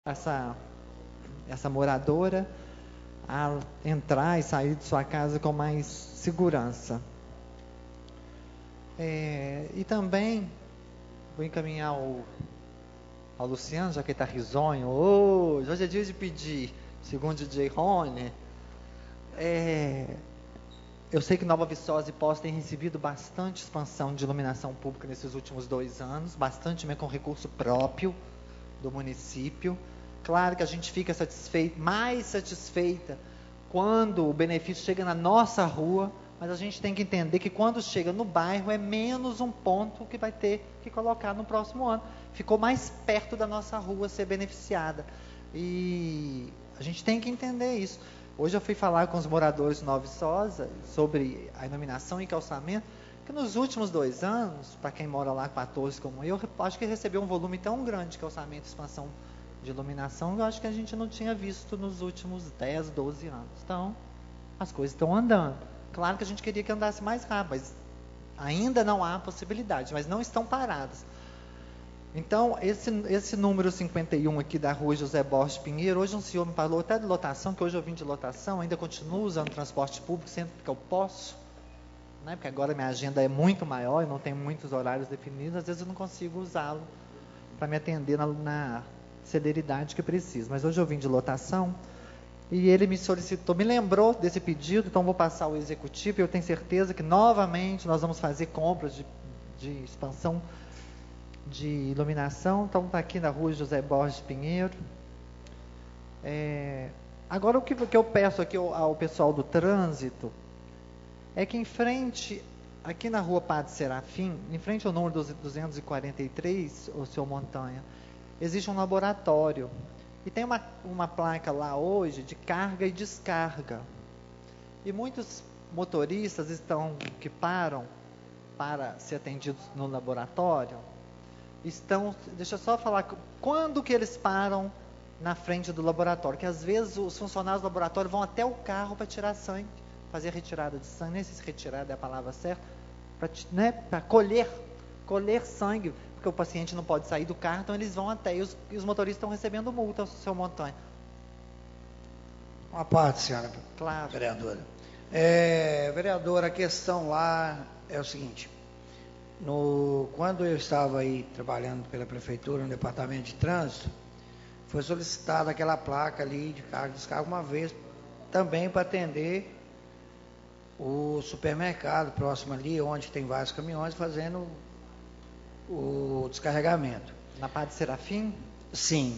essa moradora a entrar e sair de sua casa com mais segurança. E também vou encaminhar ao Luciano, já que ele está risonho. Hoje é dia de pedir, segundo o DJ Rony. Eu sei que Nova Viçosa e Poços têm recebido bastante expansão de iluminação pública nesses últimos 2 anos, bastante mesmo com recurso próprio do município. Claro que a gente fica mais satisfeita quando o benefício chega na nossa rua, mas a gente tem que entender que quando chega no bairro é menos um ponto que vai ter que colocar no próximo ano. Ficou mais perto da nossa rua ser beneficiada. E a gente tem que entender isso. Hoje eu fui falar com os moradores de Nova Viçosa sobre a iluminação e calçamento, que nos últimos 2 anos, para quem mora lá 14 como eu, acho que recebeu um volume tão grande de calçamento e expansão de iluminação, eu acho que a gente não tinha visto nos últimos 10, 12 anos. Então, as coisas estão andando. Claro que a gente queria que andasse mais rápido, mas ainda não há possibilidade, mas não estão paradas. Então, esse número 51 aqui da rua José Borges Pinheiro, hoje um senhor me falou até de lotação, que hoje eu vim de lotação, ainda continuo usando transporte público sempre que eu posso, né? Porque agora minha agenda é muito maior, eu não tenho muitos horários definidos, às vezes eu não consigo usá-lo para me atender na celeridade que preciso. Mas hoje eu vim de lotação e ele me solicitou, me lembrou desse pedido, então vou passar ao executivo e eu tenho certeza que novamente nós vamos fazer compras de expansão de iluminação. Então está aqui na rua José Borges Pinheiro. Agora o que eu peço aqui ao pessoal do trânsito é que em frente, aqui na rua Padre Serafim, em frente ao número 243, o seu Montanha, existe um laboratório. E tem uma placa lá hoje de carga e descarga. E muitos motoristas que param para ser atendidos no laboratório, deixa eu só falar, quando que eles param na frente do laboratório? Que às vezes os funcionários do laboratório vão até o carro para tirar sangue, fazer retirada de sangue, nem sei se retirada é a palavra certa, para colher sangue, porque o paciente não pode sair do carro, então eles vão até, e os motoristas estão recebendo multa, seu Montanha. Uma parte, senhora, claro. Vereadora. Vereadora, a questão lá é o seguinte, quando eu estava aí trabalhando pela prefeitura no departamento de trânsito, foi solicitada aquela placa ali de carga e descarga uma vez, também para atender o supermercado próximo ali, onde tem vários caminhões fazendo o descarregamento. Na Padre Serafim? Sim,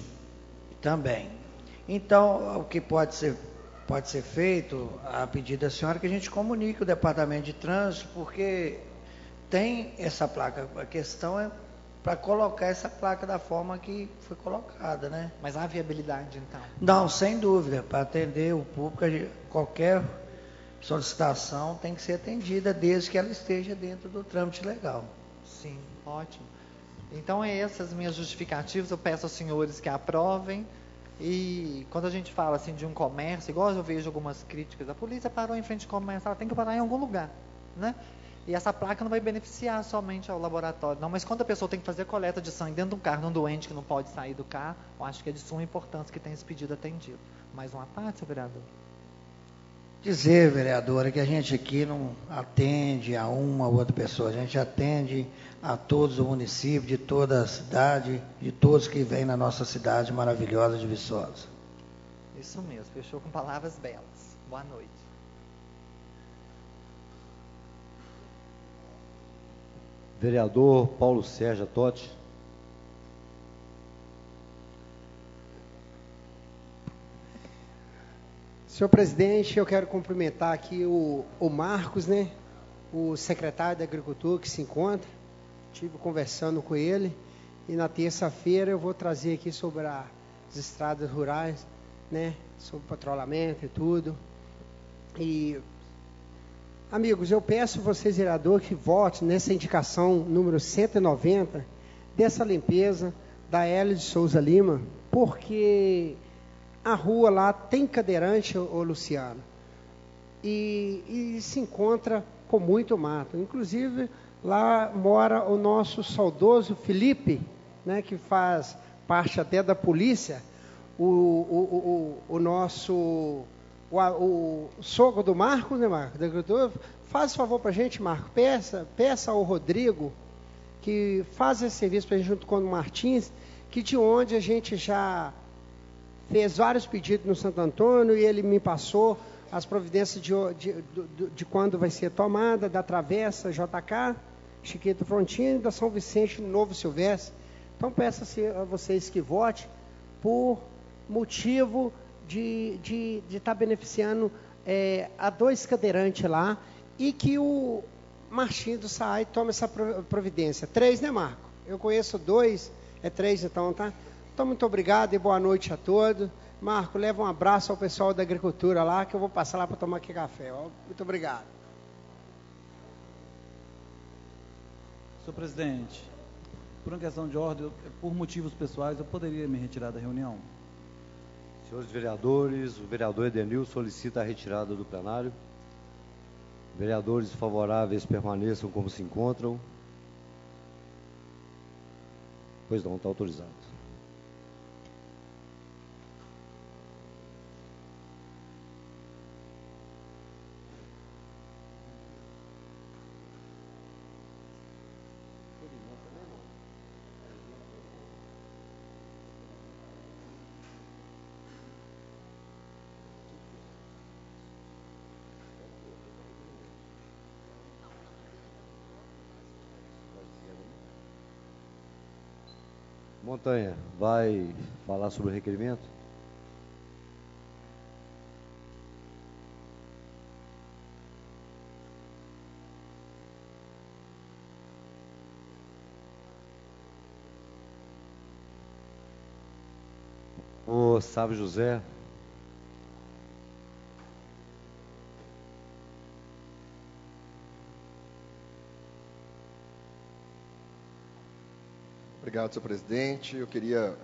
também. Então, o que pode ser feito, a pedido da senhora, que a gente comunique o departamento de trânsito, porque tem essa placa. A questão é para colocar essa placa da forma que foi colocada, né? Mas há viabilidade, então? Não, sem dúvida. Para atender o público, qualquer solicitação tem que ser atendida, desde que ela esteja dentro do trâmite legal. Sim, ótimo. Então, essas minhas justificativas, eu peço aos senhores que aprovem. E quando a gente fala assim de um comércio, igual eu vejo algumas críticas, a polícia parou em frente ao comércio, ela tem que parar em algum lugar, né? E essa placa não vai beneficiar somente ao laboratório, não. Mas quando a pessoa tem que fazer coleta de sangue dentro de um carro, num doente que não pode sair do carro, eu acho que é de suma importância que tenha esse pedido atendido. Mais uma parte, seu vereador? Dizer, vereadora, que a gente aqui não atende a uma ou outra pessoa, a gente atende a todos do município, de toda a cidade, de todos que vêm na nossa cidade maravilhosa de Viçosa. Isso mesmo, fechou com palavras belas. Boa noite. Vereador Paulo Sérgio Totti. Senhor presidente, eu quero cumprimentar aqui o Marcos, né? O secretário da Agricultura que se encontra. Estive conversando com ele e na terça-feira eu vou trazer aqui sobre as estradas rurais, né? Sobre patrulhamento e tudo. E, amigos, eu peço a vocês, vereador, que votem nessa indicação número 190 dessa limpeza da Hélio de Souza Lima, porque a rua lá tem cadeirante, ô Luciano, e se encontra com muito mato. Inclusive, lá mora o nosso saudoso Felipe, né, que faz parte até da polícia. o nosso o sogro do Marcos, né, Marcos, da agricultura, faz favor para a gente, Marcos, peça ao Rodrigo que faz esse serviço para a gente junto com o Martins, que de onde a gente já fez vários pedidos no Santo Antônio e ele me passou as providências de quando vai ser tomada, da Travessa JK, Chiquito Frontino, da São Vicente Novo Silvestre. Então peço a vocês que votem por motivo de estar beneficiando a 2 cadeirantes lá e que o Martins do SAAI tome essa providência. 3, né, Marco? Eu conheço 2, 3 então, tá? Então, muito obrigado e boa noite a todos. Marco, leva um abraço ao pessoal da agricultura lá, que eu vou passar lá para tomar aqui café. Muito obrigado. Senhor presidente, por uma questão de ordem, por motivos pessoais, eu poderia me retirar da reunião? Senhores vereadores, o vereador Edenil solicita a retirada do plenário. Vereadores favoráveis permaneçam como se encontram. Pois não, está autorizado. Montanha, vai falar sobre o requerimento? O Sávio José. Obrigado, senhor presidente. Eu queria,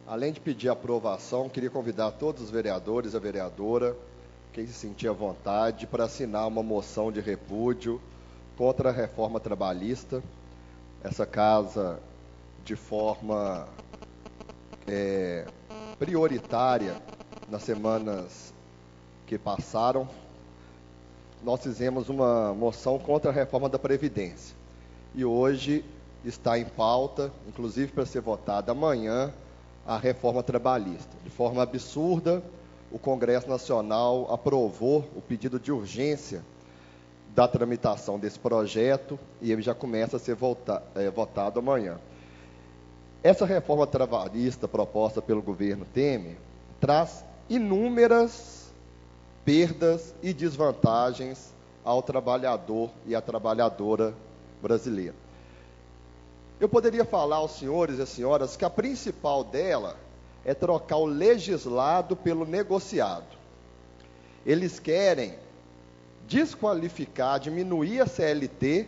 além de pedir aprovação, queria convidar todos os vereadores e a vereadora, quem se sentir à vontade, para assinar uma moção de repúdio contra a reforma trabalhista. Essa casa, de forma prioritária, nas semanas que passaram, nós fizemos uma moção contra a reforma da Previdência. E hoje está em pauta, inclusive para ser votada amanhã, a reforma trabalhista. De forma absurda, o Congresso Nacional aprovou o pedido de urgência da tramitação desse projeto e ele já começa a ser votado amanhã. Essa reforma trabalhista proposta pelo governo Temer traz inúmeras perdas e desvantagens ao trabalhador e à trabalhadora brasileira. Eu poderia falar aos senhores e às senhoras que a principal dela é trocar o legislado pelo negociado. Eles querem desqualificar, diminuir a CLT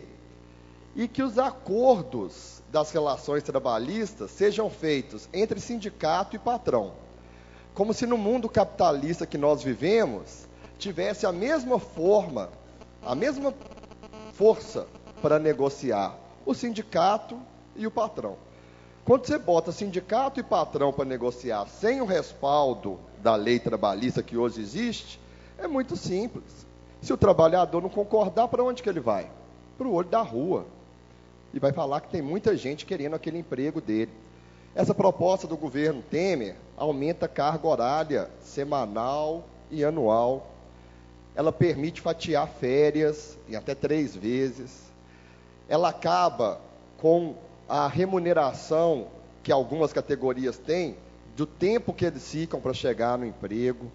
e que os acordos das relações trabalhistas sejam feitos entre sindicato e patrão. Como se no mundo capitalista que nós vivemos, tivesse a mesma forma, a mesma força para negociar o sindicato e o patrão. Quando você bota sindicato e patrão para negociar sem o respaldo da lei trabalhista que hoje existe, é muito simples. Se o trabalhador não concordar, para onde que ele vai? Para o olho da rua. E vai falar que tem muita gente querendo aquele emprego dele. Essa proposta do governo Temer aumenta a carga horária semanal e anual. Ela permite fatiar férias em até 3 vezes. Ela acaba com a remuneração que algumas categorias têm, do tempo que eles ficam para chegar no emprego.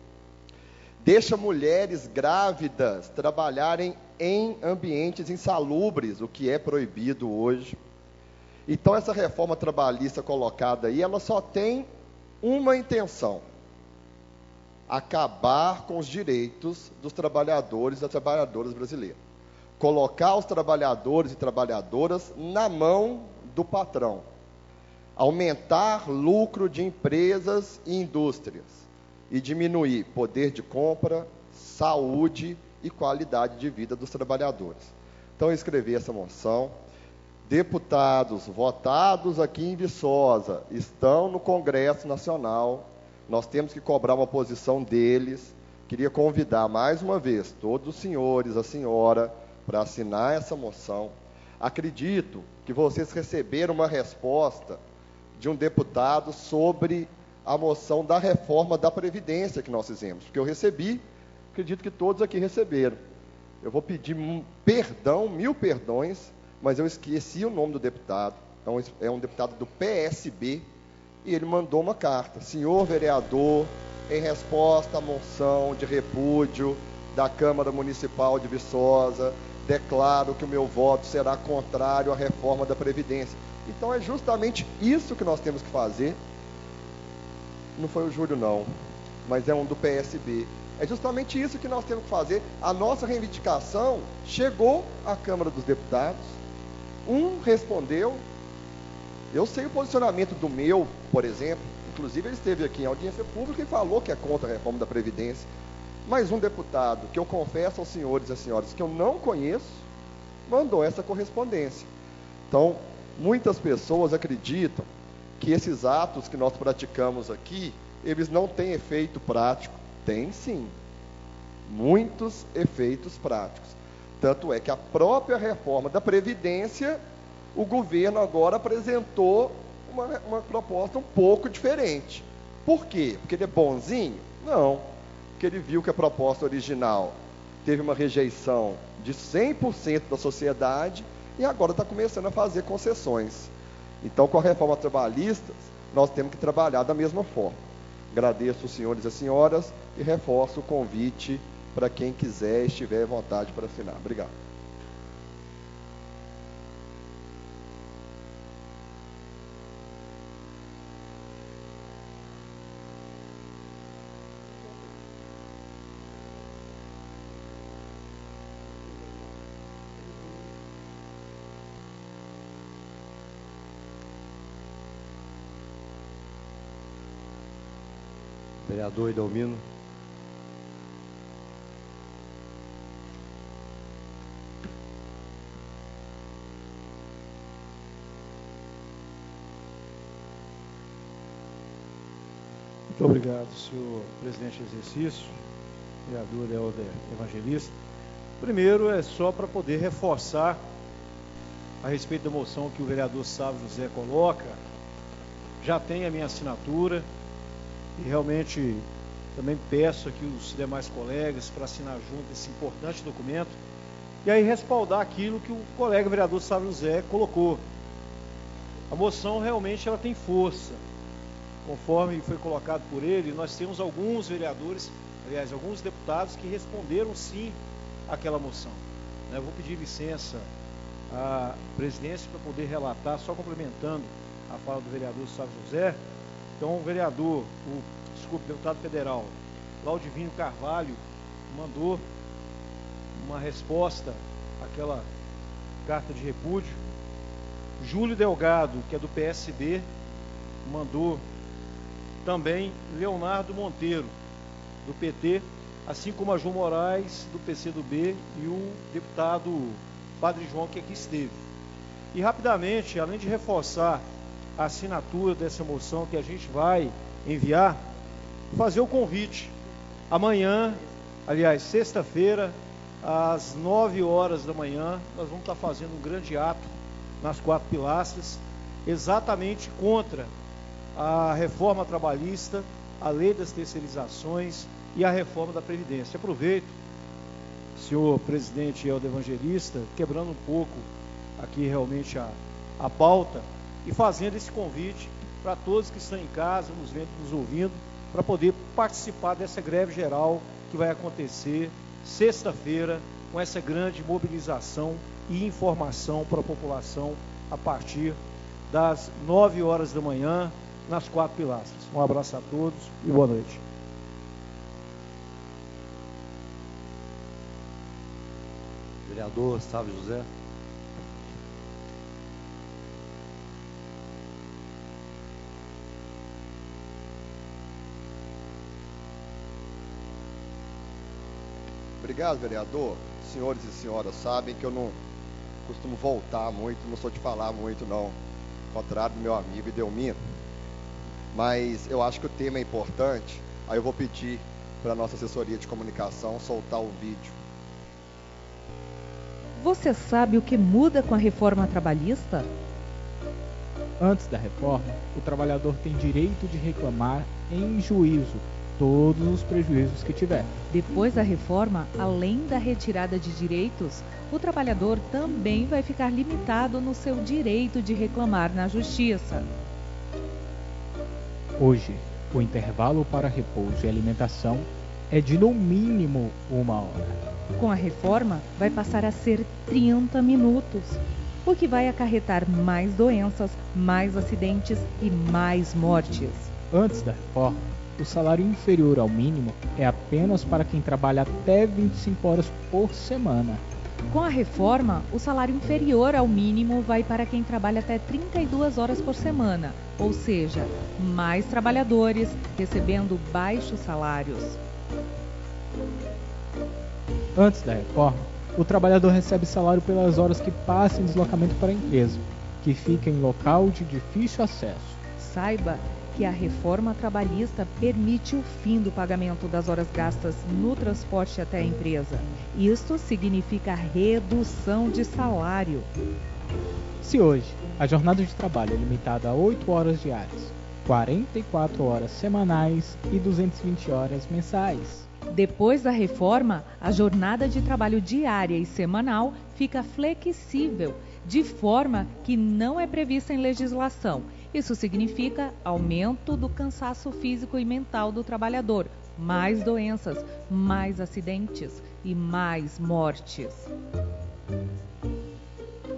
Deixa mulheres grávidas trabalharem em ambientes insalubres, o que é proibido hoje. Então, essa reforma trabalhista colocada aí, ela só tem uma intenção: acabar com os direitos dos trabalhadores e das trabalhadoras brasileiras. Colocar os trabalhadores e trabalhadoras na mão do patrão. Aumentar lucro de empresas e indústrias. E diminuir poder de compra, saúde e qualidade de vida dos trabalhadores. Então, eu escrevi essa moção. Deputados votados aqui em Viçosa estão no Congresso Nacional nós temos que cobrar uma posição deles. Queria convidar mais uma vez todos os senhores, a senhora, para assinar essa moção. Acredito que vocês receberam uma resposta de um deputado sobre a moção da reforma da Previdência que nós fizemos, porque eu recebi, acredito que todos aqui receberam. Eu vou pedir perdão, 1000 perdões, mas eu esqueci o nome do deputado. Então, é um deputado do PSB, e ele mandou uma carta: senhor vereador, em resposta à moção de repúdio da Câmara Municipal de Viçosa, declaro que o meu voto será contrário à reforma da Previdência. Então, é justamente isso que nós temos que fazer. Não foi o Júlio, não, mas é um do PSB. É justamente isso que nós temos que fazer. A nossa reivindicação chegou à Câmara dos Deputados. Um respondeu. Eu sei o posicionamento do meu, por exemplo. Inclusive, ele esteve aqui em audiência pública e falou que é contra a reforma da Previdência. Mas um deputado, que eu confesso aos senhores e às senhoras que eu não conheço, mandou essa correspondência. Então, muitas pessoas acreditam que esses atos que nós praticamos aqui, eles não têm efeito prático. Tem sim, muitos efeitos práticos. Tanto é que a própria reforma da Previdência, o governo agora apresentou uma proposta um pouco diferente. Por quê? Porque ele é bonzinho? Não, porque ele viu que a proposta original teve uma rejeição de 100% da sociedade e agora está começando a fazer concessões. Então, com a reforma trabalhista, nós temos que trabalhar da mesma forma. Agradeço os senhores e as senhoras e reforço o convite para quem quiser e estiver à vontade para assinar. Obrigado. Vereador Edelmino. Muito obrigado, senhor presidente de exercício, vereador Helder Evangelista. Primeiro, é só para poder reforçar a respeito da moção que o vereador Sávio José coloca. Já tem a minha assinatura e realmente também peço aqui os demais colegas para assinar junto esse importante documento e aí respaldar aquilo que o colega vereador Sávio José colocou. A moção realmente ela tem força. Conforme foi colocado por ele, nós temos alguns vereadores, aliás, alguns deputados que responderam sim àquela moção. Eu vou pedir licença à presidência para poder relatar, só complementando a fala do vereador Sávio José. Então, o vereador, o deputado federal Laudivinho Carvalho mandou uma resposta àquela carta de repúdio. Júlio Delgado, que é do PSB, mandou também. Leonardo Monteiro, do PT, assim como a João Moraes, do PCdoB, e o deputado Padre João, que aqui esteve. E rapidamente, além de reforçar a assinatura dessa moção que a gente vai enviar, fazer o convite. Amanhã, aliás, sexta-feira, às 9 horas da manhã, nós vamos estar fazendo um grande ato nas 4 pilastras, exatamente contra a reforma trabalhista, a lei das terceirizações e a reforma da Previdência. Aproveito, senhor presidente Helder Evangelista, quebrando um pouco aqui realmente a pauta e fazendo esse convite para todos que estão em casa, nos vendo, nos ouvindo, para poder participar dessa greve geral que vai acontecer sexta-feira, com essa grande mobilização e informação para a população a partir das 9 horas da manhã, nas 4 pilastras. Um abraço a todos e boa noite. Vereador Sávio José. Obrigado, vereador. Senhores e senhoras sabem que eu não costumo voltar muito, não sou de falar muito, não. Ao contrário do meu amigo Edelmino. mas eu acho que o tema é importante. Aí eu vou pedir para a nossa assessoria de comunicação soltar o vídeo. Você sabe o que muda com a reforma trabalhista? Antes da reforma, o trabalhador tem direito de reclamar em juízo todos os prejuízos que tiver. Depois da reforma, além da retirada de direitos, o trabalhador também vai ficar limitado no seu direito de reclamar na justiça. Hoje, o intervalo para repouso e alimentação é de no mínimo 1 hora. Com a reforma, vai passar a ser 30 minutos, o que vai acarretar mais doenças, mais acidentes e mais mortes. Antes da reforma, o salário inferior ao mínimo é apenas para quem trabalha até 25 horas por semana. Com a reforma, o salário inferior ao mínimo vai para quem trabalha até 32 horas por semana, ou seja, mais trabalhadores recebendo baixos salários. Antes da reforma, o trabalhador recebe salário pelas horas que passa em deslocamento para a empresa, que fica em local de difícil acesso. Saiba que a reforma trabalhista permite o fim do pagamento das horas gastas no transporte até a empresa. Isto significa redução de salário. Se hoje a jornada de trabalho é limitada a 8 horas diárias, 44 horas semanais e 220 horas mensais. Depois da reforma, a jornada de trabalho diária e semanal fica flexível, de forma que não é prevista em legislação. Isso significa aumento do cansaço físico e mental do trabalhador, mais doenças, mais acidentes e mais mortes.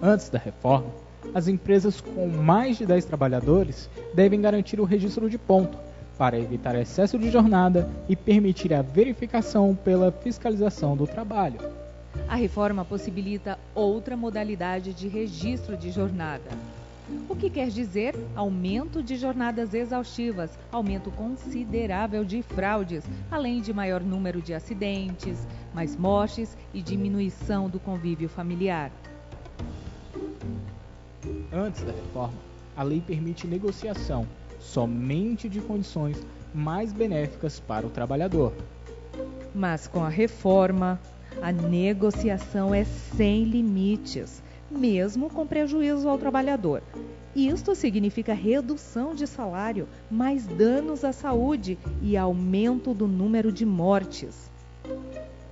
Antes da reforma, as empresas com mais de 10 trabalhadores devem garantir o registro de ponto, para evitar excesso de jornada e permitir a verificação pela fiscalização do trabalho. A reforma possibilita outra modalidade de registro de jornada. O que quer dizer aumento de jornadas exaustivas, aumento considerável de fraudes, além de maior número de acidentes, mais mortes e diminuição do convívio familiar. Antes da reforma, a lei permite negociação somente de condições mais benéficas para o trabalhador. Mas com a reforma, a negociação é sem limites, mesmo com prejuízo ao trabalhador. Isto significa redução de salário, mais danos à saúde e aumento do número de mortes.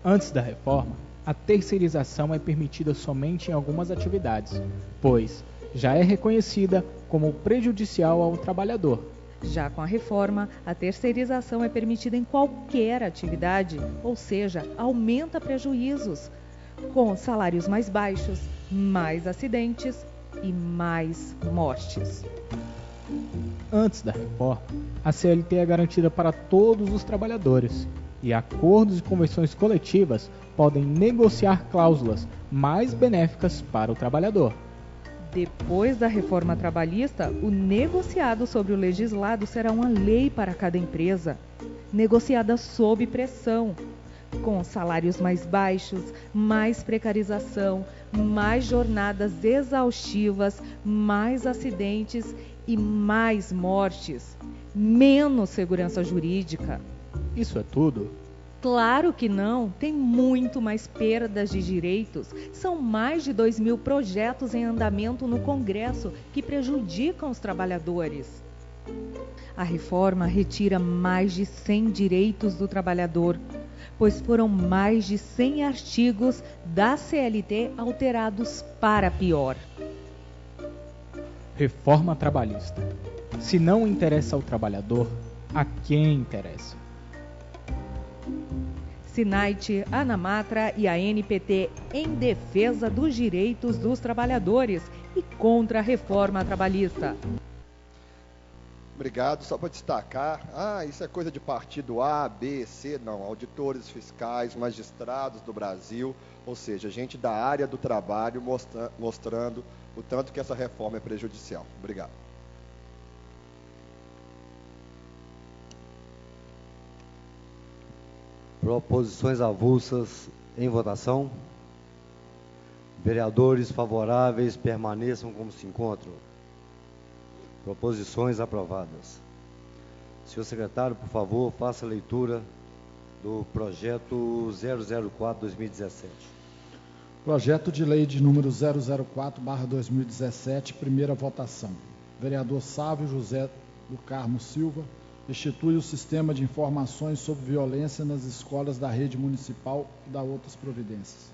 Antes da reforma, a terceirização é permitida somente em algumas atividades, pois já é reconhecida como prejudicial ao trabalhador. Já com a reforma, a terceirização é permitida em qualquer atividade, ou seja, aumenta prejuízos, com salários mais baixos, mais acidentes e mais mortes. Antes da reforma, a CLT é garantida para todos os trabalhadores e acordos e convenções coletivas podem negociar cláusulas mais benéficas para o trabalhador. Depois da reforma trabalhista, o negociado sobre o legislado será uma lei para cada empresa, negociada sob pressão, com salários mais baixos, mais precarização, mais jornadas exaustivas, mais acidentes e mais mortes, menos segurança jurídica. Isso é tudo? Claro que não, tem muito mais perdas de direitos. São mais de 2.000 projetos em andamento no Congresso que prejudicam os trabalhadores. A reforma retira mais de 100 direitos do trabalhador, pois foram mais de 100 artigos da CLT alterados para pior. Reforma trabalhista. Se não interessa ao trabalhador, a quem interessa? Sinait, Anamatra e a NPT em defesa dos direitos dos trabalhadores e contra a reforma trabalhista. Obrigado. Só para destacar, isso é coisa de partido A, B, C, não. Auditores fiscais, magistrados do Brasil, ou seja, gente da área do trabalho mostrando o tanto que essa reforma é prejudicial. Obrigado. Proposições avulsas em votação. Vereadores favoráveis permaneçam como se encontram. Proposições aprovadas. Senhor secretário, por favor, faça a leitura do projeto 004/2017. Projeto de lei de número 004/2017, primeira votação. Vereador Sávio José do Carmo Silva institui o sistema de informações sobre violência nas escolas da rede municipal e dá outras providências.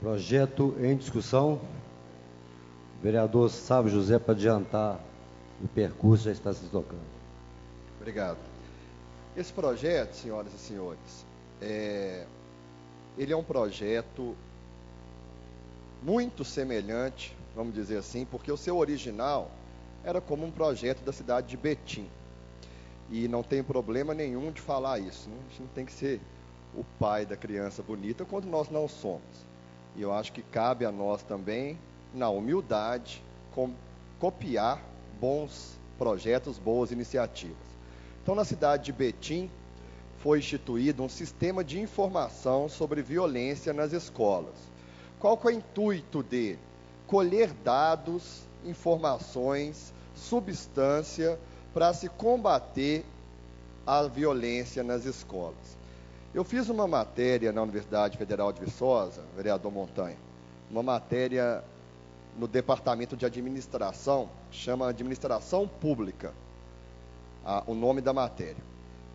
Projeto em discussão. Vereador Sávio José, para adiantar o percurso, já está se deslocando. Obrigado. Esse projeto, senhoras e senhores, ele é um projeto muito semelhante, vamos dizer assim, porque o seu original era como um projeto da cidade de Betim. E não tem problema nenhum de falar isso, né? A gente não tem que ser o pai da criança bonita quando nós não somos. E eu acho que cabe a nós também, na humildade, copiar bons projetos, boas iniciativas. Então, na cidade de Betim, foi instituído um sistema de informação sobre violência nas escolas. Qual que é o intuito dele? Colher dados, informações, substância para se combater a violência nas escolas. Eu fiz uma matéria na Universidade Federal de Viçosa, vereador Montanha, uma matéria no Departamento de Administração, chama Administração Pública, o nome da matéria,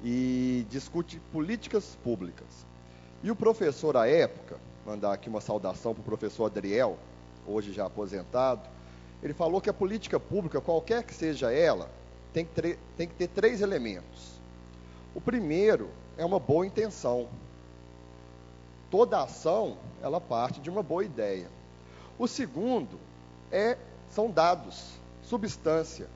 e discute políticas públicas. E o professor, à época, mandar aqui uma saudação para o professor Adriel, hoje já aposentado, ele falou que a política pública, qualquer que seja ela, tem que ter 3 elementos. O primeiro é uma boa intenção. Toda ação, ela parte de uma boa ideia. O segundo são dados, substância.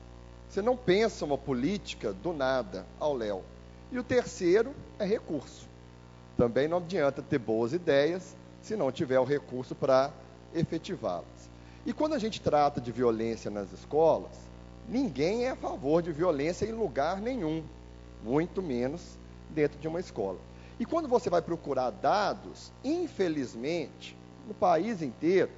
Você não pensa uma política do nada, ao léu. E o terceiro é recurso. Também não adianta ter boas ideias se não tiver o recurso para efetivá-las. E quando a gente trata de violência nas escolas, ninguém é a favor de violência em lugar nenhum, muito menos dentro de uma escola. E quando você vai procurar dados, infelizmente, no país inteiro,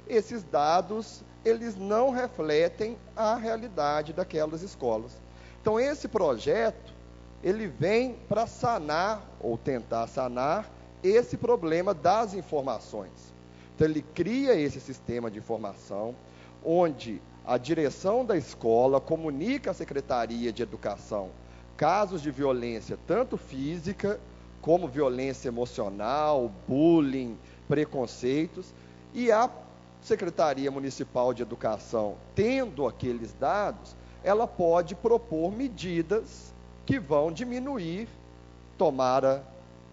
esses dados, eles não refletem a realidade daquelas escolas. Então, esse projeto, ele vem para sanar, ou tentar sanar, esse problema das informações. Então, ele cria esse sistema de informação, onde a direção da escola comunica à Secretaria de Educação casos de violência, tanto física, como violência emocional, bullying, preconceitos, e a Secretaria Municipal de Educação, tendo aqueles dados, ela pode propor medidas que vão diminuir, tomara,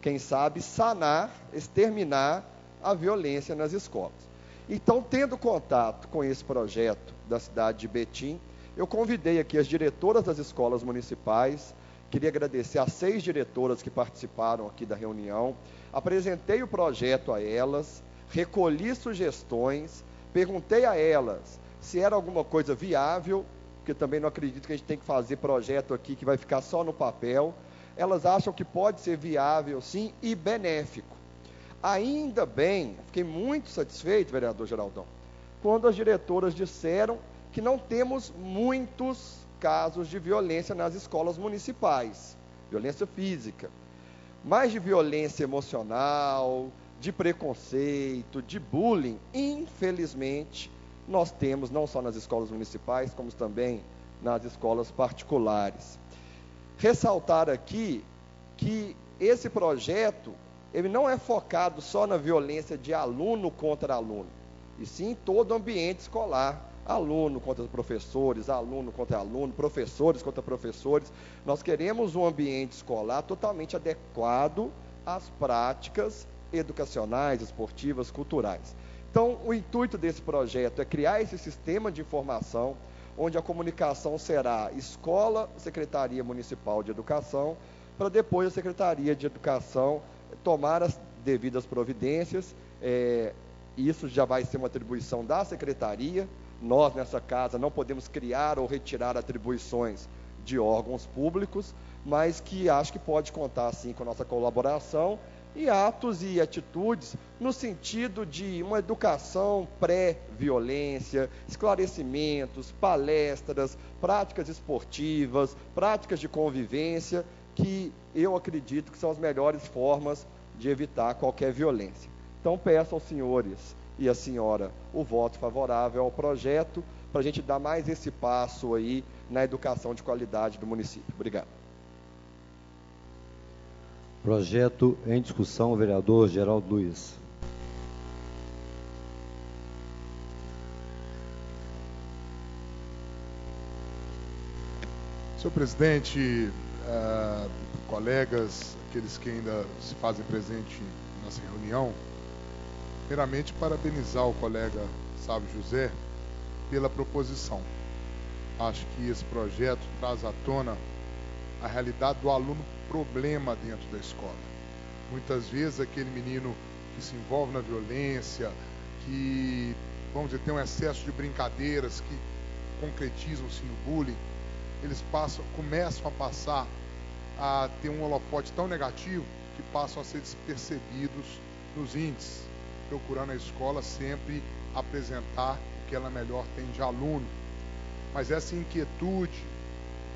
quem sabe, sanar, exterminar a violência nas escolas. Então, tendo contato com esse projeto da cidade de Betim, eu convidei aqui as diretoras das escolas municipais, queria agradecer às 6 diretoras que participaram aqui da reunião, apresentei o projeto a elas, recolhi sugestões, perguntei a elas se era alguma coisa viável, porque também não acredito que a gente tem que fazer projeto aqui que vai ficar só no papel. Elas acham que pode ser viável, sim, e benéfico. Ainda bem, fiquei muito satisfeito, vereador Geraldão, quando as diretoras disseram que não temos muitos casos de violência nas escolas municipais, violência física, mas de violência emocional, de preconceito, de bullying, infelizmente, nós temos não só nas escolas municipais, como também nas escolas particulares. Ressaltar aqui que esse projeto, ele não é focado só na violência de aluno contra aluno, e sim em todo o ambiente escolar, aluno contra professores, aluno contra aluno, professores contra professores. Nós queremos um ambiente escolar totalmente adequado às práticas educacionais, esportivas, culturais. Então, o intuito desse projeto é criar esse sistema de informação, onde a comunicação será escola, Secretaria Municipal de Educação, para depois a Secretaria de Educação tomar as devidas providências. Isso já vai ser uma atribuição da Secretaria. Nós, nessa casa, não podemos criar ou retirar atribuições de órgãos públicos, mas que acho que pode contar, sim, com a nossa colaboração e atos e atitudes no sentido de uma educação pré-violência, esclarecimentos, palestras, práticas esportivas, práticas de convivência, que eu acredito que são as melhores formas de evitar qualquer violência. Então, peço aos senhores e à senhora o voto favorável ao projeto, para a gente dar mais esse passo aí na educação de qualidade do município. Obrigado. Projeto em discussão, vereador Geraldo Luiz. Senhor presidente, colegas, aqueles que ainda se fazem presente nessa reunião, primeiramente parabenizar o colega Sávio José pela proposição. Acho que esse projeto traz à tona a realidade do aluno problema dentro da escola. Muitas vezes aquele menino que se envolve na violência, que, vamos dizer, tem um excesso de brincadeiras que concretizam-se no bullying, eles começam a passar a ter um holofote tão negativo que passam a ser despercebidos nos índices, procurando a escola sempre apresentar o que ela melhor tem de aluno. Mas essa inquietude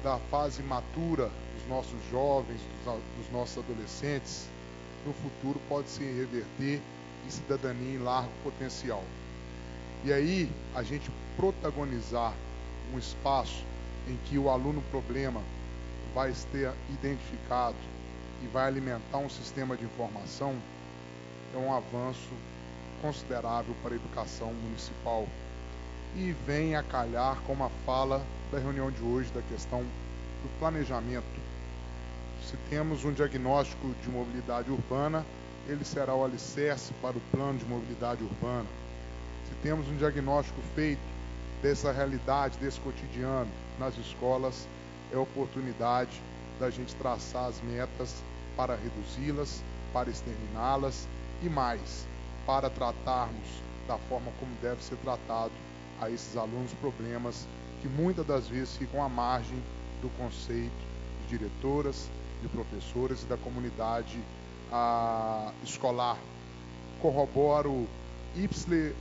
da fase matura dos nossos jovens, dos nossos adolescentes, no futuro pode se reverter em cidadania em largo potencial. E aí, a gente protagonizar um espaço em que o aluno problema vai ser identificado e vai alimentar um sistema de informação, é um avanço considerável para a educação municipal. E vem a calhar com uma fala da reunião de hoje da questão do planejamento. Se temos um diagnóstico de mobilidade urbana, ele será o alicerce para o plano de mobilidade urbana. Se temos um diagnóstico feito dessa realidade, desse cotidiano nas escolas, é a oportunidade da gente traçar as metas para reduzi-las, para exterminá-las e mais, para tratarmos da forma como deve ser tratado a esses alunos problemas que muitas das vezes ficam à margem do conceito de diretoras, de professores e da comunidade escolar. Corroboro ipse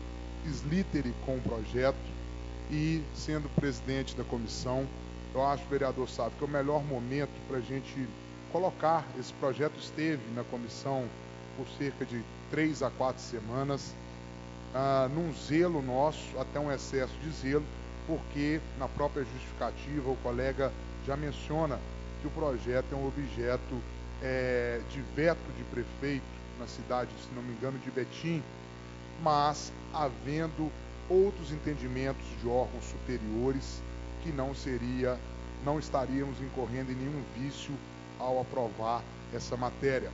litere com o projeto e, sendo presidente da comissão, eu acho, vereador Sávio, que é o melhor momento para a gente colocar. Esse projeto esteve na comissão por cerca de 3 a 4 semanas, num zelo nosso, até um excesso de zelo, porque na própria justificativa o colega já menciona que o projeto é um objeto de veto de prefeito na cidade, se não me engano, de Betim, mas havendo outros entendimentos de órgãos superiores que não estaríamos incorrendo em nenhum vício ao aprovar essa matéria.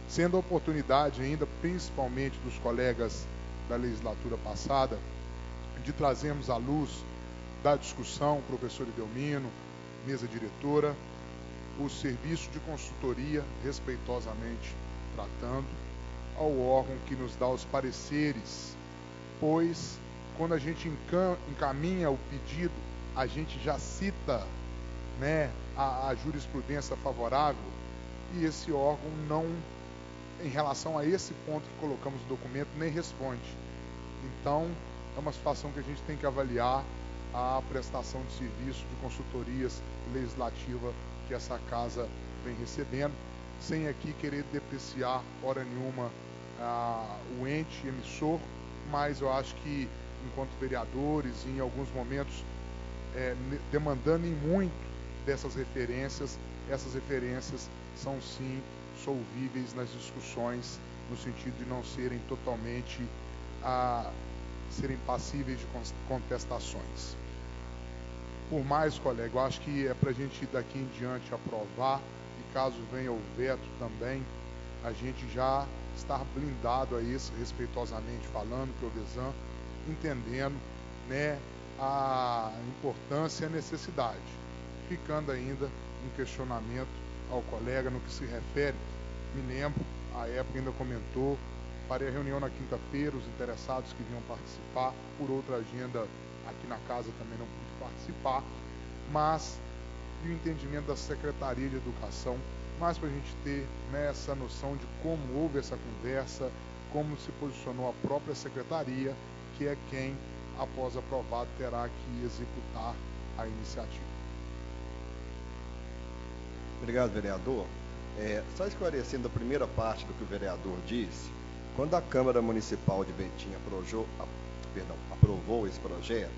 Sendo a oportunidade ainda, principalmente dos colegas da legislatura passada, de trazermos à luz da discussão, professor Edelmino, mesa diretora, o serviço de consultoria, respeitosamente tratando, ao órgão que nos dá os pareceres, pois quando a gente encaminha o pedido, a gente já cita, né, a jurisprudência favorável, e esse órgão não, em relação a esse ponto que colocamos no documento, nem responde. Então, é uma situação que a gente tem que avaliar a prestação de serviço de consultorias legislativa que essa casa vem recebendo, sem aqui querer depreciar hora nenhuma o ente emissor, mas eu acho que, enquanto vereadores, em alguns momentos, demandando em muito dessas referências, essas referências são sim solvíveis nas discussões, no sentido de não serem totalmente serem passíveis de contestações. Por mais, colega, eu acho que é para a gente daqui em diante aprovar, e caso venha o veto também, a gente já estar blindado a isso, respeitosamente falando, Provesan, entendendo, né, a importância e a necessidade. Ficando ainda um questionamento ao colega no que se refere, me lembro, à época ainda comentou, farei a reunião na quinta-feira, os interessados que vinham participar, por outra agenda aqui na casa também não pude participar, mas e o entendimento da Secretaria de Educação mas para a gente ter, né, essa noção de como houve essa conversa, como se posicionou a própria secretaria, que é quem, após aprovado, terá que executar a iniciativa. Obrigado, vereador. Só esclarecendo a primeira parte do que o vereador disse, quando a Câmara Municipal de Betim aprovou esse projeto,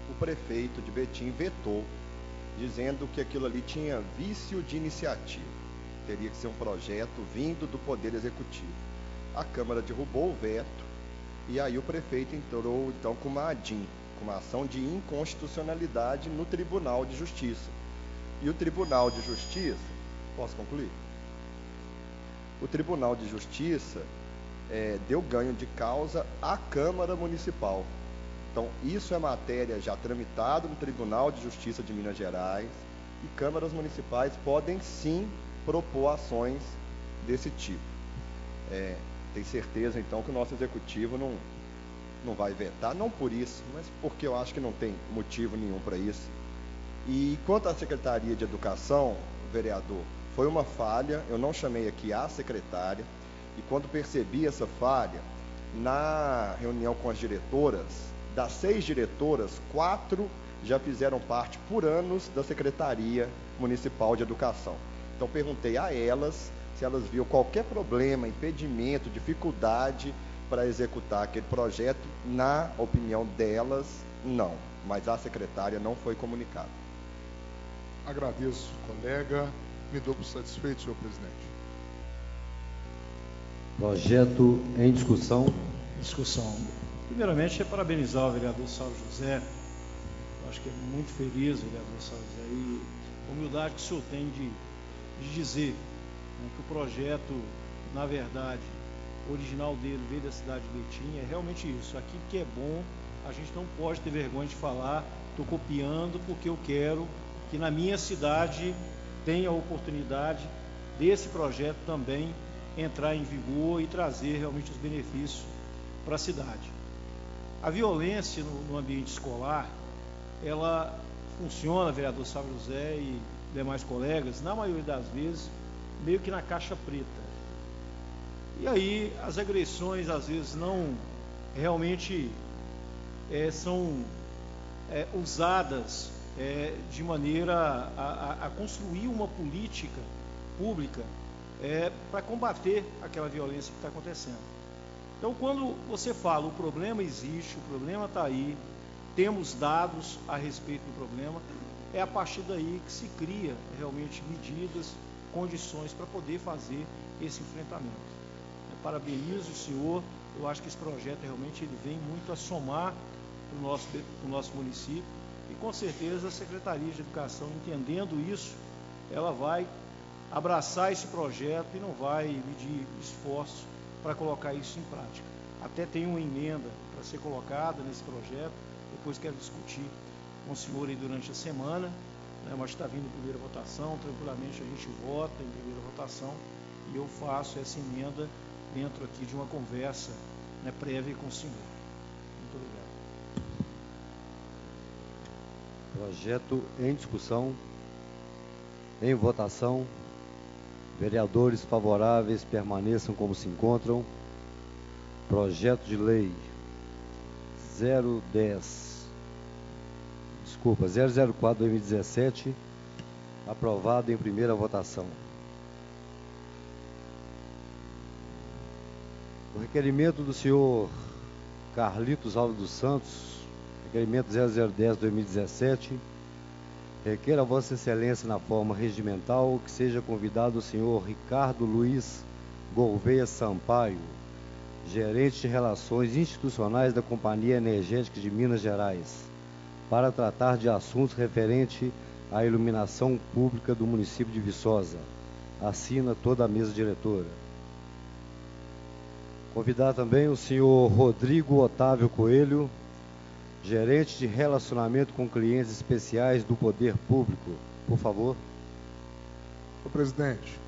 o prefeito de Betim vetou, dizendo que aquilo ali tinha vício de iniciativa. Teria que ser um projeto vindo do Poder Executivo. A Câmara derrubou o veto e aí o prefeito entrou então com uma ADIM, com uma ação de inconstitucionalidade no Tribunal de Justiça. E o Tribunal de Justiça, posso concluir? O Tribunal de Justiça deu ganho de causa à Câmara Municipal. Então, isso é matéria já tramitada no Tribunal de Justiça de Minas Gerais e câmaras municipais podem sim propor ações desse tipo. Tenho certeza, então, que o nosso Executivo não vai vetar, não por isso, mas porque eu acho que não tem motivo nenhum para isso. E quanto à Secretaria de Educação, vereador, foi uma falha, eu não chamei aqui a secretária, e quando percebi essa falha, na reunião com as diretoras, das 6 diretoras, 4 já fizeram parte por anos da Secretaria Municipal de Educação. Então perguntei a elas se elas viam qualquer problema, impedimento, dificuldade para executar aquele projeto. Na opinião delas, não, mas a secretária não foi comunicada. Agradeço, colega. Me dou por satisfeito, senhor presidente. Projeto em discussão. Discussão. Primeiramente, parabenizar o vereador Saulo José. Eu acho que é muito feliz o vereador Saulo José e a humildade que o senhor tem de dizer, né, que o projeto, na verdade, original dele veio da cidade de Betim. É realmente isso. Aqui que é bom, a gente não pode ter vergonha de falar, estou copiando porque eu quero que na minha cidade tenha a oportunidade desse projeto também entrar em vigor e trazer realmente os benefícios para a cidade. A violência no ambiente escolar, ela funciona, vereador Saulo José e demais colegas, na maioria das vezes, meio que na caixa preta. E aí as agressões, às vezes, não realmente são usadas de maneira a construir uma política pública para combater aquela violência que está acontecendo. Então, quando você fala, o problema existe, o problema está aí, temos dados a respeito do problema, é a partir daí que se cria realmente medidas, condições para poder fazer esse enfrentamento. Eu parabenizo o senhor, eu acho que esse projeto realmente ele vem muito a somar para o nosso município e com certeza a Secretaria de Educação, entendendo isso, ela vai abraçar esse projeto e não vai medir esforço para colocar isso em prática. Até tem uma emenda para ser colocada nesse projeto, depois quero discutir com o senhor aí durante a semana, né, mas está vindo primeira votação, tranquilamente a gente vota em primeira votação e eu faço essa emenda dentro aqui de uma conversa, né, prévia com o senhor. Muito obrigado. Projeto em discussão, em votação. Vereadores favoráveis permaneçam como se encontram. Projeto de lei 004/2017, aprovado em primeira votação. O requerimento do senhor Carlitos Alves dos Santos, requerimento 0010/2017, requer a Vossa Excelência, na forma regimental, que seja convidado o senhor Ricardo Luiz Gouveia Sampaio, gerente de Relações Institucionais da Companhia Energética de Minas Gerais, para tratar de assuntos referentes à iluminação pública do município de Viçosa. Assina toda a mesa diretora. Convidar também o senhor Rodrigo Otávio Coelho, gerente de relacionamento com clientes especiais do Poder Público. Por favor. Senhor presidente,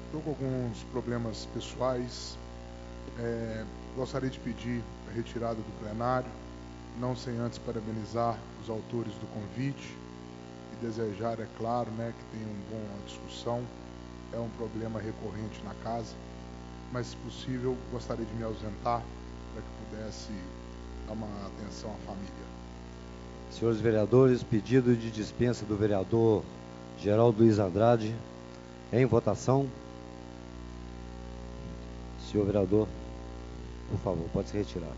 estou com alguns problemas pessoais. Gostaria de pedir a retirada do plenário, não sem antes parabenizar os autores do convite e desejar, é claro, né, que tenha uma boa discussão. É um problema recorrente na casa, mas, se possível, gostaria de me ausentar para que pudesse dar uma atenção à família. Senhores vereadores, pedido de dispensa do vereador Geraldo Luiz Andrade em votação. Senhor vereador, por favor, pode se retirar.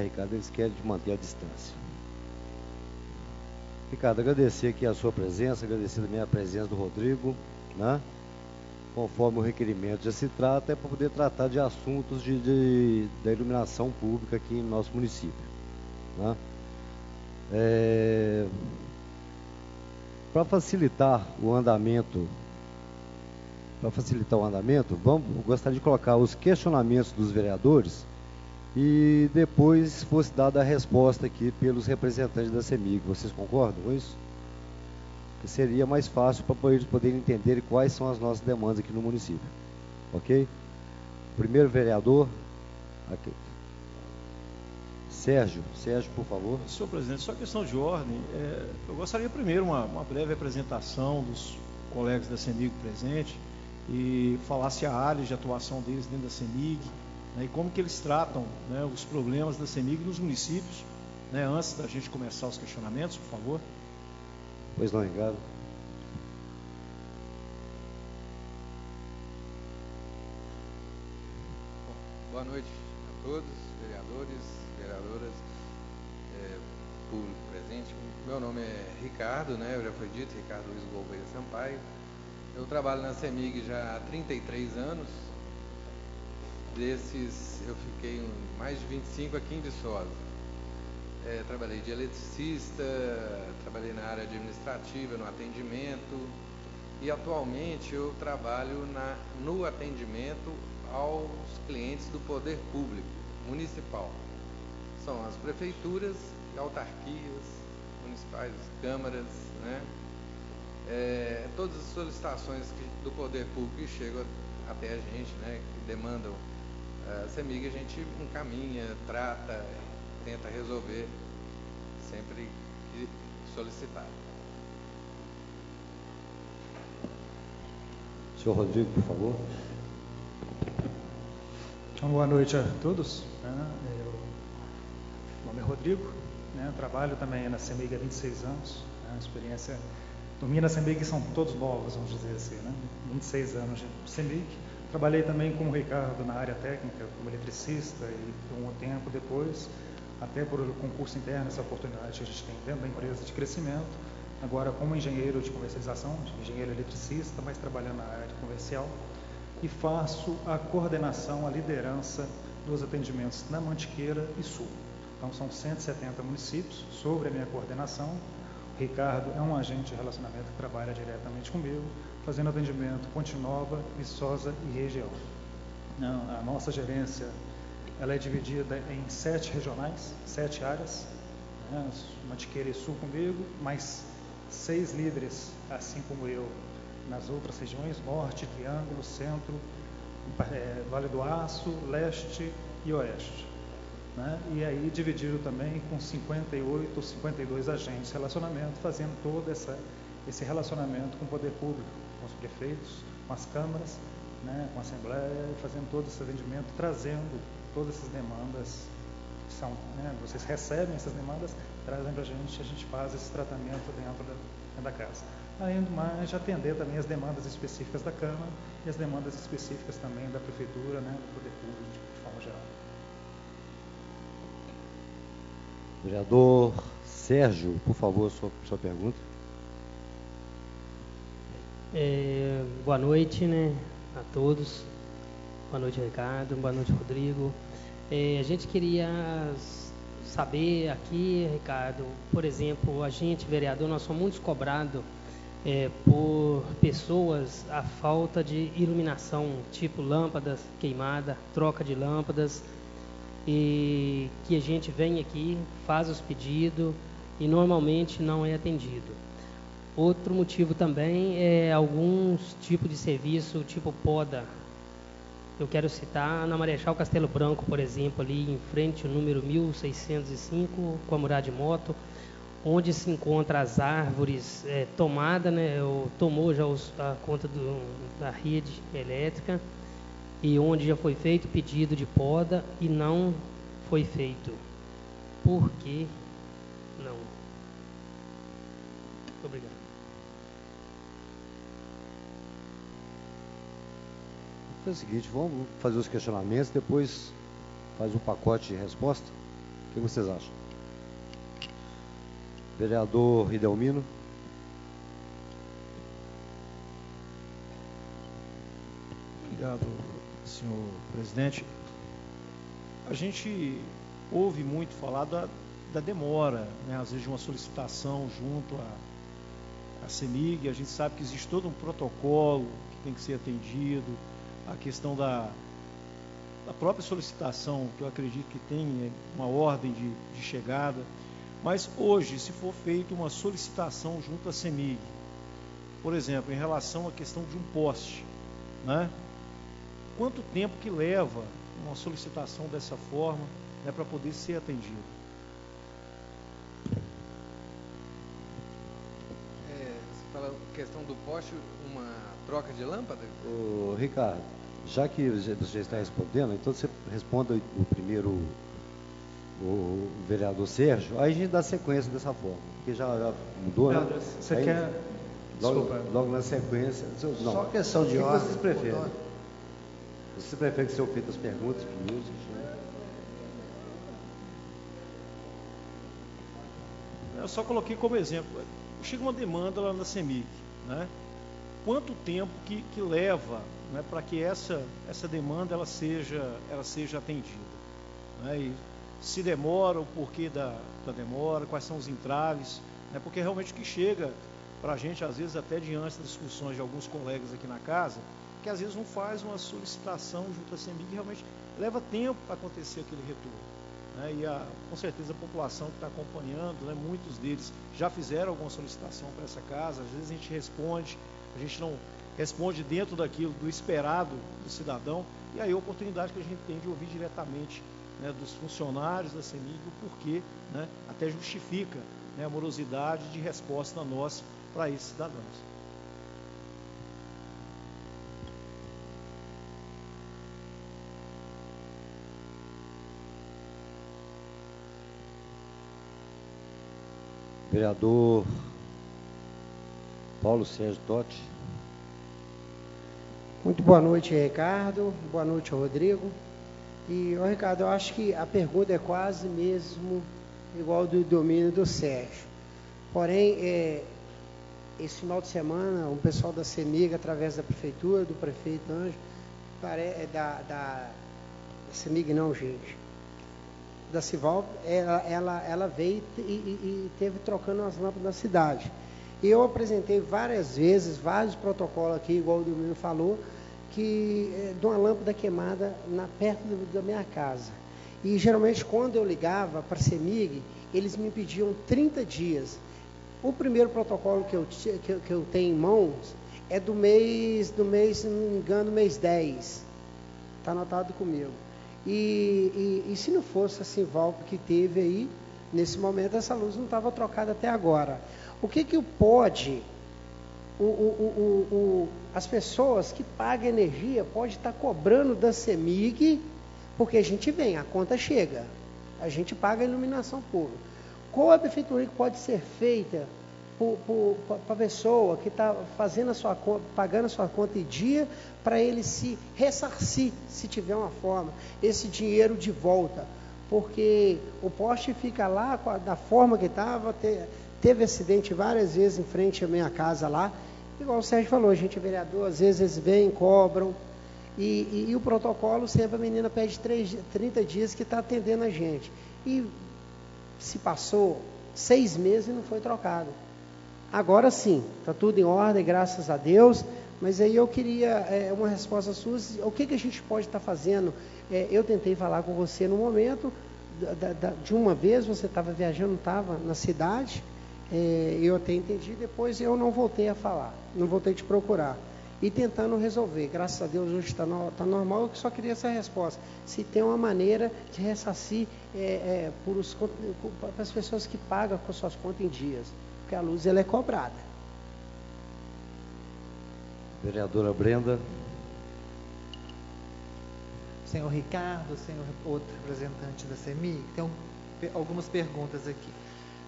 Ricardo, eles querem manter a distância. Ricardo, agradecer aqui a sua presença, agradecer também a presença do Rodrigo, né? Conforme o requerimento já se trata, é para poder tratar de assuntos da iluminação pública aqui no nosso município, né? Para facilitar o andamento, gostaria de colocar os questionamentos dos vereadores e depois fosse dada a resposta aqui pelos representantes da CEMIG. Vocês concordam com isso? Que seria mais fácil para eles poderem entender quais são as nossas demandas aqui no município. Ok? Primeiro vereador, aqui. Sérgio, por favor. Senhor presidente, só questão de ordem. Eu gostaria primeiro uma breve apresentação dos colegas da CEMIG presentes e falasse a área de atuação deles dentro da CEMIG, né, e como que eles tratam, né, os problemas da CEMIG nos municípios, né, antes da gente começar os questionamentos, por favor. Pois não, Ricardo. Boa noite a todos, vereadores, vereadoras, público presente. Meu nome é Ricardo, né, já foi dito, Ricardo Luiz Gouveia Sampaio. Eu trabalho na CEMIG já há 33 anos. Desses, eu fiquei mais de 25 aqui em Viçosa. Trabalhei de eletricista, trabalhei na área administrativa, no atendimento, e atualmente eu trabalho no atendimento aos clientes do poder público municipal. São as prefeituras, autarquias municipais, câmaras, né? Todas as solicitações do poder público que chegam até a gente, né, que demandam a CEMIG, a gente encaminha, trata, tenta resolver sempre que solicitado. Senhor Rodrigo, por favor. Boa noite a todos. Meu nome é Rodrigo, né? Trabalho também na CEMIG há 26 anos. A experiência do minha na CEMIG são todos novos, vamos dizer assim, né? 26 anos de CEMIG. Trabalhei também com o Ricardo na área técnica, como eletricista, e por um tempo depois, até por concurso interno, essa oportunidade que a gente tem dentro da empresa de crescimento, agora como engenheiro de comercialização, engenheiro eletricista, mas trabalhando na área comercial, e faço a coordenação, a liderança dos atendimentos na Mantiqueira e Sul. Então são 170 municípios sobre a minha coordenação. O Ricardo é um agente de relacionamento que trabalha diretamente comigo, fazendo atendimento Ponte Nova, Viçosa e região. A nossa gerência ela é dividida em 7 regionais, 7 áreas, né? Mantiqueira e Sul comigo, mais 6 líderes, assim como eu, nas outras regiões, Norte, Triângulo, Centro, Vale do Aço, Leste e Oeste. Né? E aí dividido também com 58 ou 52 agentes de relacionamento, fazendo todo esse relacionamento com o poder público, com os prefeitos, com as câmaras, né? Com a Assembleia, fazendo todo esse atendimento, trazendo todas essas demandas que são, né? Vocês recebem essas demandas, trazem para a gente faz esse tratamento dentro da casa. Além do mais, atender também as demandas específicas da Câmara e as demandas específicas também da Prefeitura, né? Do poder público de forma geral. Vereador Sérgio, por favor, sua pergunta. Boa noite, né, a todos. Boa noite, Ricardo. Boa noite, Rodrigo. A gente queria saber aqui, Ricardo, por exemplo, a gente, vereador, nós somos muito cobrados por pessoas a falta de iluminação, tipo lâmpadas queimadas, troca de lâmpadas. e que a gente vem aqui, faz os pedidos e normalmente não é atendido. Outro motivo também é alguns tipos de serviço, tipo poda. Eu quero citar na Marechal Castelo Branco, por exemplo, ali em frente ao número 1605, com a Murad de Moto, onde se encontra as árvores tomadas, né, tomou já a conta da rede elétrica, e onde já foi feito pedido de poda e não foi feito. Por que não? Muito obrigado. É o seguinte, vamos fazer os questionamentos, depois faz um pacote de resposta. O que vocês acham? Vereador Idelmino. Obrigado, senhor presidente. A gente ouve muito falar da demora, né, às vezes de uma solicitação junto à CEMIG. A gente sabe que existe todo um protocolo que tem que ser atendido, a questão da própria solicitação, que eu acredito que tem uma ordem de chegada. Mas hoje, se for feita uma solicitação junto à CEMIG, por exemplo, em relação à questão de um poste, né? Quanto tempo que leva uma solicitação dessa forma, né, para poder ser atendida? Você fala questão do poste, uma troca de lâmpada? Ô, Ricardo, já que você está respondendo, então você responda o primeiro, o vereador Sérgio, aí a gente dá sequência dessa forma, porque já mudou, né? Você aí, quer... logo na sequência... Não, só questão de ordem. O que vocês preferem? Você prefere que sejam feitas as perguntas primeiro? Eu só coloquei como exemplo. Chega uma demanda lá na CEMIG, né? Quanto tempo que leva, né, para que essa demanda ela seja atendida, né? E se demora, o porquê da demora, quais são os entraves, né? Porque realmente o que chega para a gente, às vezes até diante das discussões de alguns colegas aqui na casa, que às vezes não faz uma solicitação junto à CEMIG e realmente leva tempo para acontecer aquele retorno, né? E com certeza a população que está acompanhando, né, muitos deles já fizeram alguma solicitação para essa casa. Às vezes a gente responde, a gente não responde dentro daquilo, do esperado do cidadão, e aí a oportunidade que a gente tem de ouvir diretamente, né, dos funcionários da CEMIG o porquê, né, até justifica, né, a morosidade de resposta nossa para esses cidadãos. Vereador Paulo Sérgio Totti. Muito boa noite, Ricardo. Boa noite, Rodrigo. E, Ricardo, eu acho que a pergunta é quase mesmo igual do domínio do Sérgio. Porém, esse final de semana, o pessoal da CEMIG, através da prefeitura, do prefeito Anjo, da CEMIG não, gente, da Cival, ela veio e teve trocando as lâmpadas na cidade. E eu apresentei várias vezes, vários protocolos aqui, igual o Domínio falou, que de uma lâmpada queimada perto da minha casa. E geralmente quando eu ligava para a CEMIG, eles me pediam 30 dias. O primeiro protocolo que eu tenho em mãos é do mês, se não me engano, mês 10. Está anotado comigo. E se não fosse a Cival que teve aí, nesse momento, essa luz não estava trocada até agora. O que pode, as pessoas que pagam energia podem estar cobrando da CEMIG, porque a gente vem, a conta chega, a gente paga a iluminação pública. Qual a benfeitoria que pode ser feita para a pessoa que está pagando a sua conta em dia, para ele se ressarcir, se tiver uma forma, esse dinheiro de volta? Porque o poste fica lá da forma que estava, teve acidente várias vezes em frente à minha casa lá, igual o Sérgio falou, a gente é vereador, às vezes eles vêm, cobram, e o protocolo sempre a menina pede 30 dias que está atendendo a gente, e se passou 6 meses e não foi trocado. Agora sim, está tudo em ordem, graças a Deus, mas aí eu queria uma resposta sua, o que a gente pode estar fazendo eu tentei falar com você no momento, de uma vez você estava viajando, estava na cidade, eu até entendi, depois eu não voltei a falar, não voltei a te procurar. E tentando resolver, graças a Deus hoje está normal, eu só queria essa resposta. Se tem uma maneira de ressarcir para as pessoas que pagam com suas contas em dias, porque a luz ela é cobrada. Vereadora Brenda. Senhor Ricardo, senhor outro representante da CEMIG, tem algumas perguntas aqui.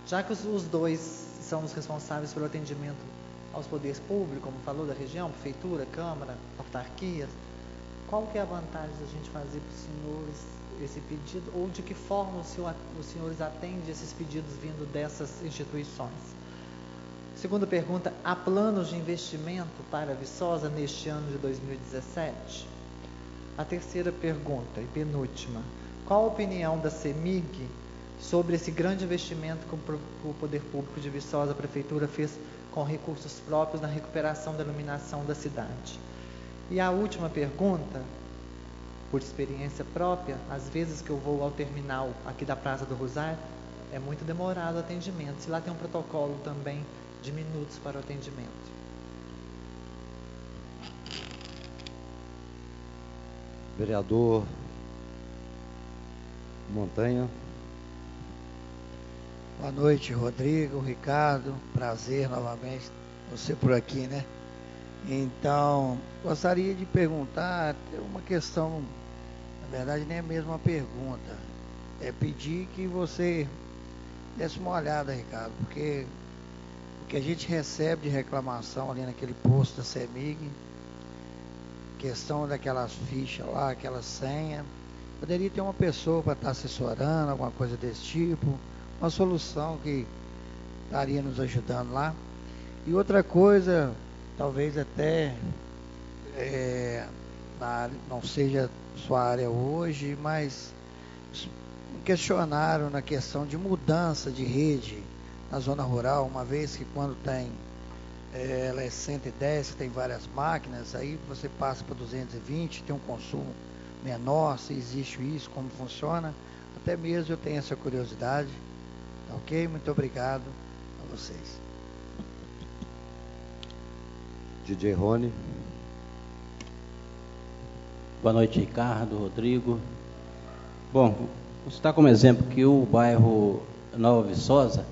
Já que os dois são os responsáveis pelo atendimento aos poderes públicos, como falou, da região, prefeitura, câmara, autarquias, qual que é a vantagem da gente fazer para os senhores esse pedido, ou de que forma os senhores atendem esses pedidos vindo dessas instituições? Segunda pergunta, há planos de investimento para a Viçosa neste ano de 2017? A terceira pergunta e penúltima, qual a opinião da CEMIG sobre esse grande investimento que o Poder Público de Viçosa, a Prefeitura, fez com recursos próprios na recuperação da iluminação da cidade? E a última pergunta, por experiência própria, às vezes que eu vou ao terminal aqui da Praça do Rosário, é muito demorado o atendimento. Se lá tem um protocolo também de minutos para o atendimento. Vereador Montanha. Boa noite, Rodrigo, Ricardo, prazer novamente você por aqui, né? Então, gostaria de perguntar uma questão, na verdade nem é mesmo uma pergunta, é pedir que você desse uma olhada, Ricardo, porque o que a gente recebe de reclamação ali naquele posto da CEMIG, questão daquelas fichas lá, aquela senha, poderia ter uma pessoa para estar assessorando, alguma coisa desse tipo, uma solução que estaria nos ajudando lá. E outra coisa, talvez até não seja sua área hoje, mas me questionaram na questão de mudança de rede na zona rural, uma vez que quando tem ela é 110, que tem várias máquinas, aí você passa para 220, tem um consumo menor, se existe isso, como funciona. Até mesmo eu tenho essa curiosidade. Tá ok? Muito obrigado a vocês. DJ Rony. Boa noite, Ricardo, Rodrigo. Bom, vou citar como exemplo que o bairro Nova Viçosa,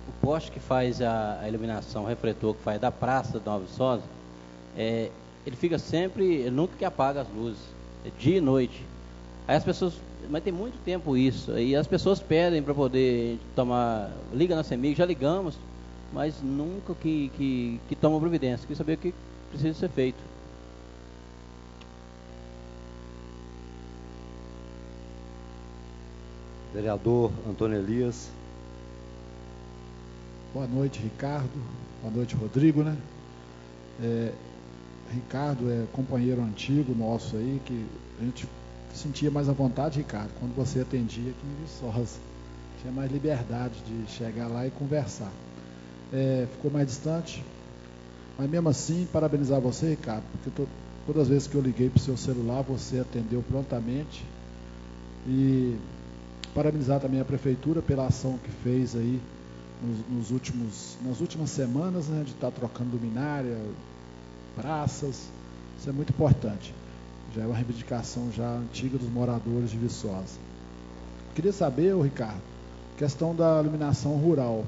o poste que faz a iluminação, o refletor que faz da praça da Nova Viçosa, ele fica sempre, nunca que apaga as luzes, dia e noite. Aí as pessoas, mas tem muito tempo isso, aí as pessoas pedem para poder tomar, liga na CEMIG, já ligamos, mas nunca que tomam providência. Queria saber o que precisa ser feito. Vereador Antônio Elias. Boa noite, Ricardo. Boa noite, Rodrigo, né? Ricardo é companheiro antigo nosso aí, que a gente sentia mais à vontade, Ricardo, quando você atendia aqui em Viçosa. Tinha mais liberdade de chegar lá e conversar. Ficou mais distante, mas mesmo assim, parabenizar você, Ricardo, porque todas as vezes que eu liguei para o seu celular, você atendeu prontamente. E parabenizar também a Prefeitura pela ação que fez aí nas últimas semanas, né, de estar trocando luminária, praças. Isso é muito importante. Já é uma reivindicação já antiga dos moradores de Viçosa. Queria saber, Ricardo, questão da iluminação rural.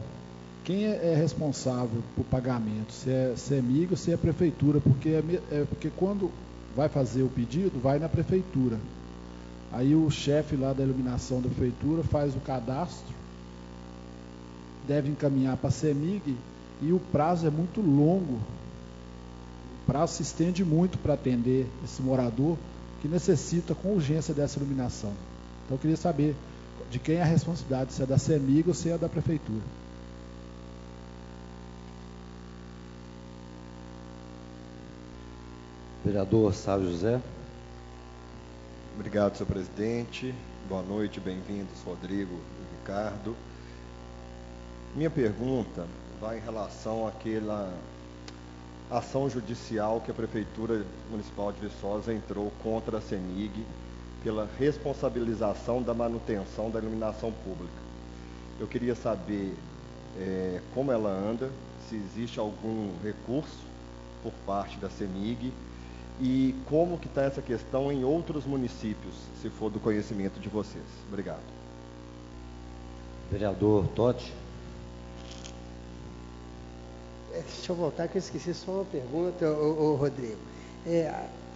Quem é responsável por pagamento? Se é CEMIG ou se é a Prefeitura? Porque quando vai fazer o pedido, vai na Prefeitura. Aí o chefe lá da iluminação da Prefeitura faz o cadastro, deve encaminhar para a CEMIG e o prazo é muito longo. O prazo se estende muito para atender esse morador que necessita com urgência dessa iluminação. Então eu queria saber de quem é a responsabilidade, se é da CEMIG ou se é da Prefeitura. Vereador Sávio José. Obrigado, senhor presidente. Boa noite, bem-vindos, Rodrigo e Ricardo. Minha pergunta vai em relação ação judicial que a Prefeitura Municipal de Viçosa entrou contra a CEMIG pela responsabilização da manutenção da iluminação pública. Eu queria saber como ela anda, se existe algum recurso por parte da CEMIG e como que está essa questão em outros municípios, se for do conhecimento de vocês. Obrigado. Vereador Totti. Deixa eu voltar que eu esqueci só uma pergunta, Rodrigo.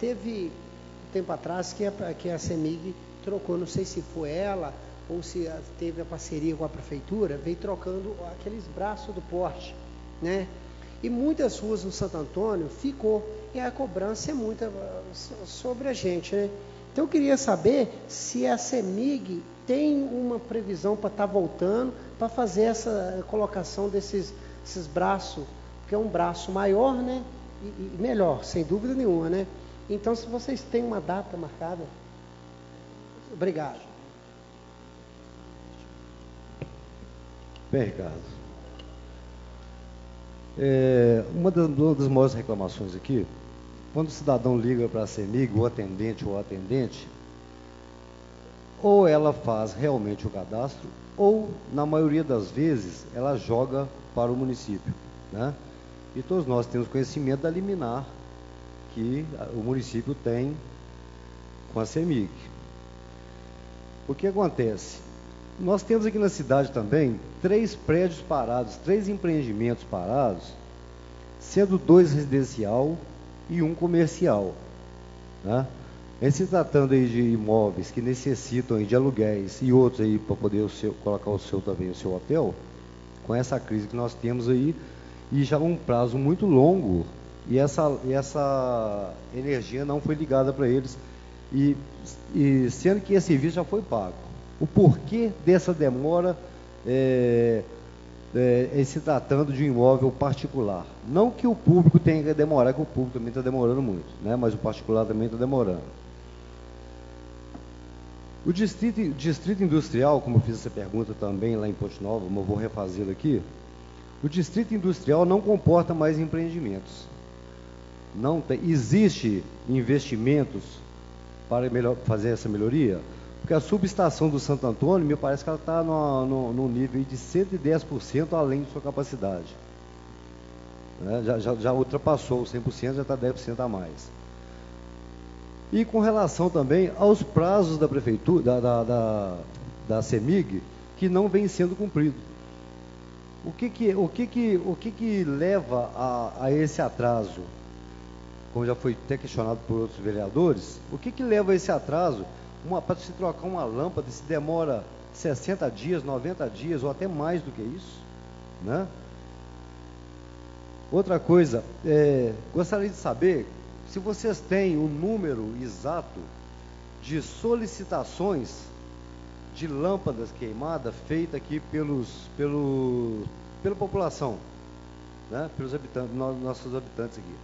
Teve um tempo atrás que a CEMIG trocou, não sei se foi ela ou se teve a parceria com a prefeitura, veio trocando aqueles braços do porte, né? E muitas ruas no Santo Antônio ficou, e a cobrança é muita sobre a gente, né? Então eu queria saber se a CEMIG tem uma previsão para estar voltando, para fazer essa colocação desses braços, que é um braço maior, né? E melhor, sem dúvida nenhuma, né? Então, se vocês têm uma data marcada. Obrigado. Bem, Ricardo. Uma das maiores reclamações aqui, quando o cidadão liga para a CEMIG, o atendente ou a atendente, ou ela faz realmente o cadastro, ou, na maioria das vezes, ela joga para o município, né? E todos nós temos conhecimento da liminar que o município tem com a CEMIG. O que acontece? Nós temos aqui na cidade também 3 prédios parados, 3 empreendimentos parados, sendo 2 residencial e 1 comercial, né? Em se tratando aí de imóveis que necessitam aí de aluguéis e outros aí para poder colocar o seu hotel, com essa crise que nós temos aí, e já um prazo muito longo, e essa energia não foi ligada para eles, e sendo que esse serviço já foi pago. O porquê dessa demora se tratando de um imóvel particular? Não que o público tenha que demorar, que o público também está demorando muito, né? Mas o particular também está demorando. O distrito industrial, como eu fiz essa pergunta também lá em Ponte Nova, mas eu vou refazê-la aqui. O distrito industrial não comporta mais empreendimentos. Não tem, existe investimentos para fazer essa melhoria? Porque a subestação do Santo Antônio, me parece que ela está no nível de 110% além de sua capacidade. Né? Já ultrapassou os 100%, já está 10% a mais. E com relação também aos prazos da prefeitura, da CEMIG, que não vem sendo cumprido. O que leva a esse atraso? Como já foi até questionado por outros vereadores, o que leva a esse atraso? Para se trocar uma lâmpada, se demora 60 dias, 90 dias, ou até mais do que isso, né? Outra coisa, gostaria de saber se vocês têm o número exato de solicitações de lâmpadas queimadas feitas aqui pela população, né? Pelos habitantes, nossos habitantes aqui.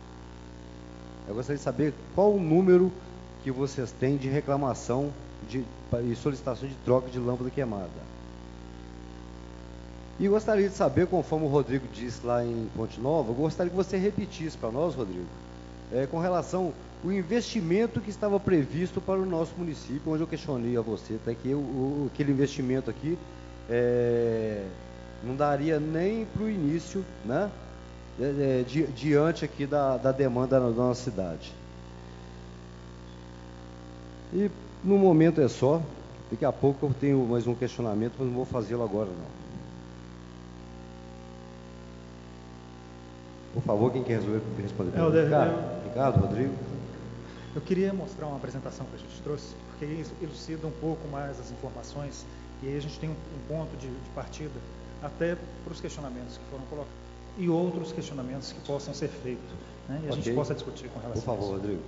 Eu gostaria de saber qual o número que vocês têm de reclamação e solicitação de troca de lâmpada queimada. E gostaria de saber, conforme o Rodrigo disse lá em Ponte Nova, eu gostaria que você repetisse para nós, Rodrigo, com relação ao investimento que estava previsto para o nosso município, onde eu questionei a você, até que aquele investimento aqui não daria nem para o início, né? Diante aqui da demanda da nossa cidade. E no momento é só. Daqui a pouco eu tenho mais um questionamento, mas não vou fazê-lo agora não. Por favor, quem quer responder? Ricardo, Rodrigo. Eu queria mostrar uma apresentação que a gente trouxe, porque elucida um pouco mais as informações, e aí a gente tem um ponto de partida até para os questionamentos que foram colocados e outros questionamentos que possam ser feitos, né? E a gente possa discutir com relação a isso. Por favor, Rodrigo.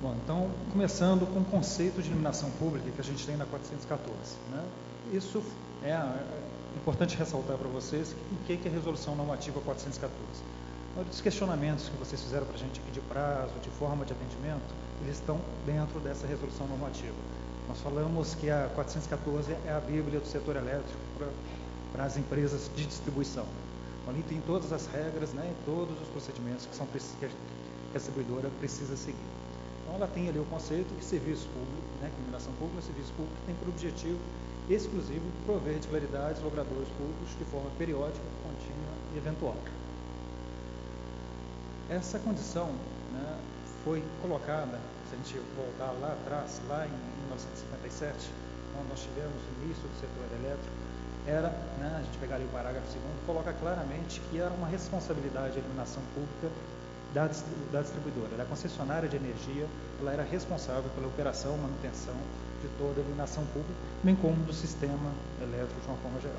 Bom, então, começando com o conceito de iluminação pública que a gente tem na 414. Né? Isso é importante ressaltar para vocês o que é a resolução normativa 414. Os questionamentos que vocês fizeram para a gente aqui de prazo, de forma de atendimento, eles estão dentro dessa resolução normativa. Nós falamos que a 414 é a Bíblia do setor elétrico para as empresas de distribuição. Então, ali tem todas as regras, né, todos os procedimentos que a distribuidora precisa seguir. Então, ela tem ali o conceito de serviço público, né, que iluminação pública, serviço público que tem por objetivo exclusivo prover regularidades aos logradores públicos de forma periódica, contínua e eventual. Essa condição, né, foi colocada, se a gente voltar lá atrás, lá em 1957, quando nós tivemos o início do setor elétrico, era, né, a gente pegaria o parágrafo 2º, coloca claramente que era uma responsabilidade de iluminação pública da distribuidora, da concessionária de energia, ela era responsável pela operação e manutenção de toda a iluminação pública, bem como do sistema elétrico de uma forma geral.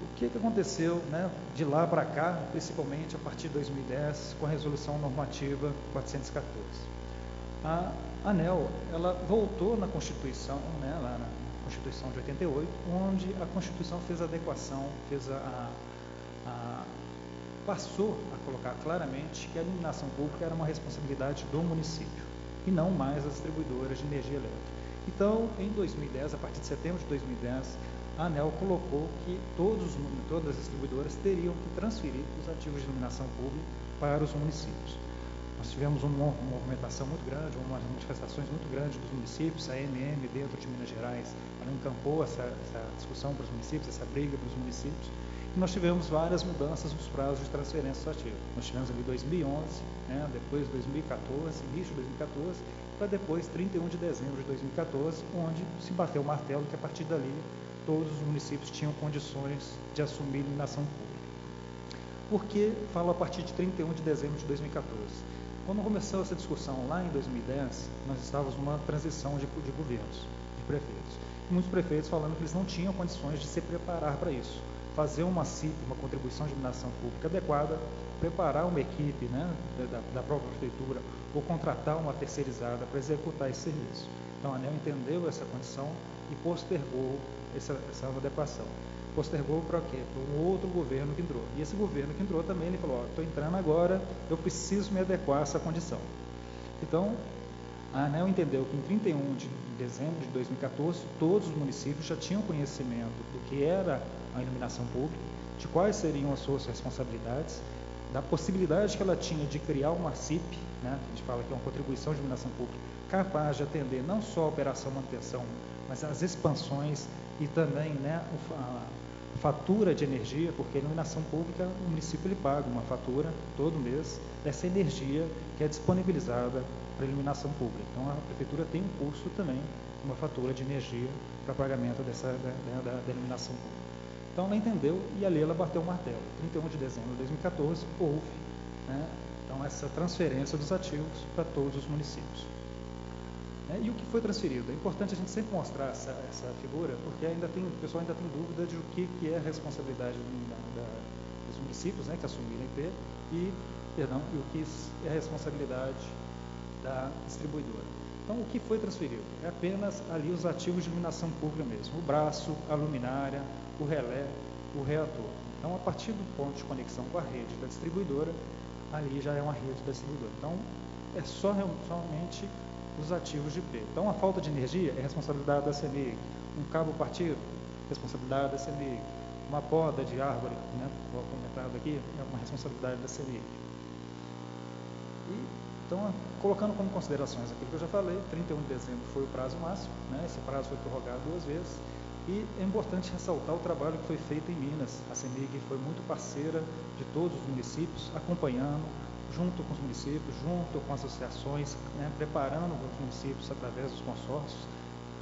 O que aconteceu, né, de lá para cá, principalmente a partir de 2010, com a resolução normativa 414? A ANEEL, ela voltou na Constituição, né, lá na Constituição de 88, onde a Constituição fez a adequação, passou a colocar claramente que a iluminação pública era uma responsabilidade do município e não mais as distribuidoras de energia elétrica. Então, em 2010, a partir de setembro de 2010, a ANEEL colocou que todas as distribuidoras teriam que transferir os ativos de iluminação pública para os municípios. Nós tivemos uma movimentação muito grande, umas manifestações muito grandes dos municípios, a AMM dentro de Minas Gerais, ela encampou essa discussão para os municípios, essa briga para os municípios, e nós tivemos várias mudanças nos prazos de transferência dos ativos. Nós tivemos ali 2011, né, depois 2014, início de 2014, para depois 31 de dezembro de 2014, onde se bateu o martelo que a partir dali todos os municípios tinham condições de assumir iluminação pública. Por que falo a partir de 31 de dezembro de 2014? Quando começou essa discussão lá em 2010, nós estávamos numa transição de governos, de prefeitos. E muitos prefeitos falando que eles não tinham condições de se preparar para isso. Fazer uma CIP, uma contribuição de iluminação pública adequada, preparar uma equipe, né, da própria prefeitura, ou contratar uma terceirizada para executar esse serviço. Então a ANEEL entendeu essa condição e postergou essa adequação. Postergou para quê? Para um outro governo que entrou. E esse governo que entrou também, ele falou, estou entrando agora, eu preciso me adequar a essa condição. Então, a ANEEL entendeu que em 31 de dezembro de 2014, todos os municípios já tinham conhecimento do que era a iluminação pública, de quais seriam as suas responsabilidades, da possibilidade que ela tinha de criar uma CIP, né, que a gente fala que é uma contribuição de iluminação pública, capaz de atender não só a operação e manutenção, mas as expansões e também, né, a fatura de energia, porque a iluminação pública, o município ele paga uma fatura todo mês dessa energia que é disponibilizada para a iluminação pública. Então a prefeitura tem um custo também, uma fatura de energia para pagamento da iluminação pública. Então ela entendeu e ali ela bateu o martelo. 31 de dezembro de 2014 houve, né, então essa transferência dos ativos para todos os municípios. E o que foi transferido? É importante a gente sempre mostrar essa figura, porque o pessoal ainda tem dúvida de o que é a responsabilidade dos municípios, né, que assumiram IP, e o que é a responsabilidade da distribuidora. Então, o que foi transferido? É apenas ali os ativos de iluminação pública mesmo, o braço, a luminária, o relé, o reator. Então, a partir do ponto de conexão com a rede da distribuidora, ali já é uma rede da distribuidora. Então, é somente os ativos de IP. Então, a falta de energia é responsabilidade da CEMIG. Um cabo partido, responsabilidade da CEMIG. Uma poda de árvore, né, comentado aqui, é uma responsabilidade da CEMIG. Então, colocando como considerações aquilo que eu já falei, 31 de dezembro foi o prazo máximo, né, esse prazo foi prorrogado 2 vezes, e é importante ressaltar o trabalho que foi feito em Minas. A CEMIG foi muito parceira de todos os municípios, acompanhando, junto com os municípios, junto com as associações, né, preparando os municípios através dos consórcios.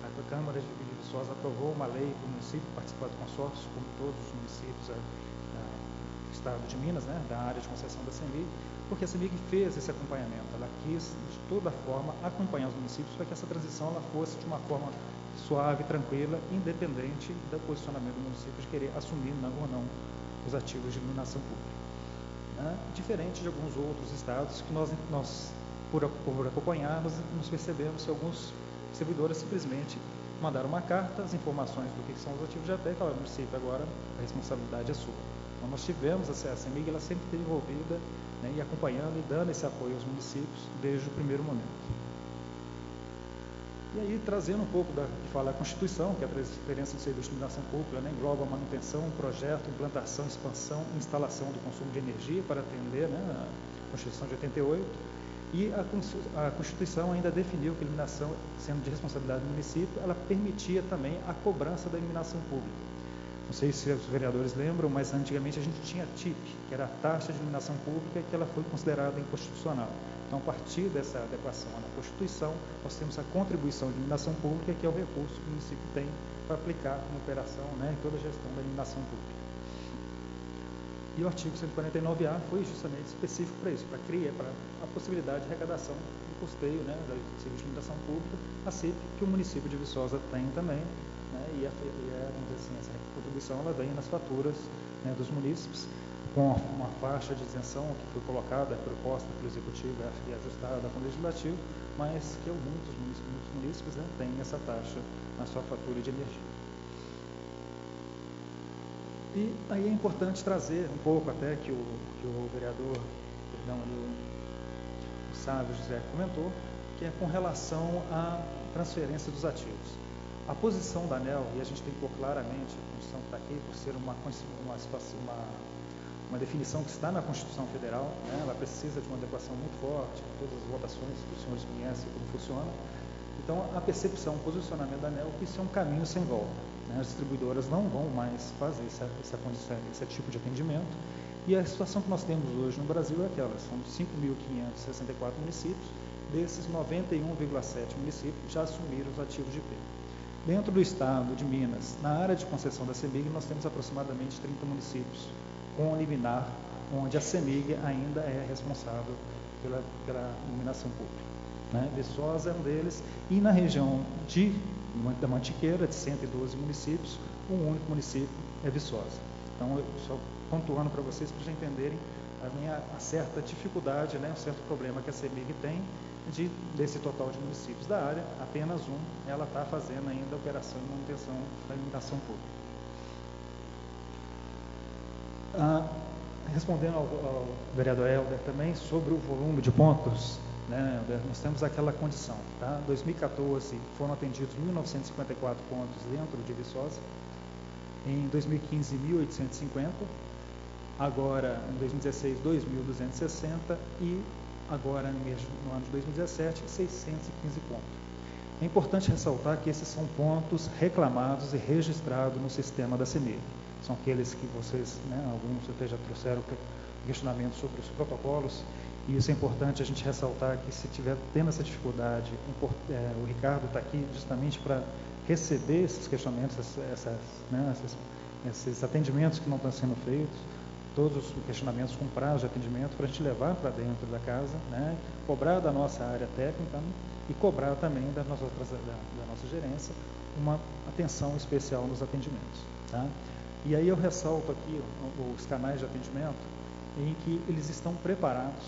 A Câmara de Viçosa aprovou uma lei para o município participar do consórcio, como todos os municípios do estado de Minas, né, da área de concessão da CEMIG, porque a CEMIG fez esse acompanhamento. Ela quis, de toda forma, acompanhar os municípios para que essa transição ela fosse de uma forma suave, tranquila, independente do posicionamento do município de querer assumir ou não os ativos de iluminação pública. Diferente de alguns outros estados que nós por acompanhar, nós percebemos que alguns distribuidores simplesmente mandaram uma carta, as informações do que são os ativos de AP, e falaram, município, agora a responsabilidade é sua. Então nós tivemos, a CEMIG, ela sempre esteve envolvida, né, e acompanhando e dando esse apoio aos municípios desde o primeiro momento. E aí, trazendo um pouco de falar da Constituição, que é a transferência de serviço de iluminação pública, né, engloba a manutenção, projeto, implantação, expansão, instalação do consumo de energia para atender, né, a Constituição de 88, e a Constituição ainda definiu que a iluminação, sendo de responsabilidade do município, ela permitia também a cobrança da iluminação pública. Não sei se os vereadores lembram, mas antigamente a gente tinha a TIP, que era a taxa de iluminação pública, que ela foi considerada inconstitucional. Então, a partir dessa adequação na Constituição, nós temos a contribuição de iluminação pública, que é o recurso que o município tem para aplicar na operação, né, em toda a gestão da iluminação pública. E o artigo 149A foi justamente específico para isso, para criar a possibilidade de arrecadação do custeio, né, do serviço de iluminação pública, a CIP, que o município de Viçosa tem também, né, vamos dizer assim, essa contribuição ela vem nas faturas, né, dos munícipes, com uma faixa de isenção que foi colocada, proposta pelo Executivo e ajustada com o Legislativo, mas que muitos munícipes, né, têm essa taxa na sua fatura de energia. E aí é importante trazer um pouco até que o vereador, o Sávio José comentou, que é com relação à transferência dos ativos. A posição da ANEEL, e a gente tem que pôr claramente, a Constituição que está aqui, por ser uma definição que está na Constituição Federal, né, ela precisa de uma adequação muito forte, todas as votações que os senhores conhecem como funciona. Então, a percepção, o posicionamento da ANEEL, que isso é um caminho sem volta. Né, as distribuidoras não vão mais fazer esse tipo de atendimento. E a situação que nós temos hoje no Brasil é aquela, são 5.564 municípios, desses 91,7 municípios já assumiram os ativos de IP. Dentro do estado de Minas, na área de concessão da CEMIG, nós temos aproximadamente 30 municípios com liminar, onde a CEMIG ainda é responsável pela iluminação pública. Né? Viçosa é um deles, e na região da Mantiqueira, de 112 municípios, um único município é Viçosa. Então, eu só pontuando para vocês, para vocês entenderem a certa dificuldade, né, um certo problema que a CEMIG tem desse total de municípios da área, apenas ela está fazendo ainda a operação e manutenção da iluminação pública. Respondendo ao vereador Helder também sobre o volume de pontos, né, nós temos aquela condição. Tá? Em 2014 foram atendidos 1.954 pontos dentro de Viçosa, em 2015 1.850, agora em 2016 2.260 e agora no ano de 2017 615 pontos. É importante ressaltar que esses são pontos reclamados e registrados no sistema da CEMIG. São aqueles que vocês, né, alguns até já trouxeram questionamento sobre os protocolos, e isso é importante a gente ressaltar que se tiver tendo essa dificuldade, o Ricardo está aqui justamente para receber esses questionamentos, esses atendimentos que não estão sendo feitos, todos os questionamentos com prazo de atendimento, para a gente levar para dentro da casa, né, cobrar da nossa área técnica, né, e cobrar também da nossa gerência uma atenção especial nos atendimentos. Tá? E aí eu ressalto aqui os canais de atendimento em que eles estão preparados,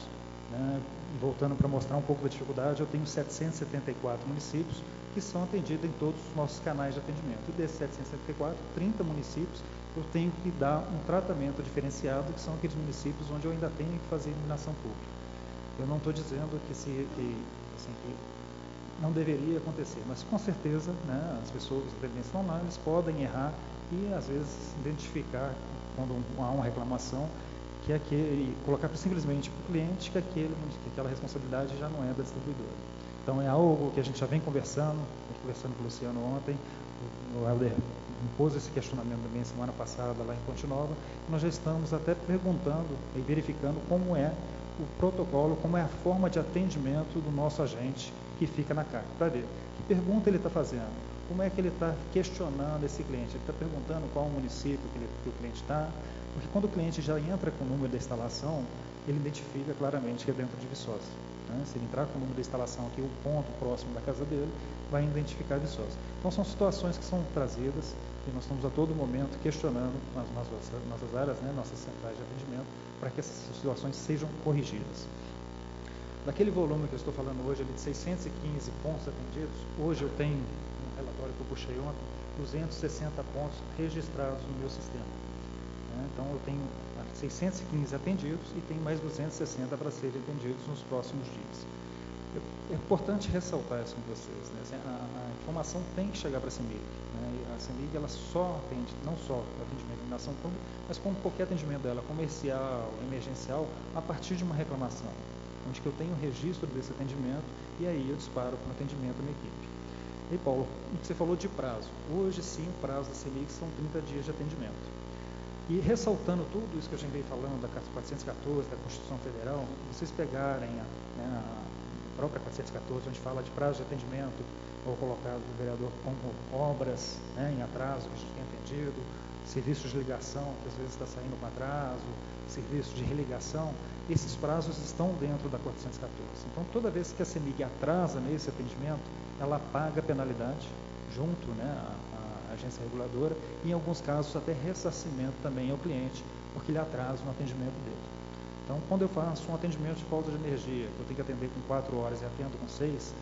né, voltando para mostrar um pouco da dificuldade, eu tenho 774 municípios que são atendidos em todos os nossos canais de atendimento. E desses 774, 30 municípios eu tenho que dar um tratamento diferenciado, que são aqueles municípios onde eu ainda tenho que fazer iluminação pública. Eu não estou dizendo que não deveria acontecer, mas com certeza, né, as pessoas, os atendentes estão lá, eles podem errar e às vezes identificar quando há uma reclamação e colocar simplesmente para o cliente que aquela responsabilidade já não é da distribuidora. Então é algo que a gente já vem conversando com o Luciano ontem, o Helder me pôs esse questionamento também semana passada lá em Ponte Nova, e nós já estamos até perguntando e verificando como é o protocolo, como é a forma de atendimento do nosso agente que fica na carga, para ver que pergunta ele está fazendo, como é que ele está questionando esse cliente, ele está perguntando qual o município que o cliente está, porque quando o cliente já entra com o número da instalação, ele identifica claramente que é dentro de Viçosa. Né? Se ele entrar com o número da instalação aqui, o ponto próximo da casa dele, vai identificar Viçosa. Então são situações que são trazidas e nós estamos a todo momento questionando nas nossas áreas, né, nossas centrais de atendimento, para que essas situações sejam corrigidas. Daquele volume que eu estou falando hoje, ali de 615 pontos atendidos, hoje eu tenho, um relatório que eu puxei ontem, 260 pontos registrados no meu sistema. Então, eu tenho 615 atendidos e tenho mais 260 para serem atendidos nos próximos dias. É importante ressaltar isso com vocês, né? Assim, a informação tem que chegar para a CEMIG, né? E a CEMIG ela só atende, não só o atendimento de iluminação pública, mas como qualquer atendimento dela, comercial, emergencial, a partir de uma reclamação, onde que eu tenho registro desse atendimento e aí eu disparo para o atendimento da minha equipe. E Paulo, o que você falou de prazo, hoje sim o prazo da CEMIG são 30 dias de atendimento. E ressaltando tudo isso que a gente veio falando da 414, da Constituição Federal, vocês pegarem a própria 414, onde fala de prazo de atendimento, ou colocado o vereador como obras, né, em atraso, que a gente tem atendido, serviços de ligação, que às vezes está saindo com atraso, serviço de religação, esses prazos estão dentro da 414. Então, toda vez que a CEMIG atrasa nesse atendimento, ela paga penalidade junto, né, à agência reguladora, e em alguns casos até ressarcimento também ao cliente, porque ele atrasa no atendimento dele. Então, quando eu faço um atendimento de falta de energia, que eu tenho que atender com 4 horas e atendo com 6,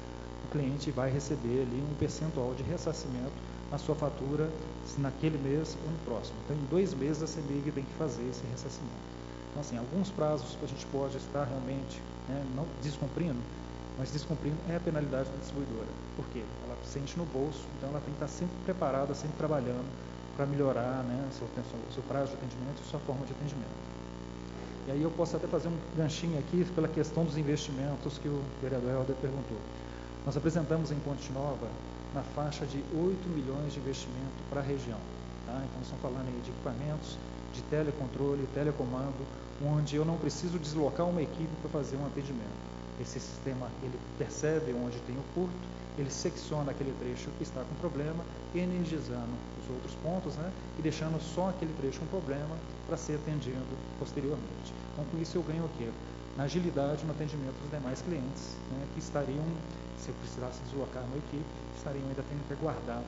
o cliente vai receber ali um percentual de ressarcimento na sua fatura, se naquele mês ou no próximo. Então, em 2 meses a CEMIG tem que fazer esse ressarcimento. Então, assim, alguns prazos que a gente pode estar realmente, né, não descumprindo, mas descumprindo é a penalidade da distribuidora. Por quê? Ela sente no bolso, então ela tem que estar sempre preparada, sempre trabalhando para melhorar, né, seu prazo de atendimento e sua forma de atendimento. E aí eu posso até fazer um ganchinho aqui pela questão dos investimentos que o vereador Helder perguntou. Nós apresentamos em Ponte Nova na faixa de 8 milhões de investimento para a região. Tá? Então, nós estamos falando aí de equipamentos, de telecontrole, telecomando, onde eu não preciso deslocar uma equipe para fazer um atendimento. Esse sistema, ele percebe onde tem o curto, ele secciona aquele trecho que está com problema, energizando os outros pontos, né, e deixando só aquele trecho com problema para ser atendido posteriormente. Então, com isso eu ganho o quê? Na agilidade no atendimento dos demais clientes, né, que estariam, se eu precisasse deslocar uma equipe, estariam ainda tendo que aguardar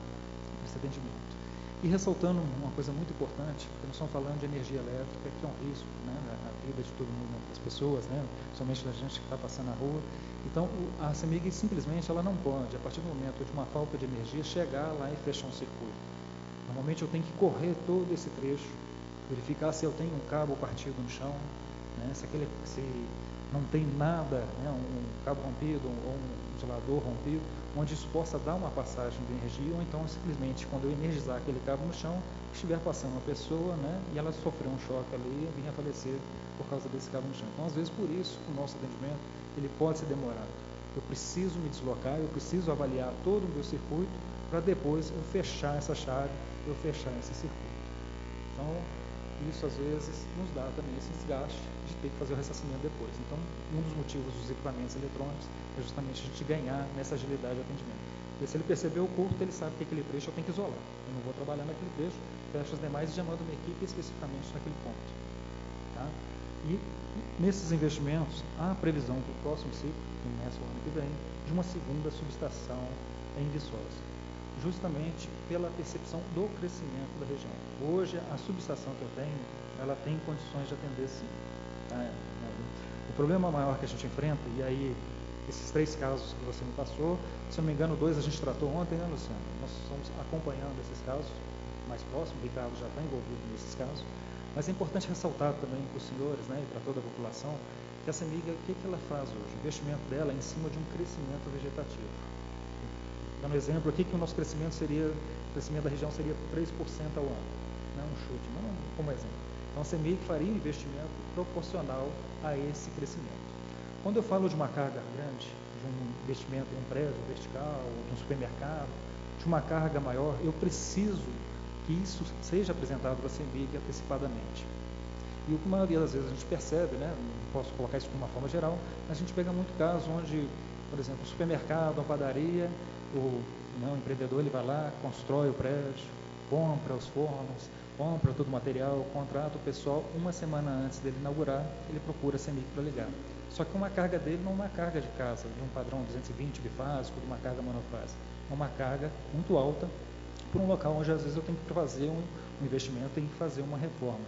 esse atendimento. E ressaltando uma coisa muito importante, que nós estamos falando de energia elétrica, que é um risco, né, na vida de todo mundo, das pessoas, né, somente da gente que está passando na rua. Então, a CEMIG simplesmente ela não pode, a partir do momento de uma falta de energia, chegar lá e fechar um circuito. Normalmente eu tenho que correr todo esse trecho, verificar se eu tenho um cabo partido no chão, né, se não tem nada, né, um cabo rompido ou um isolador rompido, onde isso possa dar uma passagem de energia, ou então simplesmente quando eu energizar aquele cabo no chão, estiver passando uma pessoa, né, e ela sofreu um choque ali e vinha a falecer por causa desse cabo no chão. Então, às vezes, por isso, o nosso atendimento ele pode ser demorado. Eu preciso me deslocar, eu preciso avaliar todo o meu circuito para depois eu fechar essa chave, eu fechar esse circuito. Então, isso às vezes nos dá também esse desgaste de ter que fazer o ressarcimento depois. Então, um dos motivos dos equipamentos eletrônicos é justamente a gente ganhar nessa agilidade de atendimento. E se ele perceber o curto, ele sabe que aquele trecho eu tenho que isolar. Eu não vou trabalhar naquele trecho, fecho as demais e já mando uma equipe especificamente naquele ponto. Tá? E nesses investimentos, há a previsão para o próximo ciclo, que começa o ano que vem, de uma segunda subestação em Viçosa, justamente pela percepção do crescimento da região. Hoje, a subestação que eu tenho, ela tem condições de atender sim. O problema maior que a gente enfrenta, e aí esses 3 casos que você me passou, se eu não me engano, 2 a gente tratou ontem, né, Luciano? Nós estamos acompanhando esses casos mais próximos, o Ricardo já está envolvido nesses casos, mas é importante ressaltar também para os senhores, né, e para toda a população, que a CEMIG, o que ela faz hoje? O investimento dela é em cima de um crescimento vegetativo. Dando um exemplo aqui, que o nosso crescimento da região seria 3% ao ano. Não um chute, não como exemplo. Então, a CEMIG faria um investimento proporcional a esse crescimento. Quando eu falo de uma carga grande, de um investimento em um prédio vertical, de um supermercado, de uma carga maior, eu preciso que isso seja apresentado para a CEMIG antecipadamente. E o que a maioria das vezes a gente percebe, né, não posso colocar isso de uma forma geral, mas a gente pega muito caso onde, por exemplo, um supermercado, uma padaria, o empreendedor ele vai lá, constrói o prédio, compra os fornos, compra todo o material, contrata o pessoal, uma semana antes dele inaugurar, ele procura a CEMIG para ligar. Só que uma carga dele não é uma carga de casa, de um padrão 220 bifásico, de uma carga monofásica. É uma carga muito alta para um local onde às vezes eu tenho que fazer um investimento, tenho que fazer uma reforma.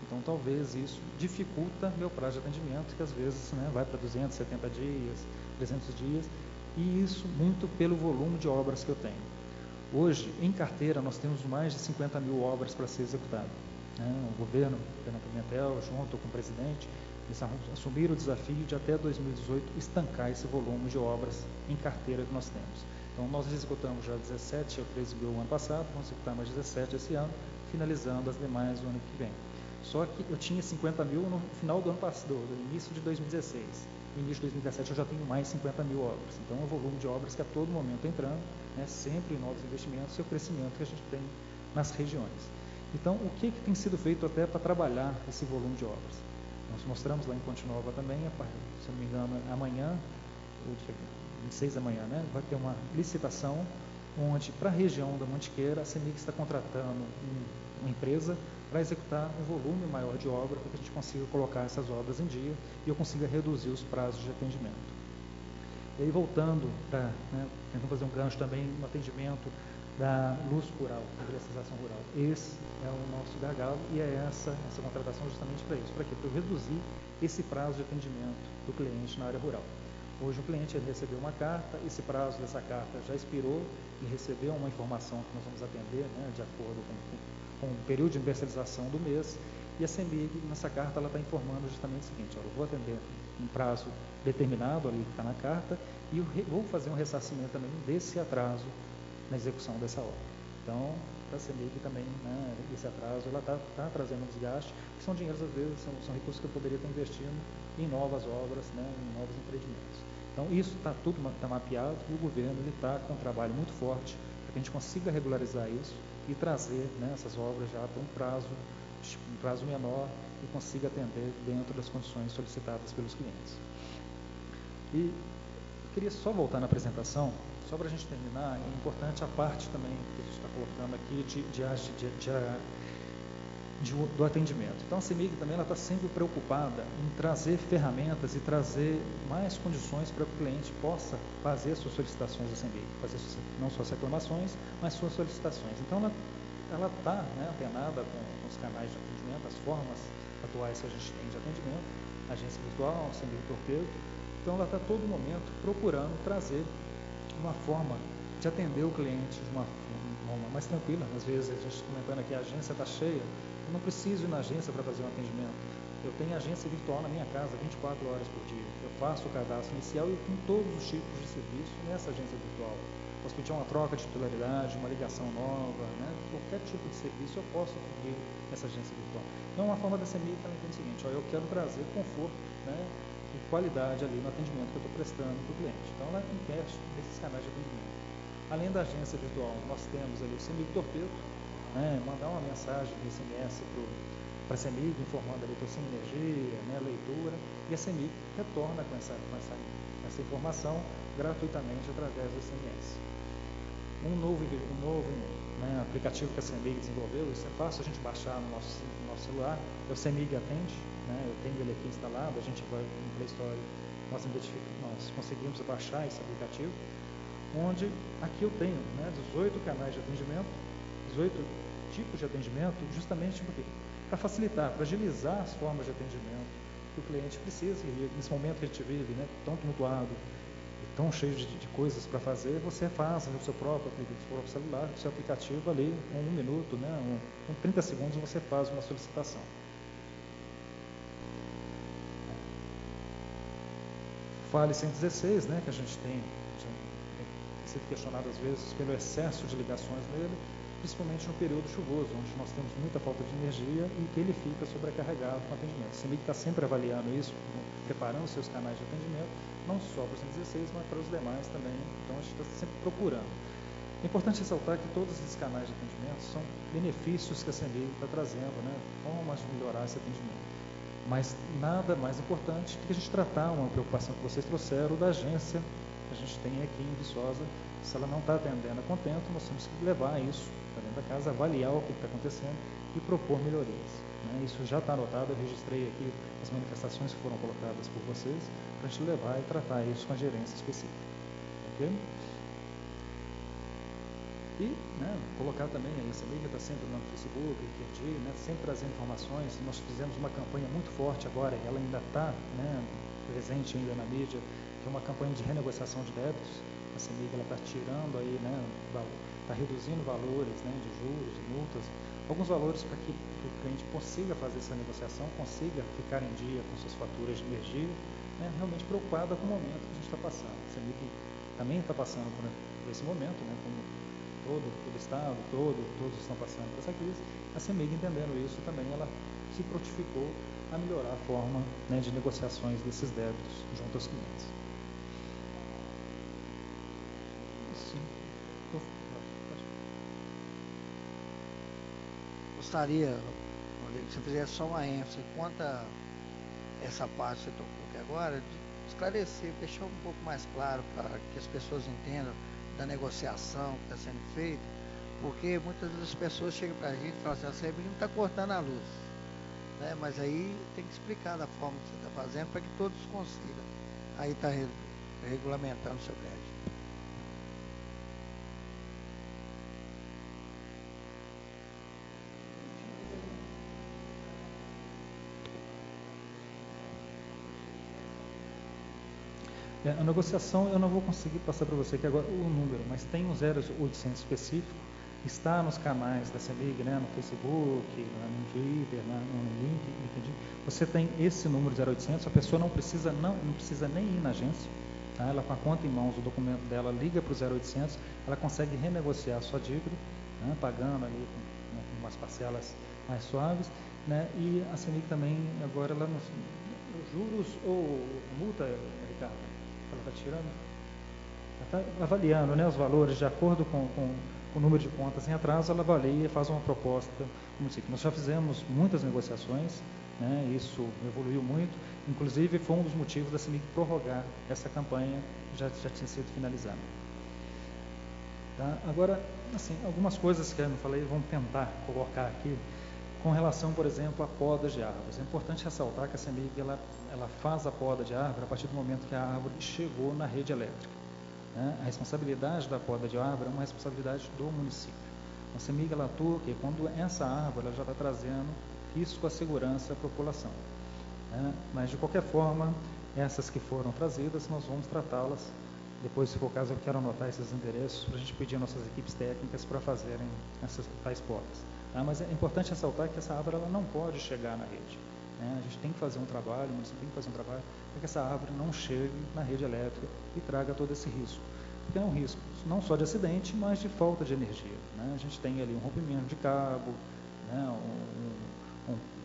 Então, talvez isso dificulta meu prazo de atendimento, que às vezes, né, vai para 270 dias, 300 dias, e isso muito pelo volume de obras que eu tenho. Hoje, em carteira, nós temos mais de 50 mil obras para ser executadas. O governo, Fernando Pimentel, junto com o presidente, Eles assumiram o desafio de até 2018 estancar esse volume de obras em carteira que nós temos. Então, nós executamos já 17 ou 13 mil ano passado, vamos executar mais 17 esse ano, finalizando as demais no ano que vem. Só que eu tinha 50 mil no final do ano passado, no início de 2016. No início de 2017 eu já tenho mais 50 mil obras. Então, é um volume de obras que a todo momento entrando, né, sempre em novos investimentos e o crescimento que a gente tem nas regiões. Então, o que tem sido feito até para trabalhar esse volume de obras? Nós mostramos lá em Ponte Nova também, se não me engano, amanhã, ou dia 26 da manhã, né, vai ter uma licitação onde, para a região da Mantiqueira, a CEMIG está contratando uma empresa para executar um volume maior de obra, para que a gente consiga colocar essas obras em dia e eu consiga reduzir os prazos de atendimento. E aí, voltando para, tentando fazer um gancho também no atendimento da luz rural, da privatização rural. Esse é o nosso gargalo e é essa contratação justamente para isso. Para quê? Para eu reduzir esse prazo de atendimento do cliente na área rural. Hoje o cliente recebeu uma carta, esse prazo dessa carta já expirou, ele recebeu uma informação que nós vamos atender, né, de acordo com o período de universalização do mês, e a CEMIG, nessa carta, ela está informando justamente o seguinte: olha, eu vou atender um prazo determinado ali que está na carta e eu vou fazer um ressarcimento também desse atraso na execução dessa obra. Então, para a CEMIG também, né, esse atraso, ela está trazendo um desgaste, que são dinheiros, às vezes, são recursos que eu poderia estar investindo em novas obras, né, em novos empreendimentos. Então, isso está tudo mapeado e o governo está com um trabalho muito forte para que a gente consiga regularizar isso e trazer, né, essas obras já para um prazo menor e consiga atender dentro das condições solicitadas pelos clientes. E eu queria só voltar na apresentação, só para a gente terminar, é importante a parte também que a gente está colocando aqui do atendimento. Então, a CEMIG também está sempre preocupada em trazer ferramentas e trazer mais condições para que o cliente possa fazer suas solicitações à CEMIG, fazer não só as reclamações, mas suas solicitações. Então, ela está, né, antenada com os canais de atendimento, as formas atuais que a gente tem de atendimento, agência virtual, CEMIG Torpedo. Então, ela está a todo momento procurando trazer uma forma de atender o cliente de uma forma mais tranquila. Às vezes, a gente comentando aqui, a agência está cheia, eu não preciso ir na agência para fazer um atendimento. Eu tenho agência virtual na minha casa 24 horas por dia. Eu faço o cadastro inicial e eu tenho todos os tipos de serviço nessa agência virtual. Posso pedir uma troca de titularidade, uma ligação nova, né? Qualquer tipo de serviço eu posso pedir nessa agência virtual. Então, uma forma da CEMIG também é o seguinte: ó, eu quero trazer conforto, né, e qualidade ali no atendimento que eu estou prestando para o cliente. Então, ela investe nesses canais de atendimento. Além da agência virtual, nós temos ali o CEMIG Torpedo, né, mandar uma mensagem de SMS para a CEMIG, informando ali toda a energia, né, leitura, e a CEMIG retorna com essa informação gratuitamente através do SMS. Um novo né, aplicativo que a CEMIG desenvolveu, isso é fácil a gente baixar no nosso celular, é o CEMIG Atende, né, eu tenho ele aqui instalado, a gente vai no Play Store, nós conseguimos baixar esse aplicativo, onde aqui eu tenho, né, 18 canais de atendimento, 18 tipos de atendimento, justamente para facilitar, para agilizar as formas de atendimento que o cliente precisa, e nesse momento que a gente vive, né, tão tumultuado, tão cheio de coisas para fazer, você faz no seu próprio celular, no seu aplicativo ali, em 1 minuto, né, com 30 segundos você faz uma solicitação. Fale 116, né, que a gente tem sido questionado às vezes pelo excesso de ligações nele, principalmente no período chuvoso, onde nós temos muita falta de energia e que ele fica sobrecarregado com atendimento. A CEMIG está sempre avaliando isso, preparando seus canais de atendimento, não só para os 116, mas para os demais também. Então, a gente está sempre procurando. É importante ressaltar que todos esses canais de atendimento são benefícios que a CEMIG está trazendo, né, formas de melhorar esse atendimento. Mas nada mais importante do que a gente tratar uma preocupação que vocês trouxeram da agência que a gente tem aqui em Viçosa. Se ela não está atendendo a contento, nós temos que levar isso para dentro da casa, avaliar o que está acontecendo e propor melhorias, né? Isso já está anotado, eu registrei aqui as manifestações que foram colocadas por vocês, para a gente levar e tratar isso com a gerência específica. Ok? E, né, colocar também, a CEMIG está sempre no Facebook, LinkedIn, né, sempre trazendo informações. Nós fizemos uma campanha muito forte agora, ela ainda está, né, presente ainda na mídia, que é uma campanha de renegociação de débitos. A CEMIG está tirando aí, né, está reduzindo valores, né, de juros e multas, alguns valores para que o cliente consiga fazer essa negociação, consiga ficar em dia com suas faturas de energia, né, realmente preocupada com o momento que a gente está passando. A CEMIG também está passando por esse momento, né, como todo o Estado, todos estão passando por essa crise. A CEMIG, entendendo isso, também ela se prontificou a melhorar a forma, né, de negociações desses débitos junto aos clientes. Gostaria, Rodrigo, que você fizesse só uma ênfase quanto a essa parte que você tocou aqui agora, de esclarecer, deixar um pouco mais claro para que as pessoas entendam da negociação que está sendo feita, porque muitas vezes as pessoas chegam para a gente e falam assim, a CEMIG não está cortando a luz, né? Mas aí tem que explicar da forma que você está fazendo para que todos consigam. Aí está regulamentando o seu crédito. A negociação, eu não vou conseguir passar para você aqui agora o número, mas tem um 0800 específico, está nos canais da CEMIG, né, no Facebook, no Twitter, no LinkedIn. Você tem esse número 0800, a pessoa não precisa nem ir na agência, tá? Ela com a conta em mãos, o documento dela, liga para o 0800, ela consegue renegociar a sua dívida, né, pagando ali com umas parcelas mais suaves, né, e a CEMIG também, agora, ela nos juros ou multa, Ricardo? Ela está tirando, ela está avaliando, né, os valores de acordo com o número de contas em atraso, ela avalia e faz uma proposta. Nós já fizemos muitas negociações, né, isso evoluiu muito, inclusive foi um dos motivos da CEMIG prorrogar essa campanha que já tinha sido finalizada. Tá? Agora, assim, algumas coisas que eu não falei, vamos tentar colocar aqui, com relação, por exemplo, à poda de árvores. É importante ressaltar que a CEMIG ela faz a poda de árvore a partir do momento que a árvore chegou na rede elétrica, né? A responsabilidade da poda de árvore é uma responsabilidade do município. A CEMIG ela atua que quando essa árvore ela já está trazendo risco à segurança à população, né? Mas, de qualquer forma, essas que foram trazidas, nós vamos tratá-las. Depois, se for o caso, eu quero anotar esses endereços para a gente pedir nossas equipes técnicas para fazerem essas tais podas. Tá? Mas é importante ressaltar que essa árvore ela não pode chegar na rede, né? A gente tem que fazer um trabalho, o município tem que fazer um trabalho para que essa árvore não chegue na rede elétrica e traga todo esse risco. Porque é um risco não só de acidente, mas de falta de energia, né? A gente tem ali um rompimento de cabo, né?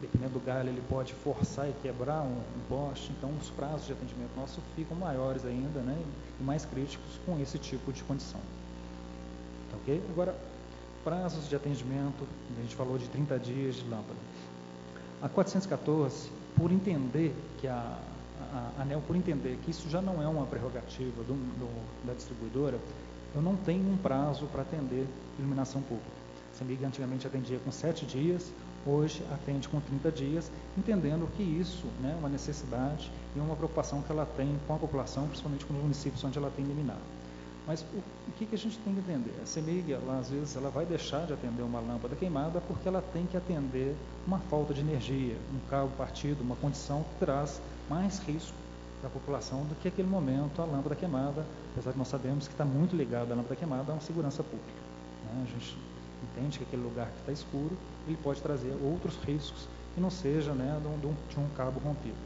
Dependendo do galho, ele pode forçar e quebrar um poste, então os prazos de atendimento nosso ficam maiores ainda, né? E mais críticos com esse tipo de condição. Tá, ok? Agora, prazos de atendimento, a gente falou de 30 dias de lâmpada. A 414, por entender que a ANEEL, por entender que isso já não é uma prerrogativa da distribuidora, eu não tenho um prazo para atender iluminação pública. A CEMIG antigamente atendia com 7 dias, hoje atende com 30 dias, entendendo que isso, né, é uma necessidade e uma preocupação que ela tem com a população, principalmente com os municípios onde ela tem liminar. Mas o que a gente tem que entender? A CEMIG, às vezes, ela vai deixar de atender uma lâmpada queimada porque ela tem que atender uma falta de energia, um cabo partido, uma condição que traz mais risco para a população do que aquele momento a lâmpada queimada, apesar de nós sabemos que está muito ligado à lâmpada queimada a uma segurança pública, né? A gente entende que aquele lugar que está escuro, ele pode trazer outros riscos que não seja, né, de um cabo rompido.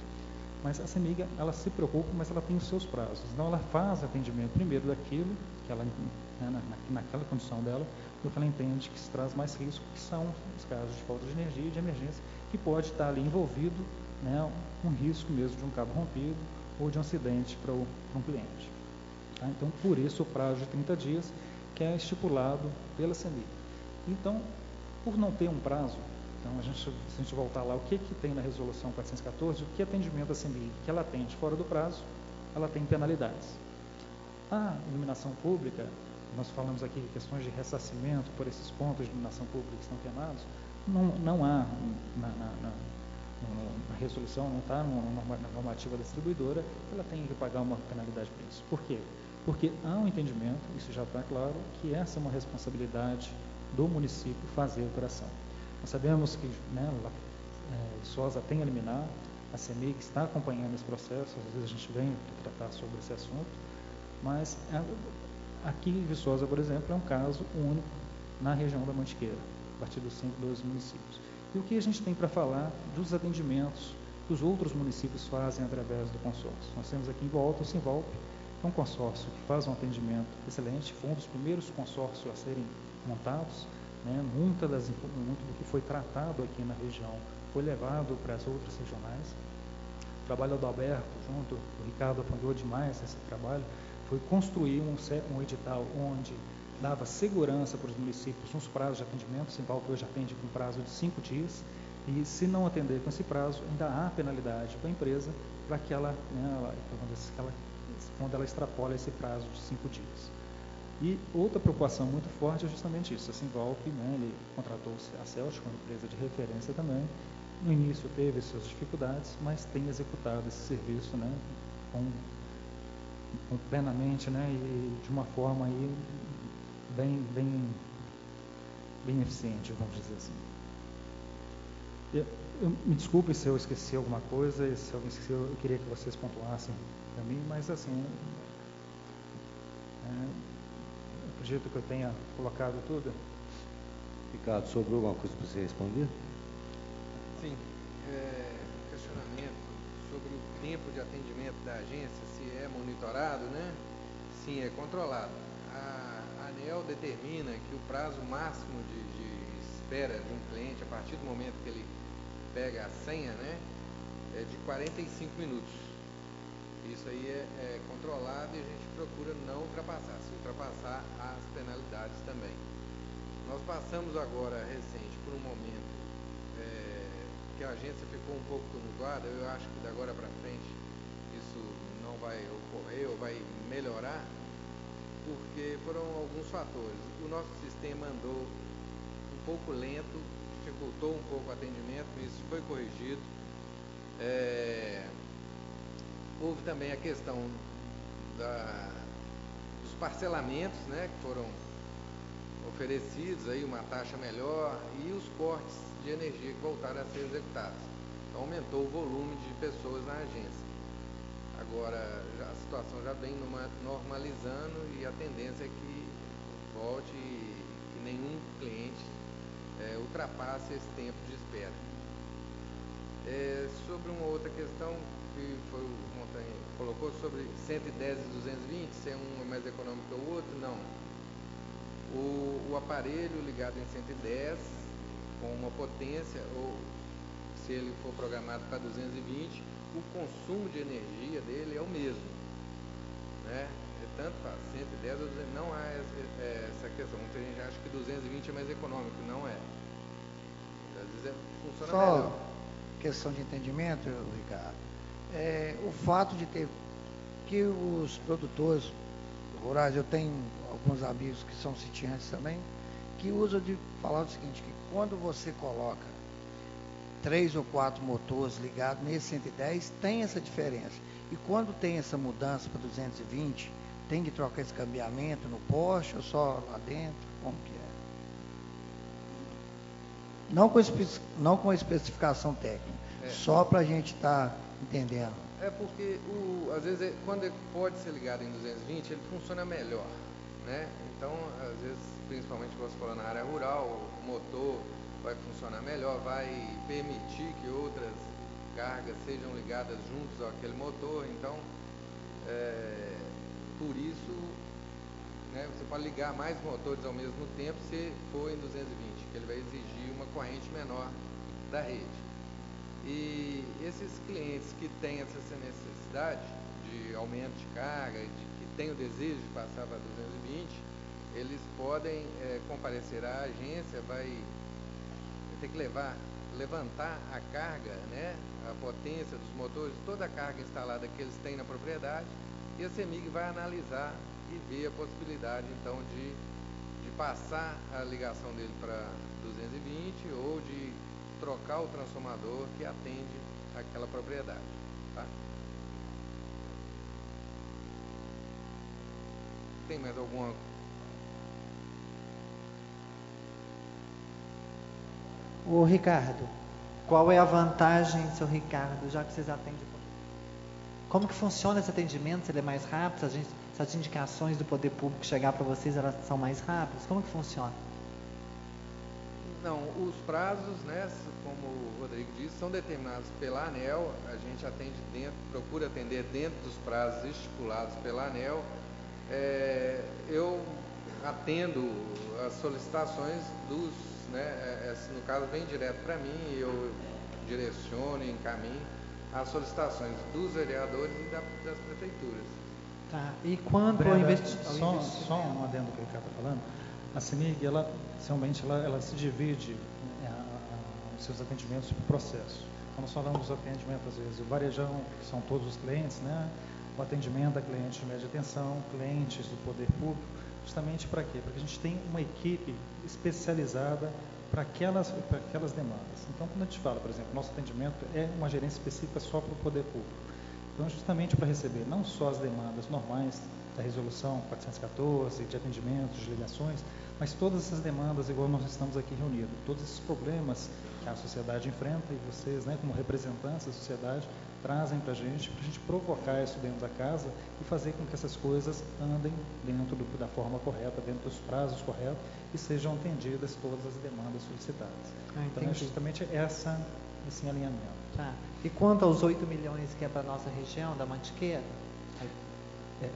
Mas a CEMIG, ela se preocupa, mas ela tem os seus prazos. Então, ela faz atendimento primeiro daquilo, que ela, né, naquela condição dela, do que ela entende que se traz mais risco, que são os casos de falta de energia e de emergência, que pode estar ali envolvido, né, um risco mesmo de um cabo rompido ou de um acidente para um cliente. Tá? Então, por isso, o prazo de 30 dias, que é estipulado pela CEMIG. Então, por não ter um prazo, então, se a gente voltar lá, o que tem na resolução 414, o que atendimento da CEMIG, que ela atende fora do prazo, ela tem penalidades. A iluminação pública, nós falamos aqui de questões de ressarcimento por esses pontos de iluminação pública que estão queimados, não há na resolução, não está na normativa da distribuidora, ela tem que pagar uma penalidade por isso. Por quê? Porque há um entendimento, isso já está claro, que essa é uma responsabilidade do município fazer a operação. Nós sabemos que, né, Viçosa tem a liminar, A CEMIG está acompanhando esse processo, às vezes a gente vem tratar sobre esse assunto, mas aqui em Viçosa, por exemplo, é um caso único na região da Mantiqueira, a partir dos 2 municípios. E o que a gente tem para falar dos atendimentos que os outros municípios fazem através do consórcio? Nós temos aqui em volta o Sinvalp, é um consórcio que faz um atendimento excelente, foi um dos primeiros consórcios a serem montados, né? Muito do que foi tratado aqui na região foi levado para as outras regionais. O trabalho do Alberto, junto, o Ricardo apoiou demais esse trabalho, foi construir um edital onde dava segurança para os municípios nos prazos de atendimento. O Sinvalp hoje atende com prazo de 5 dias, e se não atender com esse prazo, ainda há penalidade para a empresa para que ela, quando ela extrapola esse prazo de 5 dias. E outra preocupação muito forte é justamente isso. A Sinvalp, ele contratou a Celtic, uma empresa de referência também. No início teve suas dificuldades, mas tem executado esse serviço, plenamente, e de uma forma aí bem eficiente, vamos dizer assim. Me desculpe se eu esqueci alguma coisa, e se alguém esqueceu, eu queria que vocês pontuassem para mim, mas assim, acredito que eu tenha colocado tudo. Ricardo, sobrou alguma coisa para você responder? Sim, questionamento sobre o tempo de atendimento da agência, se é monitorado, né? Sim, é controlado. A ANEEL determina que o prazo máximo de espera de um cliente, a partir do momento que ele pega a senha, né, é de 45 minutos. Isso aí é controlado e a gente procura não ultrapassar. Se ultrapassar, há as penalidades também. Nós passamos agora, recente, por um momento que a agência ficou um pouco tumultuada. Eu acho que da agora para frente isso não vai ocorrer ou vai melhorar, porque foram alguns fatores. O nosso sistema andou um pouco lento, dificultou um pouco o atendimento, isso foi corrigido. Houve também a questão dos parcelamentos, né, que foram oferecidos, aí uma taxa melhor, e os cortes de energia que voltaram a ser executados. Então aumentou o volume de pessoas na agência. Agora a situação já vem normalizando e a tendência é que volte e que nenhum cliente ultrapasse esse tempo de espera. Sobre uma outra questão que foi o Montanha colocou sobre 110 e 220, se um é mais econômico que o outro, não. O aparelho ligado em 110 com uma potência, ou se ele for programado para 220, o consumo de energia dele é o mesmo, né? Tanto para 110 ou 200, não há essa questão. Muita gente acha que 220 é mais econômico, não é. Às vezes funciona só melhor. Questão de entendimento, Ricardo, o fato de ter que os produtores rurais, eu tenho alguns amigos que são sitiantes também, que usam de falar o seguinte, que quando você coloca 3 ou 4 motores ligados nesse 110, tem essa diferença. E quando tem essa mudança para 220, tem que trocar esse cambiamento no poste ou só lá dentro? Como que é? Não com especificação técnica, só para a gente estar entendendo. Porque, às vezes, quando pode ser ligado em 220, ele funciona melhor, né? Então, às vezes, principalmente você falou na área rural, o motor vai funcionar melhor, vai permitir que outras cargas sejam ligadas juntos àquele motor. Então, por isso, né, você pode ligar mais motores ao mesmo tempo se for em 220, que ele vai exigir uma corrente menor da rede. E esses clientes que têm essa necessidade de aumento de carga, que têm o desejo de passar para 220, eles podem comparecer à agência, vai ter que levantar a carga, né, a potência dos motores, toda a carga instalada que eles têm na propriedade, e a CEMIG vai analisar e ver a possibilidade, então, de passar a ligação dele para 220 ou de trocar o transformador que atende aquela propriedade. Tá? Tem mais alguma? Ô Ricardo, qual é a vantagem, seu Ricardo, já que vocês atendem? Como que funciona esse atendimento? Se ele é mais rápido? Se as indicações do poder público chegar para vocês, elas são mais rápidas? Como que funciona? Não, os prazos, né, como o Rodrigo disse, são determinados pela ANEEL. A gente procura atender dentro dos prazos estipulados pela ANEEL. Eu atendo as solicitações dos, né, no caso vem direto para mim, eu direciono e encaminho as solicitações dos vereadores e das prefeituras. Tá. E quanto ao investimento? Só um adendo que o Ricardo está falando. A CEMIG, ela se divide os seus atendimentos por processo. Quando nós falamos dos atendimentos, às vezes, o varejão, que são todos os clientes, né? O atendimento a clientes de média tensão, clientes do poder público, justamente para quê? Para que a gente tenha uma equipe especializada para aquelas demandas. Então, quando a gente fala, por exemplo, nosso atendimento é uma gerência específica só para o poder público. Então, justamente para receber não só as demandas normais da resolução 414, de atendimentos, de ligações, mas todas essas demandas, igual nós estamos aqui reunidos, todos esses problemas que a sociedade enfrenta e vocês, né, como representantes da sociedade, trazem para a gente provocar isso dentro da casa e fazer com que essas coisas andem dentro da forma correta, dentro dos prazos corretos e sejam atendidas todas as demandas solicitadas. Então, é justamente esse alinhamento. Tá. E quanto aos 8 milhões que é para a nossa região, da Mantiqueira?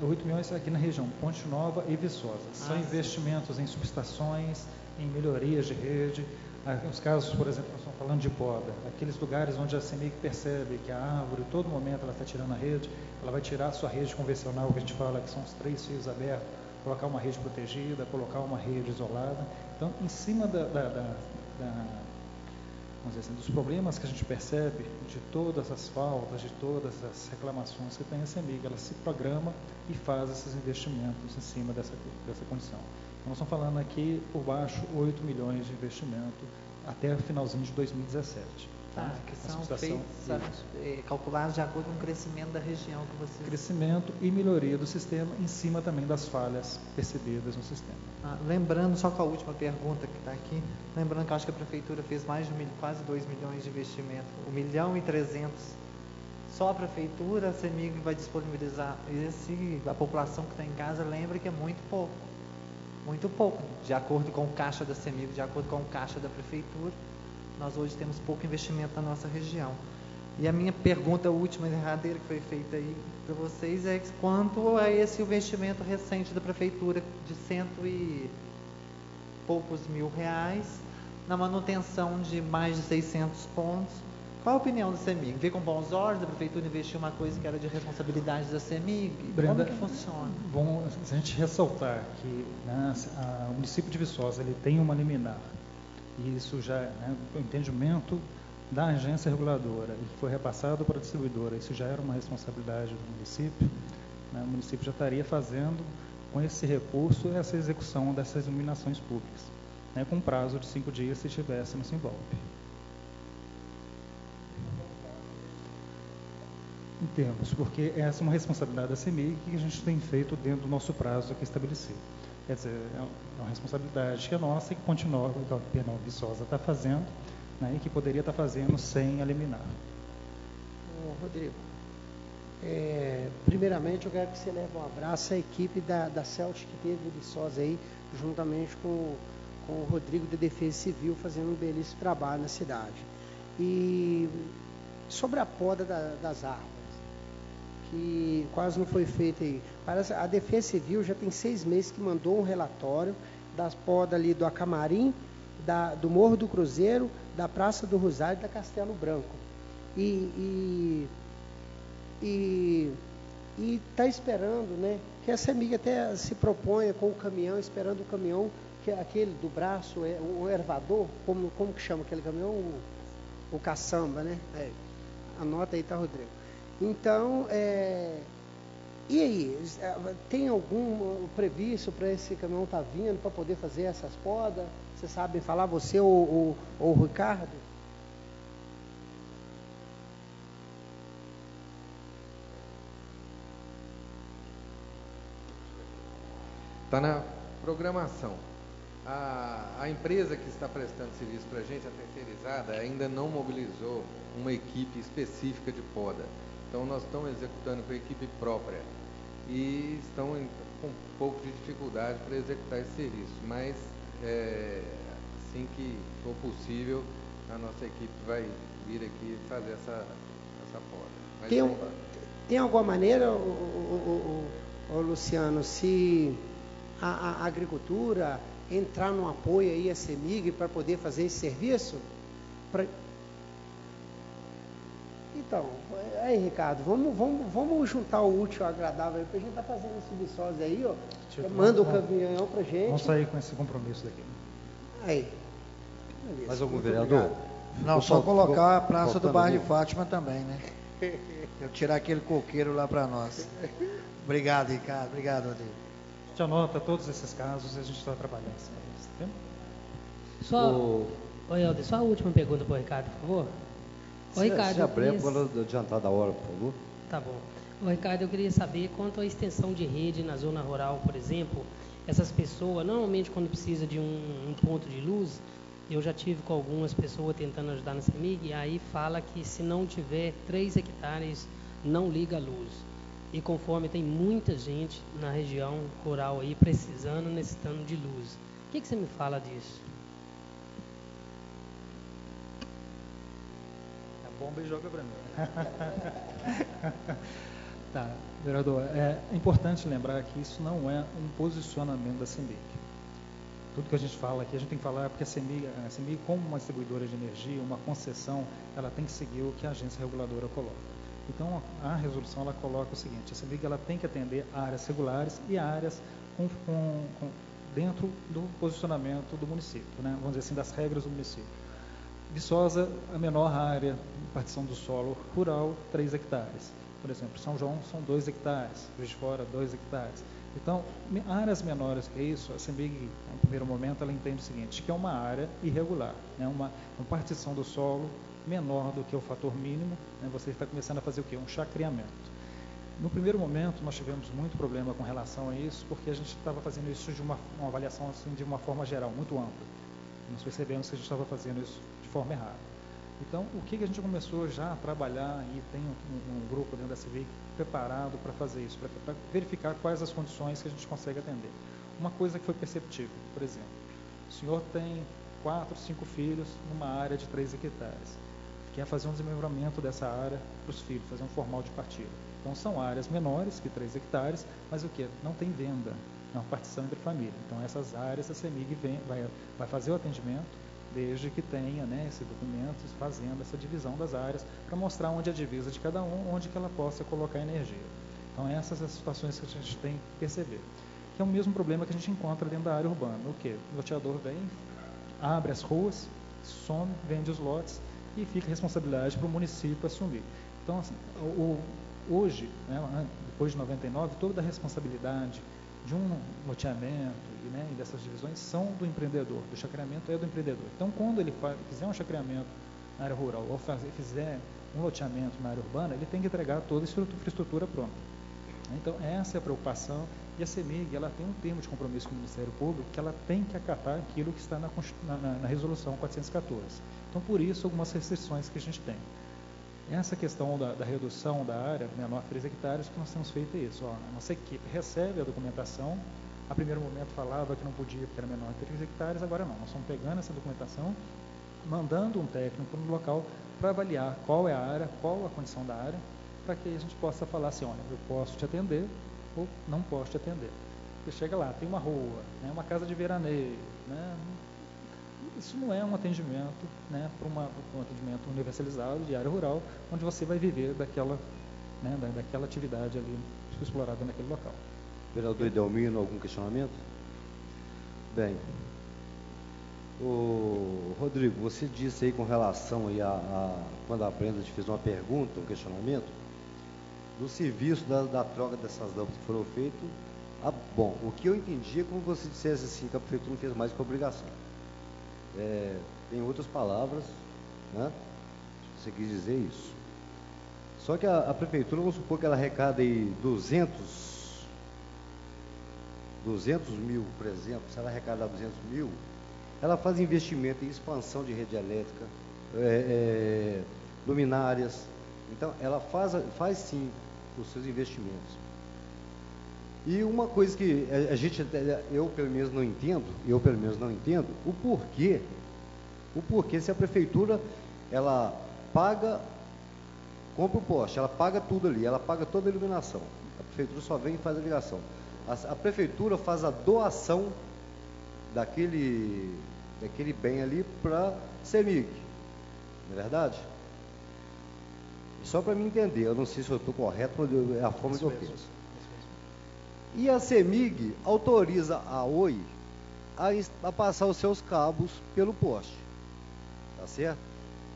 8 milhões aqui na região, Ponte Nova e Viçosa. São investimentos em subestações, em melhorias de rede. Os casos, por exemplo, nós estamos falando de poda, aqueles lugares onde a CEMIG percebe que a árvore, a todo momento, ela está tirando a rede, ela vai tirar a sua rede convencional, que a gente fala que são os 3 fios abertos, colocar uma rede protegida, colocar uma rede isolada. Então, em cima vamos dizer assim, dos problemas que a gente percebe, de todas as faltas, de todas as reclamações que tem a CEMIG, ela se programa e faz esses investimentos em cima dessa condição. Então, nós estamos falando aqui, por baixo, 8 milhões de investimento até o finalzinho de 2017. Tá? Que são feitos, calculados de acordo com o crescimento da região que vocês... Crescimento e melhoria do sistema, em cima também das falhas percebidas no sistema. Lembrando, só com a última pergunta que está aqui, lembrando que eu acho que a Prefeitura fez mais de quase 2 milhões de investimento, 1.300.000 só a Prefeitura, a CEMIG vai disponibilizar, a população que está em casa lembra que é muito pouco, de acordo com o caixa da CEMIG, de acordo com o caixa da Prefeitura, nós hoje temos pouco investimento na nossa região. E a minha pergunta última e derradeira que foi feita aí para vocês é quanto a esse investimento recente da Prefeitura de 100 e poucos mil reais na manutenção de mais de 600 pontos. Qual a opinião da CEMIG? Vê com bons olhos a Prefeitura investir uma coisa que era de responsabilidade da CEMIG? Brenda, como que funciona? Bom, se a gente ressaltar que o município de Viçosa ele tem uma liminar, e isso já o entendimento da agência reguladora e que foi repassado para a distribuidora, isso já era uma responsabilidade do município, o município já estaria fazendo com esse recurso essa execução dessas iluminações públicas, com prazo de 5 dias se estivesse no Sinvolpe. Em termos, porque essa é uma responsabilidade da CEMIG que a gente tem feito dentro do nosso prazo aqui estabelecido. Quer dizer, é uma responsabilidade que é nossa e que continua, que a Penal Viçosa está fazendo, e que poderia estar fazendo sem eliminar. Rodrigo, primeiramente eu quero que você leve um abraço à equipe da Celtic que teve de Viçosa aí, juntamente com o Rodrigo da Defesa Civil, fazendo um belíssimo trabalho na cidade. E sobre a poda das árvores, que quase não foi feita aí. Parece, a Defesa Civil já tem 6 meses que mandou um relatório das podas ali do Acamarim, do Morro do Cruzeiro, da Praça do Rosário e da Castelo Branco. E está esperando, que a CEMIG até se proponha com o caminhão, esperando o caminhão, que é aquele do braço, o ervador, como que chama aquele caminhão? O caçamba, Anota aí, tá, Rodrigo? Então, e aí? Tem algum previsto para esse caminhão estar vindo para poder fazer essas podas? Vocês sabem falar, você ou o Ricardo? Está na programação. A empresa que está prestando serviço para a gente, a terceirizada, ainda não mobilizou uma equipe específica de poda. Então, nós estamos executando com a equipe própria e estão com um pouco de dificuldade para executar esse serviço. Mas, assim que for possível, a nossa equipe vai vir aqui fazer essa poda. Mas tem alguma maneira, Luciano, se a agricultura entrar num apoio aí a CEMIG para poder fazer esse serviço? Então, aí, Ricardo, vamos juntar o útil ao agradável aí, porque a gente está fazendo esse Viçosa aí, ó. Manda o caminhão para gente. Vamos sair com esse compromisso daqui. Aí. Beleza. Mais algum vereador? Não, só colocar a Praça do Bairro de Fátima também, né? Eu tirar aquele coqueiro lá para nós. Obrigado, Ricardo. Obrigado, Rodrigo. A gente anota todos esses casos e a gente está trabalhando em cima disso, tá vendo? Oi, Helder, só a última pergunta para o Ricardo, por favor. Oi, Ricardo. Seja breve quando adiantar da hora, por favor. Tá bom. Ô, Ricardo, eu queria saber quanto à extensão de rede na zona rural, por exemplo, essas pessoas, normalmente quando precisa de um ponto de luz, eu já tive com algumas pessoas tentando ajudar na CEMIG, e aí fala que se não tiver 3 hectares, não liga a luz. E conforme tem muita gente na região rural aí precisando, necessitando de luz. O que você me fala disso? A bomba e joga para mim. Tá, vereador, é importante lembrar que isso não é um posicionamento da CEMIG. Tudo que a gente fala aqui, a gente tem que falar porque a CEMIG, como uma distribuidora de energia, uma concessão, ela tem que seguir o que a agência reguladora coloca. Então, a resolução ela coloca o seguinte: a CEMIG ela tem que atender áreas regulares e áreas dentro do posicionamento do município, né? Vamos dizer assim, das regras do município. Viçosa, a menor área de partição do solo rural, 3 hectares. Por exemplo, São João são 2 hectares, Juiz de Fora, 2 hectares. Então, áreas menores que isso, a CEMIG, no primeiro momento, ela entende o seguinte, que é uma área irregular, né? uma partição do solo menor do que o fator mínimo, né? Você está começando a fazer o quê? Um chacreamento. No primeiro momento, nós tivemos muito problema com relação a isso, porque a gente estava fazendo isso de uma avaliação assim, de uma forma geral, muito ampla. Nós percebemos que a gente estava fazendo isso de forma errada. Então, o que a gente começou já a trabalhar, e tem um grupo dentro da CEMIG preparado para fazer isso, para verificar quais as condições que a gente consegue atender. Uma coisa que foi perceptível, por exemplo, o senhor tem 4, 5 filhos numa área de 3 hectares, quer fazer um desmembramento dessa área para os filhos, fazer um formal de partilha. Então, são áreas menores que 3 hectares, mas o que? Não tem venda, é uma partição entre família. Então, essas áreas, a CEMIG vai fazer o atendimento, desde que tenha, né, esse documento fazendo essa divisão das áreas, para mostrar onde é a divisa de cada onde que ela possa colocar energia. Então, essas são as situações que a gente tem que perceber. Que é o mesmo problema que a gente encontra dentro da área urbana. O quê? O loteador vem, abre as ruas, some, vende os lotes e fica a responsabilidade para o município assumir. Então, assim, hoje, né, depois de 99, toda a responsabilidade de um loteamento e dessas divisões são do empreendedor, do chacreamento é do empreendedor. Então, quando ele fizer um chacreamento na área rural ou fizer um loteamento na área urbana, ele tem que entregar toda a infraestrutura pronta. Então, essa é a preocupação, e a CEMIG ela tem um termo de compromisso com o Ministério Público que ela tem que acatar aquilo que está na resolução 414. Então, por isso, algumas restrições que a gente tem. Essa questão da redução da área menor a 3 hectares, que nós temos feito isso. A nossa equipe recebe a documentação, a primeiro momento falava que não podia porque era menor de 3 hectares, agora não. Nós estamos pegando essa documentação, mandando um técnico no local para avaliar qual é a área, qual a condição da área, para que a gente possa falar assim, olha, eu posso te atender ou não posso te atender. Porque chega lá, tem uma rua, né, uma casa de veraneio, né, isso não é um atendimento, né, para um atendimento universalizado de área rural, onde você vai viver daquela atividade ali explorada naquele local. Vereador Edelmino, algum questionamento? Bem, Rodrigo, você disse aí com relação aí quando a Brenda te fez uma pergunta, um questionamento, do serviço da troca dessas lâmpadas que foram feitas. Bom, o que eu entendi é como você dissesse assim, que a prefeitura não fez mais que obrigação. Tem outras palavras, né? Você quis dizer isso. Só que a prefeitura, vamos supor que ela arrecada aí 200 200 mil, por exemplo, se ela arrecadar 200 mil, ela faz investimento em expansão de rede elétrica, luminárias. Então, ela faz sim os seus investimentos. E uma coisa que eu pelo menos não entendo, o porquê se a prefeitura, ela compra o poste, ela paga tudo ali, ela paga toda a iluminação. A prefeitura só vem e faz a ligação. A prefeitura faz a doação daquele bem ali para a CEMIG, não é verdade? Só para me entender, eu não sei se eu estou correto, mas é a forma que eu penso. E a CEMIG autoriza a Oi a passar os seus cabos pelo poste, tá certo?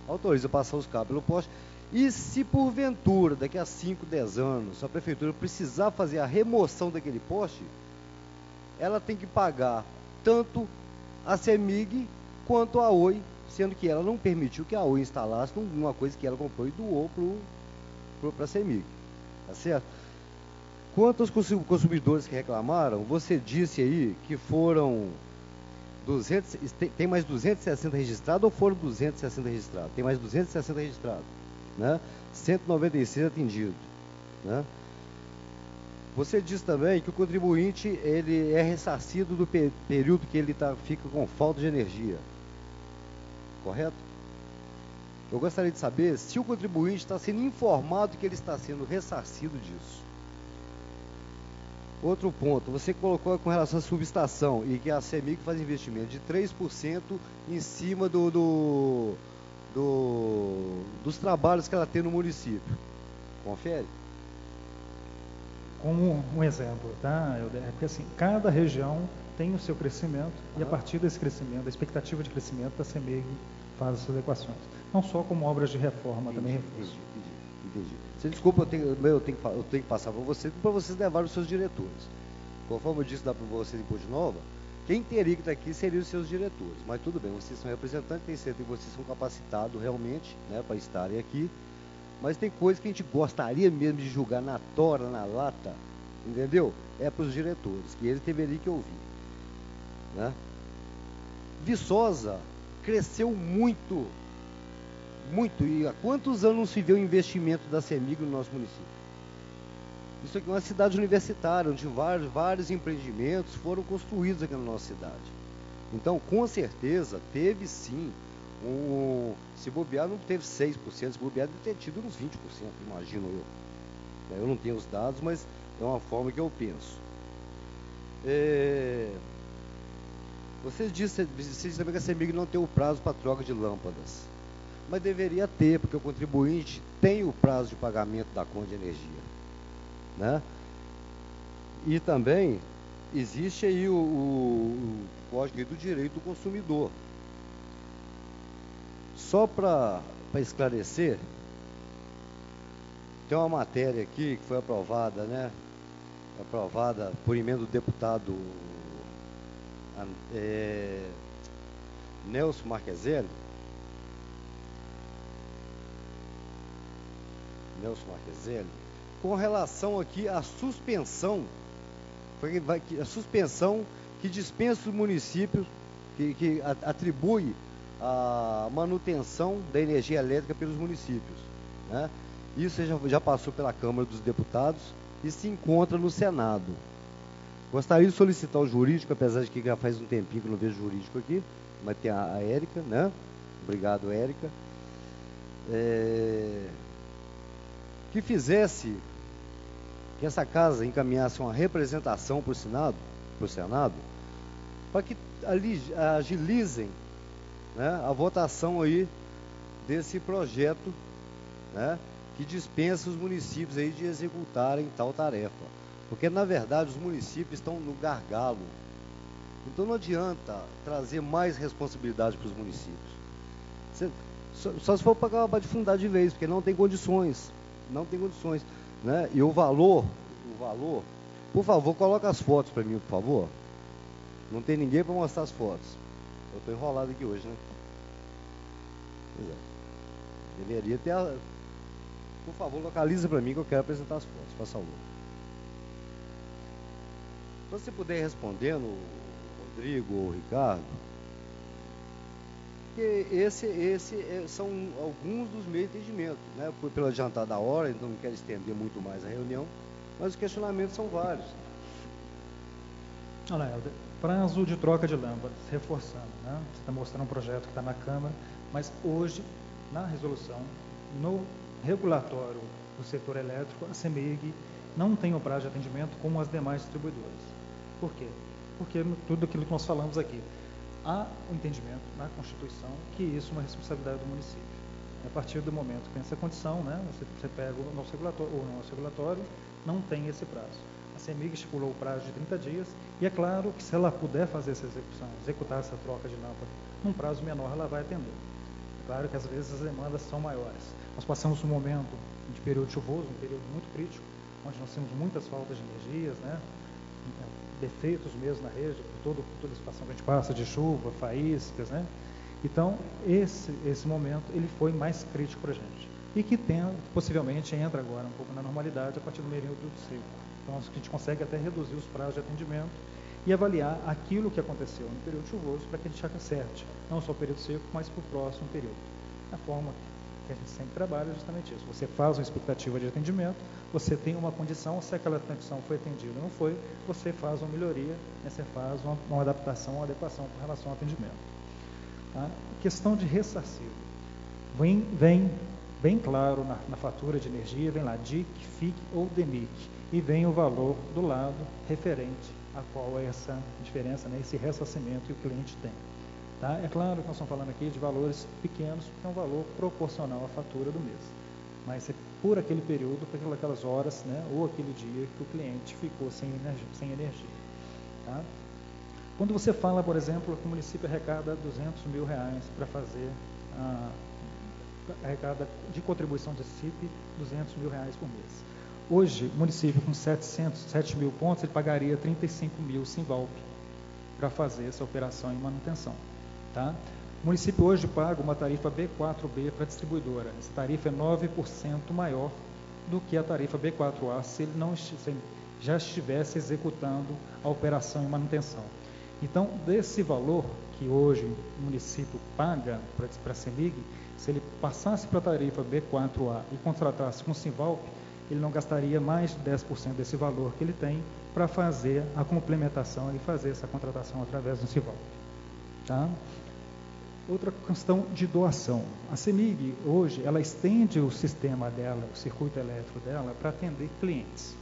Autoriza passar os cabos pelo poste. E se porventura, daqui a 5, 10 anos, a prefeitura precisar fazer a remoção daquele poste, ela tem que pagar tanto a CEMIG quanto a Oi, sendo que ela não permitiu que a Oi instalasse uma coisa que ela comprou e doou para a CEMIG, tá certo? Quanto aos consumidores que reclamaram, você disse aí que foram 200, tem mais 260 registrados ou foram 260 registrados? Tem mais 260 registrados, né? 196 atendidos, né? Você disse também que o contribuinte ele é ressarcido do período que ele fica com falta de energia, correto? Eu gostaria de saber se o contribuinte está sendo informado que ele está sendo ressarcido disso. Outro ponto, você colocou com relação à subestação e que a CEMIG faz investimento de 3% em cima dos trabalhos que ela tem no município. Confere? Como um exemplo, tá? Porque assim, cada região tem o seu crescimento e a partir desse crescimento, da expectativa de crescimento, a CEMIG faz as suas equações. Não só como obras de reforma, também reforço. Entendi. Você desculpa, eu tenho que passar para vocês levarem os seus diretores. Conforme eu disse lá para vocês em Ponte Nova, quem teria que estar aqui seriam os seus diretores. Mas tudo bem, vocês são representantes, tem certeza que vocês são capacitados realmente, né, para estarem aqui. Mas tem coisas que a gente gostaria mesmo de julgar na tora, na lata, entendeu? É para os diretores, que eles deveriam que ouvir, né? Viçosa cresceu muito, e há quantos anos não se vê o investimento da CEMIG no nosso município? Isso aqui é uma cidade universitária, onde vários empreendimentos foram construídos aqui na nossa cidade. Então, com certeza, teve sim, se bobear não teve 6%, se bobear deve ter tido uns 20%, imagino eu. Eu não tenho os dados, mas é uma forma que eu penso. Vocês disseram também que a CEMIG não tem o prazo para troca de lâmpadas. Mas deveria ter, porque o contribuinte tem o prazo de pagamento da conta de energia, né? E também existe aí o Código do Direito do Consumidor. Só para esclarecer, tem uma matéria aqui que foi aprovada, né? Aprovada por emenda do deputado Nelson Marqueselli, com relação aqui à suspensão, a suspensão que dispensa os municípios, que atribui a manutenção da energia elétrica pelos municípios, né? Isso já passou pela Câmara dos Deputados e se encontra no Senado. Gostaria de solicitar o jurídico, apesar de que já faz um tempinho que eu não vejo jurídico aqui, mas tem a Érica, né? Obrigado, Érica. Que fizesse, que essa casa encaminhasse uma representação para o Senado, para que agilizem, né, a votação aí desse projeto, né, que dispensa os municípios aí de executarem tal tarefa. Porque, na verdade, os municípios estão no gargalo. Então, não adianta trazer mais responsabilidade para os municípios. Só se for para acabar de fundar de vez, porque não tem condições. Não tem condições, né? E o valor, por favor, coloca as fotos para mim, por favor. Não tem ninguém para mostrar as fotos. Eu estou enrolado aqui hoje, né? Pois é. Deveria ter. Por favor, localiza para mim que eu quero apresentar as fotos, por favor. Se você puder ir respondendo, Rodrigo ou Ricardo, que são alguns dos meus entendimentos, né? Foi pelo adiantar da hora, então não quero estender muito mais a reunião, mas os questionamentos são vários. Olha, Helder, prazo de troca de lâmpadas, reforçando, né? Você está mostrando um projeto que está na Câmara, mas hoje, na resolução, no regulatório do setor elétrico, a CEMIG não tem o prazo de atendimento como as demais distribuidoras. Por quê? Porque tudo aquilo que nós falamos aqui, há o entendimento na Constituição que isso é uma responsabilidade do município. A partir do momento que tem essa condição, né, você pega o nosso regulatório, não tem esse prazo. A CEMIG estipulou o prazo de 30 dias e é claro que se ela puder fazer essa execução, executar essa troca de lâmpada num prazo menor, ela vai atender. É claro que às vezes as demandas são maiores. Nós passamos um momento de período chuvoso, um período muito crítico, onde nós temos muitas faltas de energias, né, defeitos mesmo na rede, por toda a situação que a gente passa de chuva, faíscas, né? Então, esse momento, ele foi mais crítico para a gente. E que possivelmente entra agora um pouco na normalidade a partir do período seco. Então, a gente consegue até reduzir os prazos de atendimento e avaliar aquilo que aconteceu no período chuvoso para que a gente acerte, não só o período seco, mas para o próximo período. A forma que a gente sempre trabalha é justamente isso. Você faz uma expectativa de atendimento, você tem uma condição, se aquela condição foi atendida ou não foi, você faz uma melhoria, né, você faz uma adaptação, uma adequação com relação ao atendimento. Tá? Questão de ressarcir. Vem bem claro na fatura de energia, vem lá DIC, FIC ou DEMIC, e vem o valor do lado referente a qual é essa diferença, né, esse ressarcimento que o cliente tem. Tá? É claro que nós estamos falando aqui de valores pequenos, porque é um valor proporcional à fatura do mês. Mas é por aquele período, por aquelas horas, né, ou aquele dia que o cliente ficou sem energia. Tá? Quando você fala, por exemplo, que o município arrecada R$200 mil para fazer arrecada de contribuição de CIP R$200 mil por mês. Hoje, o município com 7 mil pontos, ele pagaria 35 mil Sinvalp para fazer essa operação e manutenção. Tá? O município hoje paga uma tarifa B4B para a distribuidora. Essa tarifa é 9% maior do que a tarifa B4A se ele já estivesse executando a operação e manutenção. Então, desse valor que hoje o município paga para a CEMIG, se ele passasse para a tarifa B4A e contratasse com o Sinvalp, ele não gastaria mais de 10% desse valor que ele tem para fazer a complementação e fazer essa contratação através do Sinvalp. Tá? Outra questão de doação. A CEMIG, hoje, ela estende o sistema dela, o circuito elétrico dela, para atender clientes.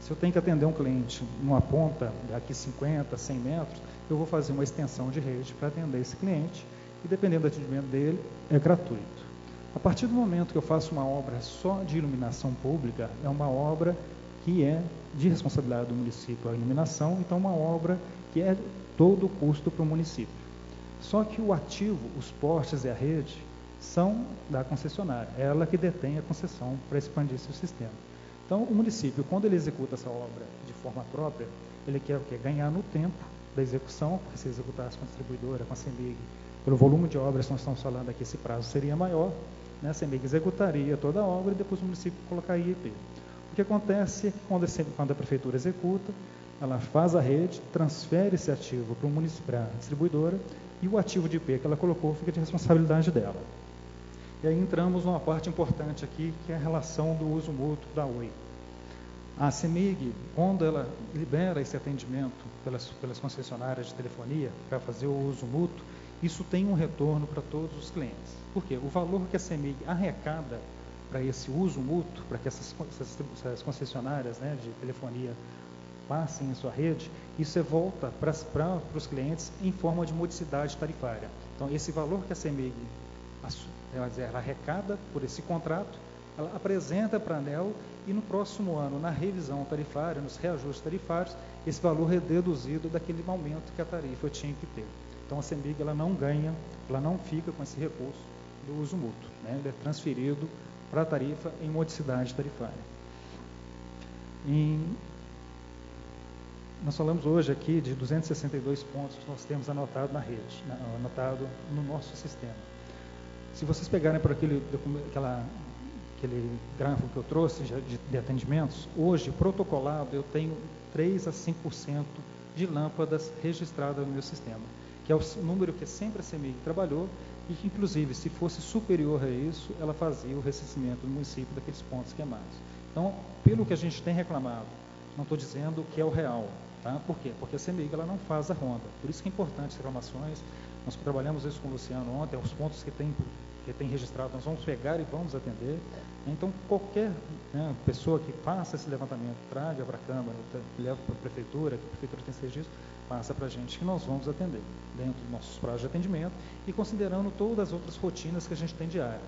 Se eu tenho que atender um cliente numa ponta, daqui 50, 100 metros, eu vou fazer uma extensão de rede para atender esse cliente e, dependendo do atendimento dele, é gratuito. A partir do momento que eu faço uma obra só de iluminação pública, é uma obra que é de responsabilidade do município a iluminação, então uma obra que é todo o custo para o município. Só que o ativo, os postes e a rede, são da concessionária, é ela que detém a concessão para expandir seu sistema. Então, o município, quando ele executa essa obra de forma própria, ele quer o quê? Ganhar no tempo da execução, porque se executasse com a distribuidora, com a CEMIG, pelo volume de obras que nós estamos falando aqui, esse prazo seria maior, né? A CEMIG executaria toda a obra e depois o município colocaria IP. O que acontece quando a prefeitura executa, ela faz a rede, transfere esse ativo para o município, para a distribuidora, e o ativo de IP que ela colocou fica de responsabilidade dela. E aí entramos numa parte importante aqui, que é a relação do uso mútuo da Oi. A CEMIG, quando ela libera esse atendimento pelas concessionárias de telefonia para fazer o uso mútuo, isso tem um retorno para todos os clientes. Por quê? O valor que a CEMIG arrecada para esse uso mútuo, para que essas concessionárias, né, de telefonia passem em sua rede, isso volta para os clientes em forma de modicidade tarifária. Então, esse valor que a CEMIG ela arrecada por esse contrato, ela apresenta para a ANEEL e no próximo ano, na revisão tarifária, nos reajustes tarifários, esse valor é deduzido daquele aumento que a tarifa tinha que ter. Então, a CEMIG ela não ganha, ela não fica com esse recurso do uso mútuo, né? Ele é transferido para a tarifa em modicidade tarifária. Nós falamos hoje aqui de 262 pontos que nós temos anotado na rede, anotado no nosso sistema. Se vocês pegarem por aquela aquele gráfico que eu trouxe de atendimentos, hoje, protocolado, eu tenho 3 a 5% de lâmpadas registradas no meu sistema, que é o número que sempre a CEMIG trabalhou e que, inclusive, se fosse superior a isso, ela fazia o ressarcimento do município daqueles pontos queimados. Então, pelo que a gente tem reclamado, não estou dizendo que é o real, tá? Por quê? Porque a CEMIG ela não faz a ronda, por isso que é importante as reclamações. Nós trabalhamos isso com o Luciano ontem, os pontos que tem registrado, nós vamos pegar e vamos atender. Então, qualquer pessoa que faça esse levantamento, traga para a Câmara, leva para a Prefeitura, que a Prefeitura tem esse registro, passa para a gente que nós vamos atender, dentro dos nossos prazos de atendimento e considerando todas as outras rotinas que a gente tem diária.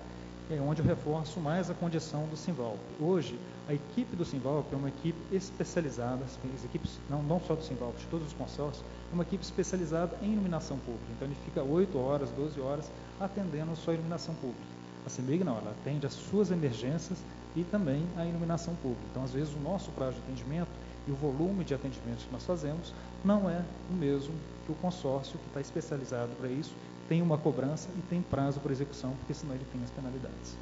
É onde eu reforço mais a condição do Simvalp. Hoje, a equipe do Simvalp é uma equipe especializada, as equipes, não só do Simvalp, de todos os consórcios, é uma equipe especializada em iluminação pública. Então, ele fica 8 horas, 12 horas atendendo só a iluminação pública. A CEMIG não, ela atende as suas emergências e também a iluminação pública. Então, às vezes, o nosso prazo de atendimento e o volume de atendimentos que nós fazemos não é o mesmo que o consórcio que está especializado para isso, tem uma cobrança e tem prazo para execução, porque senão ele tem as penalidades.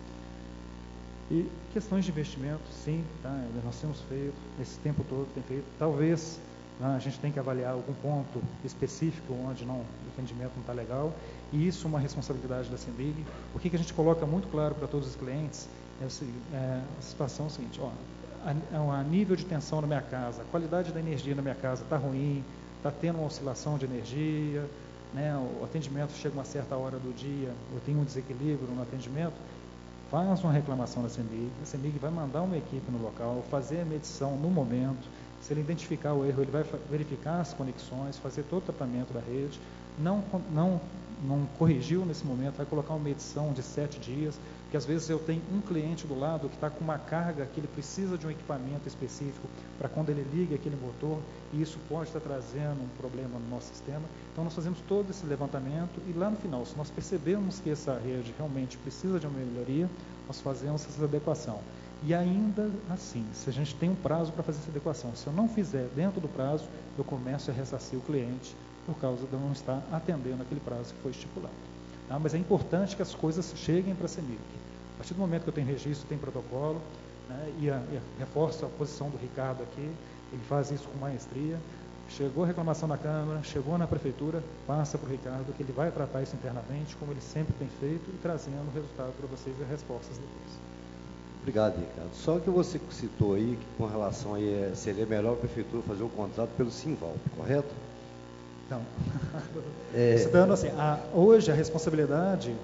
E questões de investimento, sim, tá, nós temos feito, esse tempo todo tem feito, talvez a gente tem que avaliar algum ponto específico onde o atendimento não está legal, e isso é uma responsabilidade da CEMIG. O que a gente coloca muito claro para todos os clientes a situação é o seguinte, a nível de tensão na minha casa, a qualidade da energia na minha casa está ruim, está tendo uma oscilação de energia, o atendimento chega a uma certa hora do dia, eu tenho um desequilíbrio no atendimento, faz uma reclamação na CEMIG, a CEMIG vai mandar uma equipe no local, fazer a medição no momento, se ele identificar o erro, ele vai verificar as conexões, fazer todo o tratamento da rede, não corrigiu nesse momento, vai colocar uma medição de 7 dias, porque às vezes eu tenho um cliente do lado que está com uma carga que ele precisa de um equipamento específico para quando ele liga aquele motor, e isso pode estar trazendo um problema no nosso sistema. Então nós fazemos todo esse levantamento e lá no final, se nós percebemos que essa rede realmente precisa de uma melhoria, nós fazemos essa adequação. E ainda assim, se a gente tem um prazo para fazer essa adequação, se eu não fizer dentro do prazo, eu começo a ressarcir o cliente por causa de eu não estar atendendo aquele prazo que foi estipulado. Mas é importante que as coisas cheguem para a CEMIG. A partir do momento que eu tenho registro, tem protocolo, e reforço a posição do Ricardo aqui, ele faz isso com maestria. Chegou a reclamação na Câmara, chegou na Prefeitura, passa para o Ricardo, que ele vai tratar isso internamente, como ele sempre tem feito, e trazendo o resultado para vocês e as respostas depois. Obrigado, Ricardo. Só que você citou aí que com relação aí seria melhor a Prefeitura fazer o contrato pelo Simvalp, correto? Não. Citando assim, hoje a responsabilidade,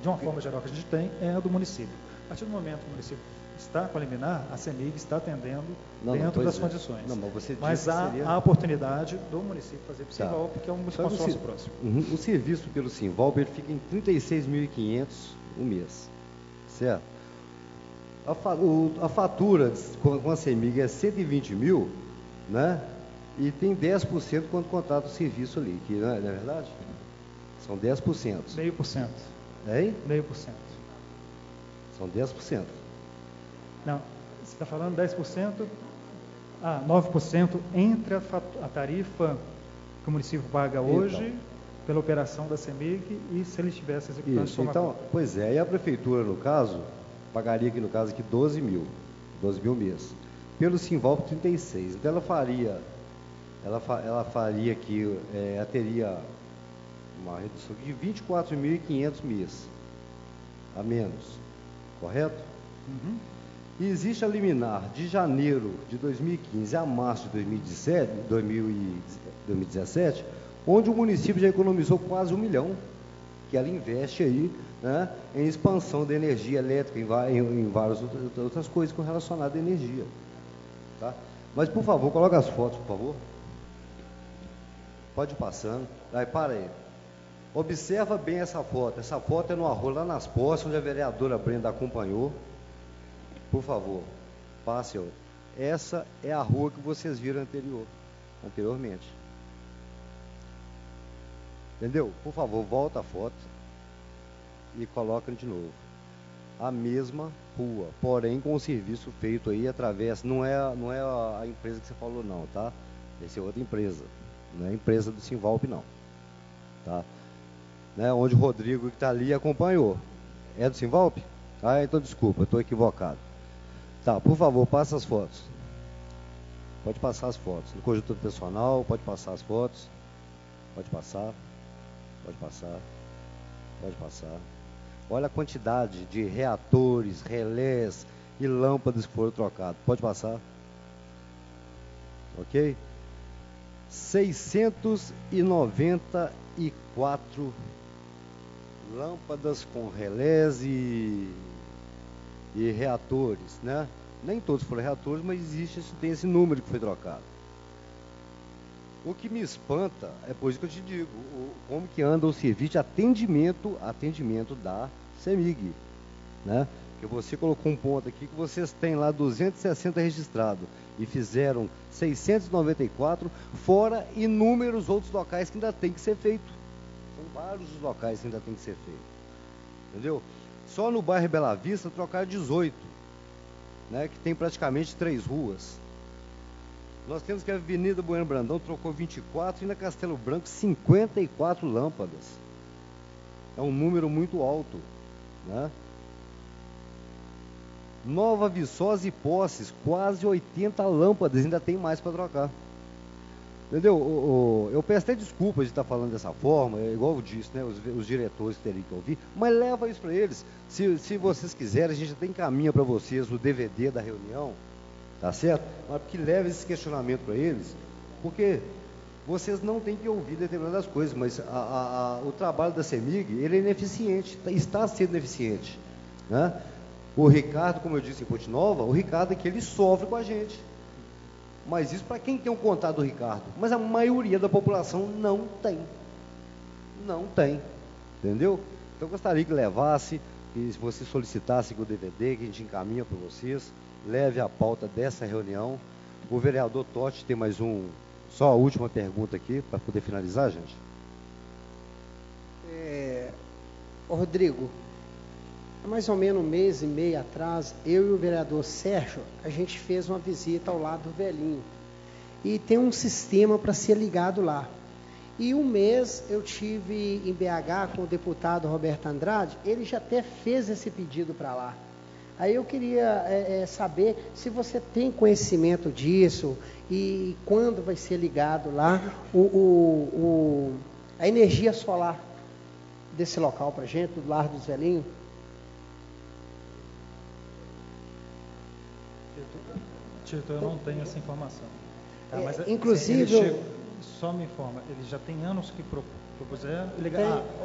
de uma forma geral que a gente tem, é a do município. A partir do momento que o município está com a liminar, a CEMIG está atendendo dentro das condições. Mas há a oportunidade do município fazer para o Simvalp, que é um consórcio próximo. O serviço pelo Simvalp ele fica em R$ 36.500 um mês, certo? A fatura com a CEMIG é 120 mil, e tem 10% quando contrata o serviço ali, que não é verdade? São 10%. 0,5%. Hein? 0,5%. São 10%. Não, você está falando 10%, 9% entre a tarifa que o município paga hoje, pela operação da CEMIG, e se ele estivesse executando isso. Então, pois é, e a Prefeitura, no caso, pagaria aqui, no caso, aqui 12 mil mês. Pelo Simvalp, 36. Então, ela faria aqui, ela teria uma redução de 24.500 mês a menos, correto? Uhum. E existe a liminar de janeiro de 2015 a março de 2017, onde o município já economizou quase 1 milhão, que ela investe aí, em expansão da energia elétrica, em várias outras coisas relacionadas à energia. Tá? Mas, por favor, coloque as fotos, por favor. Pode ir passando. Aí, para aí. Observa bem essa foto. Essa foto é no arroio, lá nas Poças, onde a vereadora Brenda acompanhou. Por favor, passe outra. Essa é a rua que vocês viram anteriormente. Entendeu? Por favor, volta a foto e coloca de novo. A mesma rua, porém com o serviço feito aí através, não é a empresa que você falou não, tá? Essa é outra empresa, não é a empresa do Simvalp não, tá? Onde o Rodrigo que está ali acompanhou. É do Simvalp? Ah, então desculpa, estou equivocado. Tá, por favor, passa as fotos. Pode passar as fotos. No conjunto habitacional, pode passar as fotos. Pode passar. Pode passar. Pode passar. Olha a quantidade de reatores, relés e lâmpadas que foram trocados. Pode passar. Ok? 694 lâmpadas com relés e reatores, né? Nem todos foram reatores, mas tem esse número que foi trocado. O que me espanta é por isso que eu te digo, como que anda o serviço de atendimento da CEMIG, né? Que você colocou um ponto aqui que vocês têm lá 260 registrados e fizeram 694, fora inúmeros outros locais que ainda tem que ser feito. São vários os locais que ainda tem que ser feito. Entendeu? Só no bairro Bela Vista trocaram 18, né, que tem praticamente 3 ruas. Nós temos que a Avenida Bueno Brandão trocou 24 e na Castelo Branco 54 lâmpadas. É um número muito alto, né? Nova Viçosa e Poços, quase 80 lâmpadas, ainda tem mais para trocar. Entendeu? Eu peço até desculpas de estar falando dessa forma, igual eu disse, né? Os diretores teriam que ouvir, mas leva isso para eles. Se vocês quiserem, a gente até encaminha para vocês o DVD da reunião, tá certo? Mas que leve esse questionamento para eles, porque vocês não têm que ouvir determinadas coisas, mas o trabalho da CEMIG, ele é ineficiente, está sendo ineficiente, né? O Ricardo, como eu disse em Ponte Nova, o Ricardo é que ele sofre com a gente. Mas isso para quem tem um contato do Ricardo. Mas a maioria da população não tem. Não tem. Entendeu? Então eu gostaria que levasse, que se você solicitasse o DVD, que a gente encaminha para vocês, leve a pauta dessa reunião. O vereador Totti tem mais só a última pergunta aqui, para poder finalizar, gente. Rodrigo, há mais ou menos 1 mês e meio atrás, eu e o vereador Sérgio, a gente fez uma visita ao lado do Velhinho. E tem um sistema para ser ligado lá. E um mês eu tive em BH com o deputado Roberto Andrade, ele já até fez esse pedido para lá. Aí eu queria saber se você tem conhecimento disso e quando vai ser ligado lá a energia solar desse local para a gente, do Lar dos Velhinhos. Tito, eu não tenho essa informação. Tá? Mas, inclusive, só me informa, eles já tem anos que propuseram,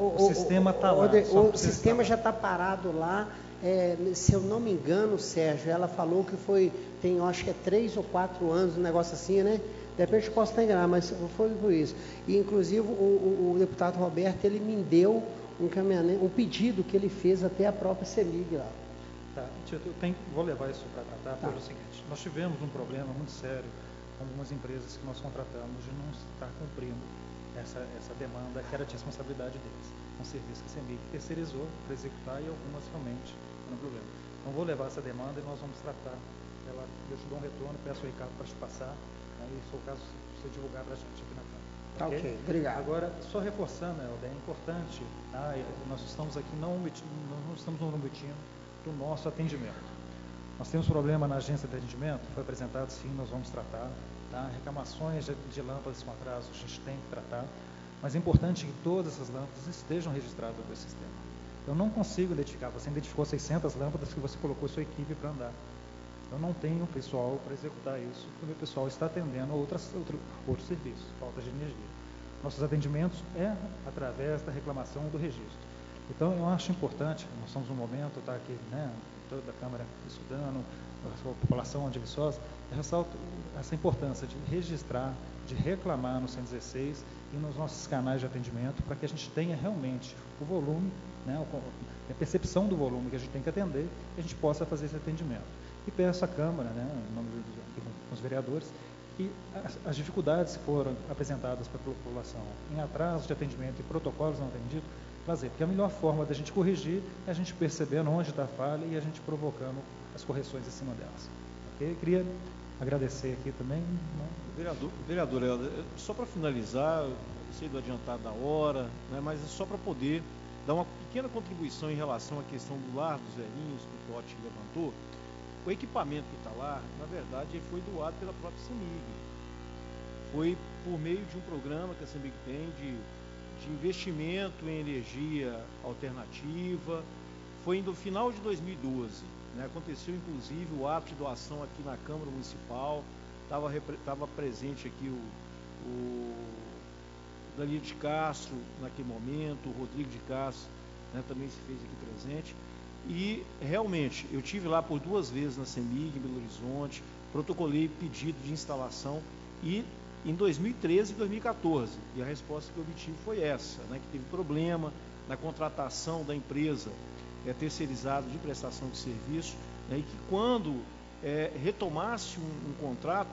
o sistema está lá. O sistema já está parado lá. Se eu não me engano, Sérgio, ela falou que tem, acho que 3 ou 4 anos, um negócio assim, né? De repente eu posso estar enganado, mas foi por isso. E, inclusive, o deputado Roberto, ele me deu um pedido que ele fez até a própria CEMIG lá. Tá, Tito, vou levar isso para tratar pelo seguinte, nós tivemos um problema muito sério com algumas empresas que nós contratamos de não estar cumprindo essa demanda que era de responsabilidade deles. Um serviço que a CEMIG terceirizou para executar e algumas realmente não problema. Então vou levar essa demanda e nós vamos tratar. Eu te dou um retorno, peço ao Ricardo para te passar, aí se for o caso, você divulgar para a gente aqui na Câmara. Tá ok, obrigado. Agora, só reforçando, Helder, é importante, nós estamos aqui não estamos omitindo do nosso atendimento. Nós temos problema na agência de atendimento, foi apresentado sim, nós vamos tratar. Tá? Reclamações de lâmpadas com atraso, a gente tem que tratar, mas é importante que todas essas lâmpadas estejam registradas no sistema. Eu não consigo identificar, você identificou 600 lâmpadas que você colocou sua equipe para andar. Eu não tenho pessoal para executar isso, porque o meu pessoal está atendendo outros serviços, falta de energia. Nossos atendimentos através da reclamação do registro. Então, eu acho importante, nós estamos num momento, está aqui, né, toda a Câmara estudando, a população de Viçosa, eu ressalto essa importância de registrar, de reclamar no 116 e nos nossos canais de atendimento, para que a gente tenha realmente o volume, né, a percepção do volume que a gente tem que atender, e a gente possa fazer esse atendimento. E peço à Câmara, né, em nome dos vereadores, que as dificuldades que foram apresentadas para a população em atraso de atendimento e protocolos não atendidos, trazer, porque a melhor forma da gente corrigir é a gente percebendo onde está a falha e a gente provocando as correções em cima delas. Okay? Eu queria agradecer aqui também. Né? Vereador, só para finalizar, sei do adiantado da hora, né, mas é só para poder dar uma pequena contribuição em relação à questão do lar dos velhinhos que o Totti levantou. O equipamento que está lá, na verdade, ele foi doado pela própria CEMIG. Foi por meio de um programa que a CEMIG tem de investimento em energia alternativa. Foi no final de 2012, né? Aconteceu inclusive o ato de doação aqui na Câmara Municipal. Estava presente aqui o Danilo de Castro naquele momento, o Rodrigo de Castro, né, também se fez aqui presente. E realmente eu tive lá por 2 vezes na CEMIG, em Belo Horizonte, protocolei pedido de instalação e em 2013 e 2014, e a resposta que eu obtive foi essa, né, que teve problema na contratação da empresa terceirizada de prestação de serviço, né, e que quando retomasse um contrato,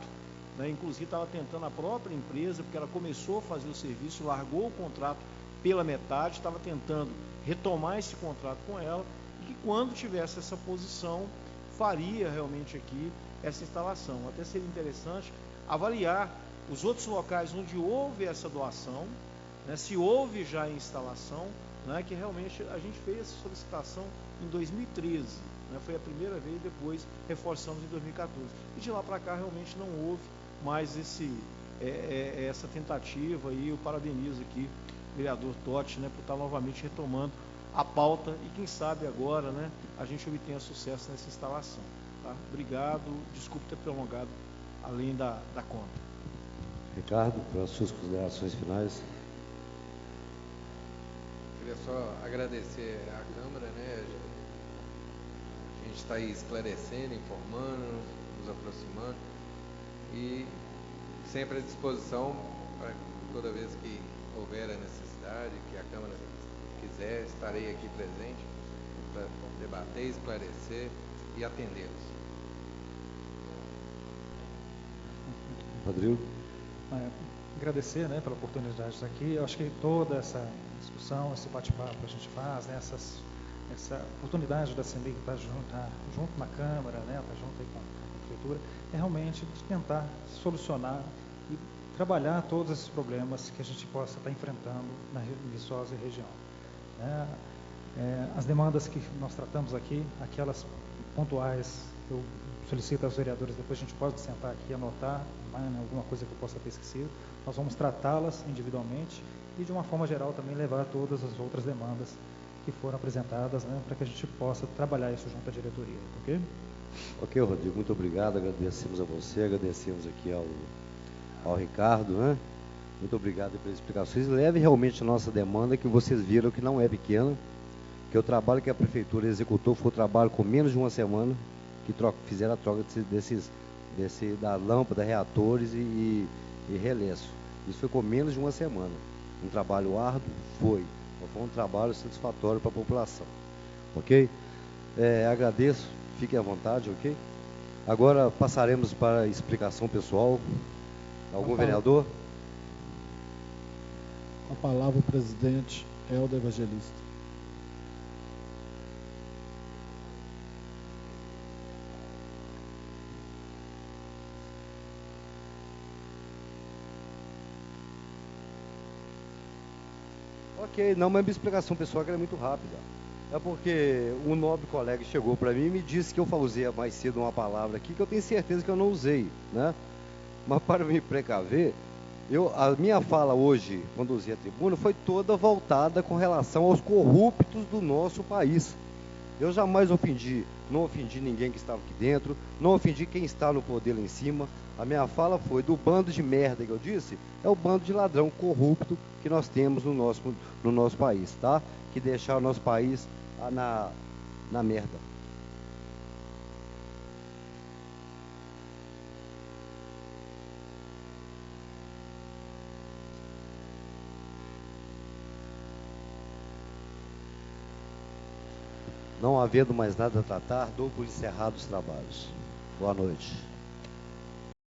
né, inclusive estava tentando a própria empresa, porque ela começou a fazer o serviço, largou o contrato pela metade, estava tentando retomar esse contrato com ela, e que quando tivesse essa posição, faria realmente aqui essa instalação. Até seria interessante avaliar os outros locais onde houve essa doação, né, se houve já a instalação, né, que realmente a gente fez essa solicitação em 2013, né, foi a primeira vez, depois reforçamos em 2014. E de lá para cá realmente não houve mais essa tentativa, e eu parabenizo aqui o vereador Totti, né, por estar novamente retomando a pauta e quem sabe agora, né, a gente obtenha sucesso nessa instalação. Tá? Obrigado, desculpe ter prolongado além da conta. Ricardo, para as suas considerações finais. Queria só agradecer à Câmara, né? A gente está aí esclarecendo, informando, nos aproximando e sempre à disposição para toda vez que houver a necessidade, que a Câmara quiser, estarei aqui presente para debater, esclarecer e atendê-los. Rodrigo? Agradecer, né, pela oportunidade de estar aqui. Eu acho que toda essa discussão, esse bate-papo que a gente faz, né, essa oportunidade da CEMIG estar junto na Câmara, né, estar junto aí com a Prefeitura, é realmente de tentar solucionar e trabalhar todos esses problemas que a gente possa estar enfrentando na Viçosa e região. Né? As demandas que nós tratamos aqui, aquelas pontuais, eu solicito aos vereadores, depois a gente pode sentar aqui e anotar, né, alguma coisa que eu possa ter esquecido, nós vamos tratá-las individualmente e de uma forma geral também levar todas as outras demandas que foram apresentadas, né, para que a gente possa trabalhar isso junto à diretoria, ok? Ok, Rodrigo, muito obrigado, agradecemos a você, agradecemos aqui ao Ricardo, né? Muito obrigado pelas explicações. Leve realmente a nossa demanda, que vocês viram que não é pequena, que o trabalho que a Prefeitura executou foi um trabalho com menos de uma semana, que fizeram a troca da lâmpada, reatores e relé. Isso foi com menos de uma semana. Um trabalho árduo? Foi. Mas foi um trabalho satisfatório para a população. Ok? Agradeço, fiquem à vontade, ok? Agora passaremos para a explicação pessoal. Algum vereador? Com a palavra o presidente Helder Evangelista. Ok, não, mas minha explicação pessoal é muito rápida. É porque um nobre colega chegou para mim e me disse que eu usei mais cedo uma palavra aqui que eu tenho certeza que eu não usei, né? Mas para me precaver, a minha fala hoje, quando usei a tribuna, foi toda voltada com relação aos corruptos do nosso país. Eu jamais não ofendi ninguém que estava aqui dentro, não ofendi quem está no poder lá em cima. A minha fala foi do bando de merda que eu disse, é o bando de ladrão corrupto que nós temos no nosso país, tá? Que deixar o nosso país na merda. Não havendo mais nada a tratar, dou por encerrados os trabalhos. Boa noite.